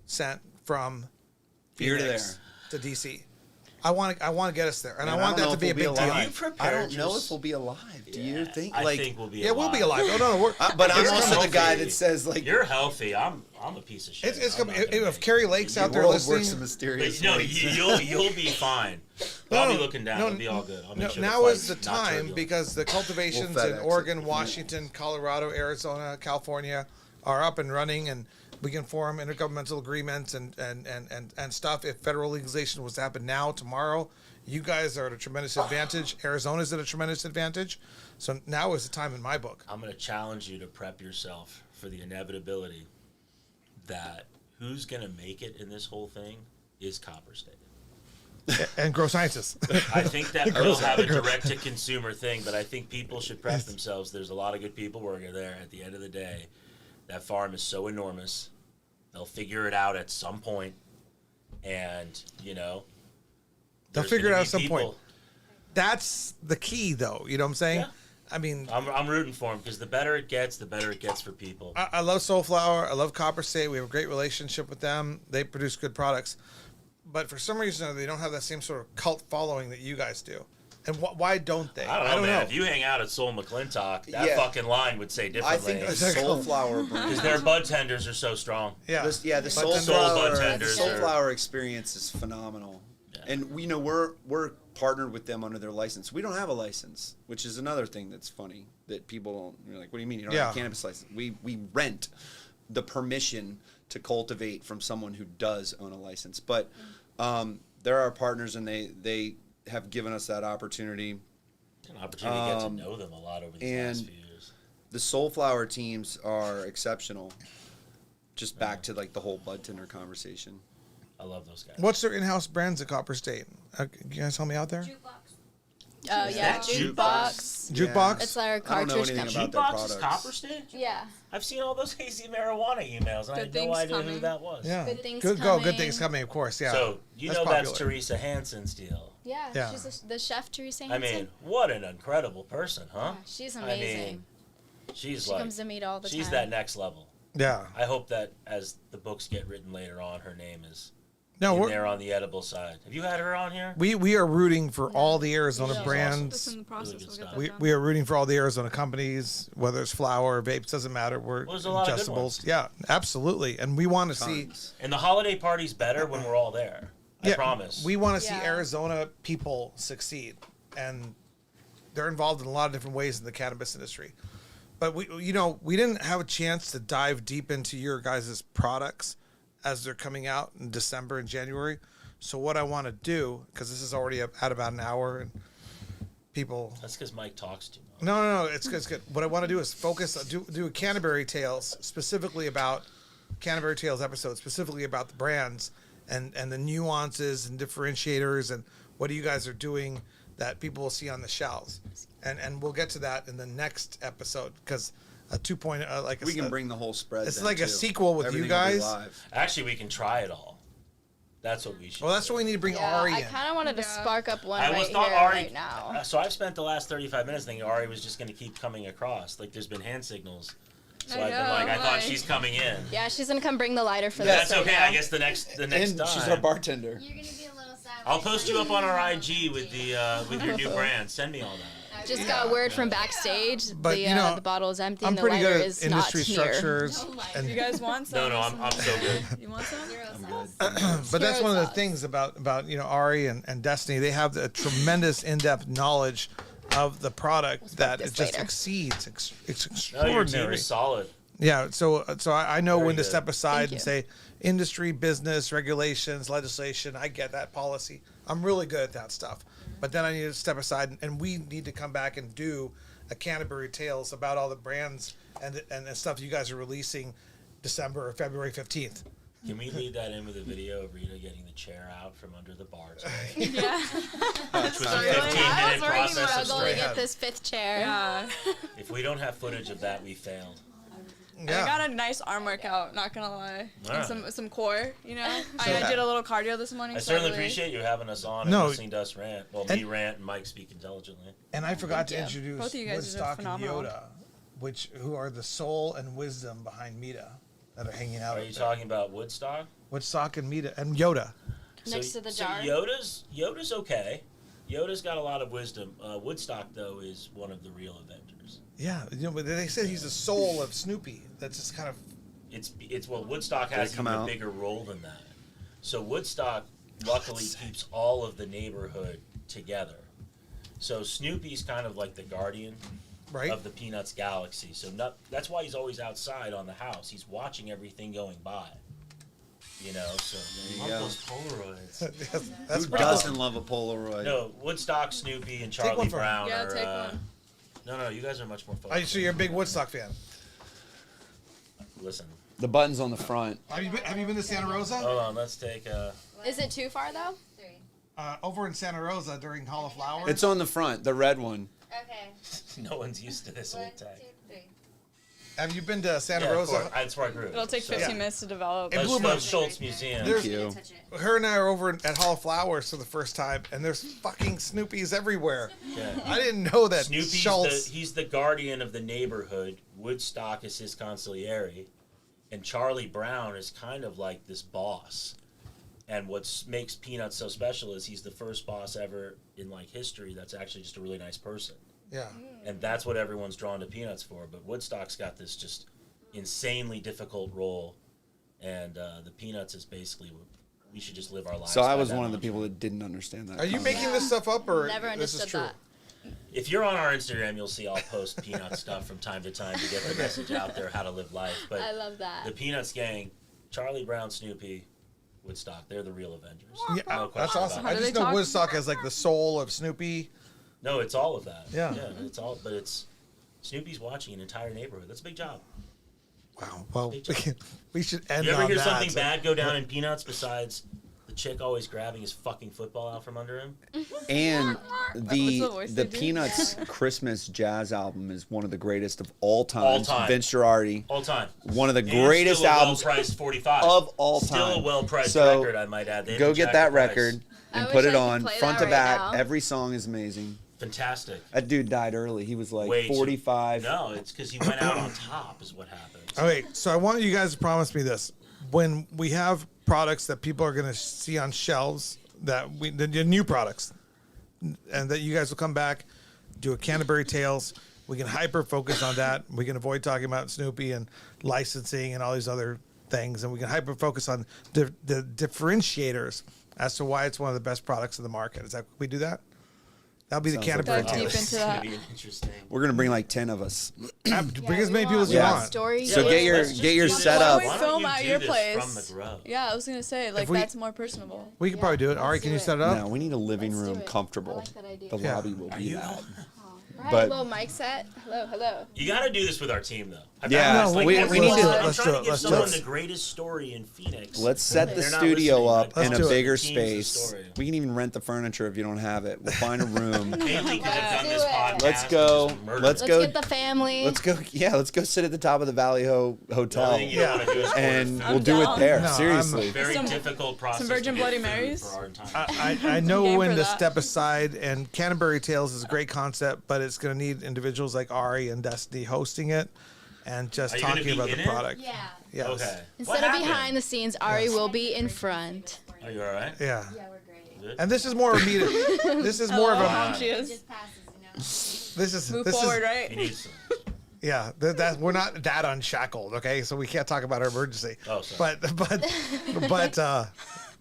Speaker 2: sent from
Speaker 5: Here to
Speaker 2: Phoenix
Speaker 5: there.
Speaker 2: to DC. I want to get us there, and I
Speaker 5: Man,
Speaker 2: want
Speaker 5: don't
Speaker 2: that
Speaker 5: know
Speaker 2: to be a
Speaker 5: if
Speaker 2: big
Speaker 5: we'll
Speaker 2: deal.
Speaker 5: be
Speaker 3: Have you
Speaker 5: alive.
Speaker 3: prepared
Speaker 5: I don't know
Speaker 3: your-
Speaker 5: if we'll be alive. Do you think?
Speaker 3: I
Speaker 5: Like,
Speaker 3: think we'll be
Speaker 2: Yeah, we'll be
Speaker 3: alive.
Speaker 2: alive. No, we're,
Speaker 5: but I'm
Speaker 2: it's
Speaker 5: also
Speaker 2: coming.
Speaker 5: the guy
Speaker 3: healthy.
Speaker 5: that says like,
Speaker 3: You're healthy. I'm a piece of shit.
Speaker 2: It's
Speaker 3: I'm
Speaker 2: coming.
Speaker 3: not gonna
Speaker 2: If
Speaker 3: make
Speaker 2: Carrie
Speaker 3: it.
Speaker 2: Lake's
Speaker 5: the
Speaker 2: out there
Speaker 5: world works
Speaker 2: listening,
Speaker 5: in mysterious
Speaker 3: But, no,
Speaker 5: ways.
Speaker 3: you'll be fine. I'll be looking down. It'll be all good. I'll make
Speaker 2: No,
Speaker 3: sure
Speaker 2: now
Speaker 3: the
Speaker 2: is the
Speaker 3: flight's not
Speaker 2: time
Speaker 3: turbulent.
Speaker 2: because the cultivations
Speaker 5: We'll
Speaker 2: in
Speaker 5: FedEx
Speaker 2: Oregon,
Speaker 5: it.
Speaker 2: Washington, Colorado, Arizona, California are up and running, and we can form intergovernmental agreements and stuff. If federal legalization was to happen now, tomorrow, you guys are at a tremendous advantage. Arizona's at a tremendous advantage. So now is the time in my book.
Speaker 3: I'm going to challenge you to prep yourself for the inevitability that who's going to make it in this whole thing is Copper State.
Speaker 2: And grow scientists.
Speaker 3: I think that we'll have a direct-to-consumer thing, but I think people should prep themselves. There's a lot of good people working there. At the end of the day, that farm is so enormous. They'll figure it out at some point, and, you know,
Speaker 2: They'll
Speaker 3: there's
Speaker 2: figure it
Speaker 3: gonna
Speaker 2: out
Speaker 3: be
Speaker 2: at some point.
Speaker 3: people-
Speaker 2: That's the key, though. You know what I'm saying?
Speaker 3: Yeah.
Speaker 2: I mean,
Speaker 3: I'm rooting for them because the better it gets for people.
Speaker 2: I love Soulflower. I love Copper State. We have a great relationship with them. They produce good products. But for some reason, they don't have that same sort of cult following that you guys do. And why don't they?
Speaker 3: I don't know, man. If you hang out at Soul McClintock, that
Speaker 5: Yeah.
Speaker 3: fucking line would say
Speaker 5: I
Speaker 3: differently.
Speaker 5: think the
Speaker 2: Exactly.
Speaker 5: Soulflower brand.
Speaker 3: Because their bud tenders are so strong.
Speaker 2: Yeah.
Speaker 5: The
Speaker 2: But
Speaker 3: soul
Speaker 5: Soulflower,
Speaker 3: bartenders
Speaker 5: the
Speaker 3: are-
Speaker 5: Soulflower experience is phenomenal,
Speaker 3: Yeah.
Speaker 5: and we're partnered with them under their license. We don't have a license, which is another thing that's funny that people don't. You're like, what do you mean you don't have
Speaker 2: Yeah.
Speaker 5: a cannabis license? We rent the permission to cultivate from someone who does own a license, but they're our partners, and they have given us that opportunity.
Speaker 3: An opportunity to get to know them a lot over these last
Speaker 5: and-
Speaker 3: few years.
Speaker 5: The Soulflower teams are exceptional. Just back to like the whole bud tender conversation.
Speaker 3: I love those guys.
Speaker 2: What's their in-house brands at Copper State? Can you guys help me out there?
Speaker 6: Jukebox.
Speaker 1: Yeah,
Speaker 3: that
Speaker 1: jukebox.
Speaker 2: Jukebox?
Speaker 1: It's our
Speaker 5: I don't know
Speaker 1: cartridge
Speaker 5: anything
Speaker 1: company.
Speaker 5: about their
Speaker 3: Jukebox is
Speaker 5: products.
Speaker 3: Copper State?
Speaker 1: Yeah.
Speaker 3: I've seen all those hazy marijuana emails, and I
Speaker 4: Good
Speaker 3: had no
Speaker 4: things
Speaker 3: idea who
Speaker 4: coming.
Speaker 3: that was.
Speaker 2: Yeah.
Speaker 1: Good things
Speaker 2: Good
Speaker 1: coming.
Speaker 2: things coming, of course. Yeah.
Speaker 3: So, you know
Speaker 2: popular.
Speaker 3: that's Teresa Hansen's deal.
Speaker 1: Yeah,
Speaker 2: Yeah.
Speaker 1: she's the chef, Teresa
Speaker 3: I
Speaker 1: Hansen.
Speaker 3: mean, what an incredible person, huh?
Speaker 1: Yeah, she's
Speaker 3: I
Speaker 1: amazing.
Speaker 3: mean, she's
Speaker 1: She
Speaker 3: like,
Speaker 1: comes to meet all the
Speaker 3: she's
Speaker 1: time.
Speaker 3: that next level.
Speaker 2: Yeah.
Speaker 3: I hope that as the books get written later on, her name is
Speaker 2: No,
Speaker 3: in
Speaker 2: we're,
Speaker 3: there on the edible side. Have you had her on here?
Speaker 2: we are rooting for all the Arizona
Speaker 1: She's
Speaker 4: That's
Speaker 2: brands.
Speaker 4: in the process.
Speaker 3: Really good
Speaker 4: We'll get
Speaker 3: stuff.
Speaker 4: that
Speaker 2: We,
Speaker 4: done.
Speaker 2: we are rooting for all the Arizona companies, whether it's flower or vapes, doesn't matter. We're
Speaker 3: Well, there's a lot of good
Speaker 2: ingestibles.
Speaker 3: ones.
Speaker 2: Yeah, absolutely. And we want to see.
Speaker 5: Tons.
Speaker 3: And the holiday party's better when we're all there. I promise.
Speaker 2: We want to see
Speaker 4: Yeah.
Speaker 2: Arizona people succeed, and they're involved in a lot of different ways in the cannabis industry. But we didn't have a chance to dive deep into your guys' products as they're coming out in December and January. So what I want to do, because this is already at about an hour, and people.
Speaker 3: That's because Mike talks too much.
Speaker 2: No, it's good. It's good. What I want to do is focus, do a Canterbury Tales specifically about Canterbury Tales episode, specifically about the brands and the nuances and differentiators and what you guys are doing that people will see on the shelves. And we'll get to that in the next episode because a 2.0 like
Speaker 5: We can bring the whole spread.
Speaker 2: it's
Speaker 5: then,
Speaker 2: like a
Speaker 5: too.
Speaker 2: sequel with you
Speaker 5: Everything will be
Speaker 2: guys.
Speaker 5: live.
Speaker 3: Actually, we can try it all. That's what we should.
Speaker 2: Well, that's what we need to bring
Speaker 1: Yeah,
Speaker 2: Ari
Speaker 1: I
Speaker 2: in.
Speaker 1: kind of wanted to
Speaker 4: Yeah.
Speaker 1: spark up one
Speaker 3: I
Speaker 1: right
Speaker 3: was
Speaker 1: here,
Speaker 3: thought Ari.
Speaker 1: right now.
Speaker 3: So I've spent the last 35 minutes thinking Ari was just going to keep coming across. Like there's been hand signals. So
Speaker 4: I
Speaker 3: I've been
Speaker 4: know,
Speaker 3: like, I thought
Speaker 4: like-
Speaker 3: she's coming in.
Speaker 1: Yeah, she's gonna come bring the lighter for
Speaker 3: That's
Speaker 1: this. right
Speaker 3: okay.
Speaker 1: now.
Speaker 3: I guess the next
Speaker 5: And
Speaker 3: time.
Speaker 5: she's our bartender.
Speaker 6: You're gonna be a little sad.
Speaker 3: I'll post you up on our IG with the with your new brand. Send me all that.
Speaker 1: Just got word from backstage.
Speaker 2: But,
Speaker 1: The bottle is empty
Speaker 2: I'm
Speaker 1: and the
Speaker 2: pretty
Speaker 1: lighter
Speaker 2: good at
Speaker 1: is
Speaker 2: industry
Speaker 1: not here.
Speaker 2: structures.
Speaker 4: You guys want some?
Speaker 3: No, I'm so good.
Speaker 4: You want some?
Speaker 2: But that's one of the
Speaker 1: sauce.
Speaker 2: things about Ari and Destiny. They have a tremendous in-depth knowledge of the product that
Speaker 1: this
Speaker 2: it just
Speaker 1: later.
Speaker 2: exceeds. It's
Speaker 3: No, your team
Speaker 2: extraordinary.
Speaker 3: is solid.
Speaker 2: Yeah, so I know
Speaker 3: Very
Speaker 2: when to
Speaker 3: good.
Speaker 2: step aside
Speaker 1: Thank
Speaker 2: and
Speaker 1: you.
Speaker 2: say industry, business, regulations, legislation. I get that policy. I'm really good at that stuff. But then I need to step aside, and we need to come back and do a Canterbury Tales about all the brands and the stuff you guys are releasing December or February 15th.
Speaker 3: Can we lead that in with a video of Rita getting the chair out from under the bar today?
Speaker 4: Yeah.
Speaker 3: Which was a
Speaker 1: I
Speaker 3: 15-minute
Speaker 1: was already
Speaker 3: process of
Speaker 1: struggling
Speaker 3: straight.
Speaker 1: at this fifth chair.
Speaker 4: Yeah.
Speaker 3: If we don't have footage of that, we failed.
Speaker 2: Yeah.
Speaker 4: I got a nice arm workout, not gonna lie.
Speaker 3: Alright.
Speaker 4: And some core, you know. I did a little cardio this morning.
Speaker 3: I
Speaker 4: so
Speaker 3: certainly
Speaker 4: really-
Speaker 3: appreciate you having us on and
Speaker 2: No.
Speaker 3: listening to us rant. Well, me rant and Mike speak intelligently.
Speaker 2: And I forgot to
Speaker 1: Thank you.
Speaker 2: introduce
Speaker 4: Both of you guys did
Speaker 2: Woodstock and
Speaker 4: phenomenal.
Speaker 2: Yoda, who are the soul and wisdom behind MITA that are hanging out.
Speaker 3: Are
Speaker 2: up
Speaker 3: you
Speaker 2: there.
Speaker 3: talking about Woodstock?
Speaker 2: Woodstock and MITA and Yoda.
Speaker 1: Next to the jar.
Speaker 3: Yoda's okay. Yoda's got a lot of wisdom. Woodstock though is one of the real Avengers.
Speaker 2: Yeah, but they said he's the soul of Snoopy. That's just kind of
Speaker 3: It's well, Woodstock has
Speaker 5: come
Speaker 3: even a
Speaker 5: out?
Speaker 3: bigger role than that. So Woodstock luckily keeps all of the neighborhood together. So Snoopy's kind of like the guardian
Speaker 2: right.
Speaker 3: of the Peanuts galaxy. So that's why he's always outside on the house. He's watching everything going by. You know, so
Speaker 5: you
Speaker 3: love
Speaker 5: go.
Speaker 3: those Polaroids.
Speaker 2: That's
Speaker 5: Who
Speaker 2: pretty
Speaker 5: doesn't
Speaker 2: cool.
Speaker 5: love a Polaroid?
Speaker 3: No, Woodstock, Snoopy, and
Speaker 2: Take one
Speaker 3: Charlie
Speaker 2: for
Speaker 3: Brown
Speaker 4: Yeah,
Speaker 3: are.
Speaker 4: take one.
Speaker 3: No, you guys are much more
Speaker 2: Oh,
Speaker 3: focused.
Speaker 2: so you're a big Woodstock fan.
Speaker 3: Listen,
Speaker 5: The button's on the front.
Speaker 2: Have you been to Santa Rosa?
Speaker 3: hold on. Let's take.
Speaker 1: Is it too far though?
Speaker 6: 3.
Speaker 2: Over in Santa Rosa during Hall of Flowers.
Speaker 5: It's on the front, the red one.
Speaker 6: Okay.
Speaker 3: No one's used to this
Speaker 6: 1,
Speaker 3: old
Speaker 6: 2,
Speaker 3: tech.
Speaker 6: 3.
Speaker 2: Have you been to Santa
Speaker 3: Yeah, of
Speaker 2: Rosa?
Speaker 3: course. That's where I grew.
Speaker 4: It'll take
Speaker 3: So-
Speaker 4: 15
Speaker 2: Yeah.
Speaker 4: minutes to develop.
Speaker 2: It blew my-
Speaker 3: Schultz Museum.
Speaker 2: There's-
Speaker 5: you.
Speaker 6: Can't touch it.
Speaker 2: Her and I are over at Hall of Flowers for the first time, and there's fucking Snoopy's everywhere.
Speaker 3: Yeah.
Speaker 2: I didn't know that.
Speaker 3: Snoopy's
Speaker 2: Schultz.
Speaker 3: he's the guardian of the neighborhood. Woodstock is his consigliere, and Charlie Brown is kind of like this boss. And what makes Peanuts so special is he's the first boss ever in like history that's actually just a really nice person.
Speaker 2: Yeah.
Speaker 3: And that's what everyone's drawn to Peanuts for. But Woodstock's got this just insanely difficult role, and the Peanuts is basically we should just live our lives.
Speaker 5: So I
Speaker 3: by
Speaker 5: was
Speaker 3: that
Speaker 5: one of the
Speaker 3: mantra.
Speaker 5: people that didn't understand that.
Speaker 2: Are you
Speaker 5: comment.
Speaker 2: making this stuff up, or
Speaker 1: Never
Speaker 2: this is
Speaker 1: understood
Speaker 2: true?
Speaker 1: that.
Speaker 3: If you're on our Instagram, you'll see I'll post Peanut stuff from time to time to get the message out there how to live life. But
Speaker 1: I love that.
Speaker 3: the Peanuts gang, Charlie Brown, Snoopy, Woodstock, they're the real Avengers.
Speaker 2: Yeah,
Speaker 3: No
Speaker 2: that's
Speaker 3: question
Speaker 2: awesome.
Speaker 3: about
Speaker 2: I
Speaker 3: it.
Speaker 4: do
Speaker 2: just
Speaker 4: they
Speaker 2: know
Speaker 4: talk?
Speaker 2: Woodstock as like the soul of Snoopy.
Speaker 3: No, it's all of that.
Speaker 2: Yeah.
Speaker 3: it's all. But it's Snoopy's watching an entire neighborhood. That's a big job.
Speaker 2: Wow. Well,
Speaker 3: Big job.
Speaker 2: we should end
Speaker 3: You ever
Speaker 2: on
Speaker 3: hear
Speaker 2: that.
Speaker 3: something bad go down in Peanuts besides the chick always grabbing his fucking football out from under him?
Speaker 5: And
Speaker 4: What's
Speaker 5: the
Speaker 4: the voice
Speaker 5: the
Speaker 4: they do?
Speaker 5: Peanuts Christmas jazz album is one of the greatest of all time.
Speaker 3: All time.
Speaker 5: Vince Girardi,
Speaker 3: All time.
Speaker 5: one of the
Speaker 3: And
Speaker 5: greatest
Speaker 3: still a
Speaker 5: albums
Speaker 3: well-priced 45
Speaker 5: of all
Speaker 3: Still
Speaker 5: time.
Speaker 3: a well-priced
Speaker 5: So,
Speaker 3: record, I might add. They
Speaker 5: go
Speaker 3: didn't
Speaker 5: get
Speaker 3: jack
Speaker 5: that
Speaker 3: the price.
Speaker 5: record. and
Speaker 1: I
Speaker 5: put
Speaker 1: wish
Speaker 5: it
Speaker 1: I could
Speaker 5: on
Speaker 1: play
Speaker 5: front
Speaker 1: that
Speaker 5: to
Speaker 1: right
Speaker 5: back.
Speaker 1: now.
Speaker 5: Every song is amazing.
Speaker 3: Fantastic.
Speaker 5: That dude died early. He was like
Speaker 3: Way too-
Speaker 5: 45.
Speaker 3: No, it's because he went out on top is what happens.
Speaker 2: Okay, so I want you guys to promise me this: when we have products that people are going to see on shelves, the new products, and that you guys will come back, do a Canterbury Tales. We can hyper focus on that. We can avoid talking about Snoopy and licensing and all these other things, and we can hyper focus on the differentiators as to why it's one of the best products in the market. Is that we do that? That'll be the
Speaker 5: Sounds
Speaker 2: Canterbury
Speaker 5: like
Speaker 4: Dive deep
Speaker 2: Tales.
Speaker 4: into
Speaker 3: It's gonna
Speaker 4: that.
Speaker 3: be interesting.
Speaker 5: We're gonna bring like 10 of us.
Speaker 2: Bring as many people as you
Speaker 5: Yeah.
Speaker 2: want.
Speaker 1: Story.
Speaker 5: So
Speaker 3: Yeah,
Speaker 5: get your
Speaker 3: let's just
Speaker 5: get your
Speaker 3: do this.
Speaker 5: setup.
Speaker 4: Why don't
Speaker 3: Why
Speaker 4: we
Speaker 3: don't
Speaker 4: film
Speaker 3: you
Speaker 4: at
Speaker 3: do
Speaker 4: your
Speaker 3: this
Speaker 4: place?
Speaker 3: from the grow?
Speaker 4: Yeah, I was gonna say like
Speaker 2: we-
Speaker 4: that's more personable.
Speaker 2: We could probably do it. Ari,
Speaker 1: let's
Speaker 2: can
Speaker 1: do
Speaker 2: you
Speaker 1: it.
Speaker 2: set it up?
Speaker 5: No, we need a living
Speaker 1: Let's do
Speaker 5: room
Speaker 1: it.
Speaker 5: comfortable.
Speaker 1: I like that idea.
Speaker 5: The
Speaker 2: Yeah.
Speaker 5: lobby will
Speaker 3: Are
Speaker 5: be
Speaker 3: you?
Speaker 5: that.
Speaker 1: Right,
Speaker 5: But-
Speaker 1: a little mic set. Hello.
Speaker 3: You got to do this with our team, though. I've
Speaker 5: Yeah,
Speaker 3: got this,
Speaker 2: no,
Speaker 5: we
Speaker 3: every
Speaker 5: need
Speaker 3: month,
Speaker 5: to.
Speaker 3: I'm
Speaker 2: Let's
Speaker 3: trying
Speaker 2: do
Speaker 3: to
Speaker 2: it.
Speaker 3: give
Speaker 2: Let's do
Speaker 3: someone
Speaker 2: it.
Speaker 3: the greatest story in Phoenix.
Speaker 5: Let's set the
Speaker 3: They're not
Speaker 5: studio
Speaker 3: listening.
Speaker 5: up
Speaker 3: Let's
Speaker 5: in a
Speaker 2: do it.
Speaker 5: bigger
Speaker 3: The team's the
Speaker 5: space.
Speaker 3: story.
Speaker 5: We can even rent the furniture if you don't have it. We'll find a room.
Speaker 3: Mainly because I've done
Speaker 1: do
Speaker 3: this
Speaker 1: it.
Speaker 3: podcast.
Speaker 5: Let's
Speaker 3: and
Speaker 5: go.
Speaker 3: just murdered
Speaker 5: Let's
Speaker 3: it.
Speaker 5: go.
Speaker 1: Let's get the family.
Speaker 5: Let's go. Yeah, let's go sit at the top of the Valley
Speaker 3: The
Speaker 5: Hotel,
Speaker 3: only thing you don't wanna do is order
Speaker 5: and
Speaker 3: food.
Speaker 5: we'll do it
Speaker 4: down.
Speaker 5: there.
Speaker 2: No, I'm-
Speaker 5: Seriously.
Speaker 3: Very
Speaker 4: Some-
Speaker 3: difficult process.
Speaker 4: Virgin
Speaker 3: to get
Speaker 4: Bloody
Speaker 3: food
Speaker 4: Marys?
Speaker 3: for our entire
Speaker 2: I know
Speaker 4: Game
Speaker 2: when
Speaker 4: for
Speaker 2: to
Speaker 4: that.
Speaker 2: step aside, and Canterbury Tales is a great concept, but it's going to need individuals like Ari and Destiny hosting it and just
Speaker 3: Are you gonna
Speaker 2: talking
Speaker 3: be
Speaker 2: about
Speaker 3: in
Speaker 2: the
Speaker 3: it?
Speaker 2: product.
Speaker 6: Yeah.
Speaker 2: Yes.
Speaker 3: Okay.
Speaker 1: Instead of behind the scenes, Ari will be in front.
Speaker 3: Are you all right?
Speaker 2: Yeah.
Speaker 6: Yeah, we're great.
Speaker 3: Good?
Speaker 2: And this is more of me. This is more of
Speaker 4: How
Speaker 2: a.
Speaker 4: calm she
Speaker 6: It
Speaker 4: is.
Speaker 6: just passes, you know.
Speaker 2: This is
Speaker 4: Move
Speaker 2: this
Speaker 4: forward,
Speaker 2: is
Speaker 3: You
Speaker 4: right?
Speaker 3: need some.
Speaker 2: yeah. That we're not that unshackled, okay? So we can't talk about our emergency.
Speaker 3: Oh, sorry.
Speaker 2: But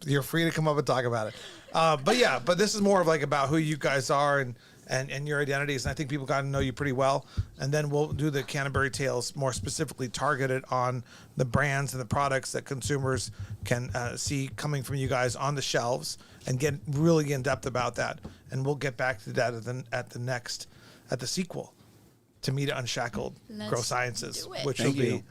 Speaker 2: you're free to come up and talk about it. But this is more of like about who you guys are and your identities, and I think people got to know you pretty well. And then we'll do the Canterbury Tales more specifically targeted on the brands and the products that consumers can see coming from you guys on the shelves, and get really in depth about that. And we'll get back to that at the sequel to MITA Unshackled,
Speaker 1: Let's
Speaker 2: Grow Sciences,
Speaker 1: do it.
Speaker 2: which
Speaker 5: Thank
Speaker 2: will be
Speaker 5: you.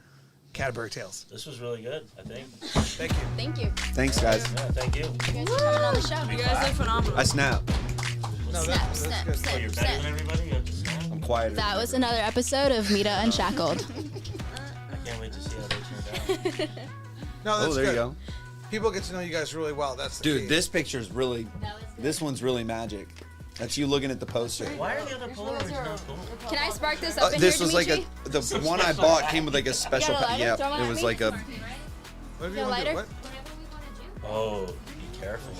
Speaker 2: Canterbury Tales.
Speaker 3: This was really good, I think.
Speaker 2: Thank you.
Speaker 1: Thank you.
Speaker 5: Thanks, guys.
Speaker 3: Yeah, thank you.
Speaker 1: You guys for coming on the show.
Speaker 4: You guys are phenomenal.
Speaker 5: I snap.
Speaker 2: No,
Speaker 1: Snap,
Speaker 2: that's
Speaker 1: snap,
Speaker 2: good.
Speaker 3: Oh, you're
Speaker 1: snap,
Speaker 3: better
Speaker 1: snap.
Speaker 3: than everybody? You have to snap?
Speaker 5: I'm quieter.
Speaker 1: That was another episode of MITA Unshackled.
Speaker 3: I can't wait to see how they turn out.
Speaker 2: No, that's
Speaker 5: Oh, there
Speaker 2: good.
Speaker 5: you go.
Speaker 2: People get to know you guys really well. That's the key.
Speaker 5: Dude, this picture's really,
Speaker 6: That was good.
Speaker 5: this one's really magic. That's you looking at the poster.
Speaker 3: Why are the other Polaroids not cool?
Speaker 1: Can I spark this up in
Speaker 5: This
Speaker 1: here,
Speaker 5: was like
Speaker 1: Dimitri?
Speaker 5: the one I bought came with like a special.
Speaker 1: got a lighter?
Speaker 5: Yeah,
Speaker 1: Throw one
Speaker 5: it
Speaker 1: at
Speaker 5: was
Speaker 1: me.
Speaker 5: like a.
Speaker 6: Right?
Speaker 2: What do
Speaker 1: Got a
Speaker 2: you want to do?
Speaker 1: lighter?
Speaker 2: What?
Speaker 6: Whatever we want to do.
Speaker 3: Oh, be careful.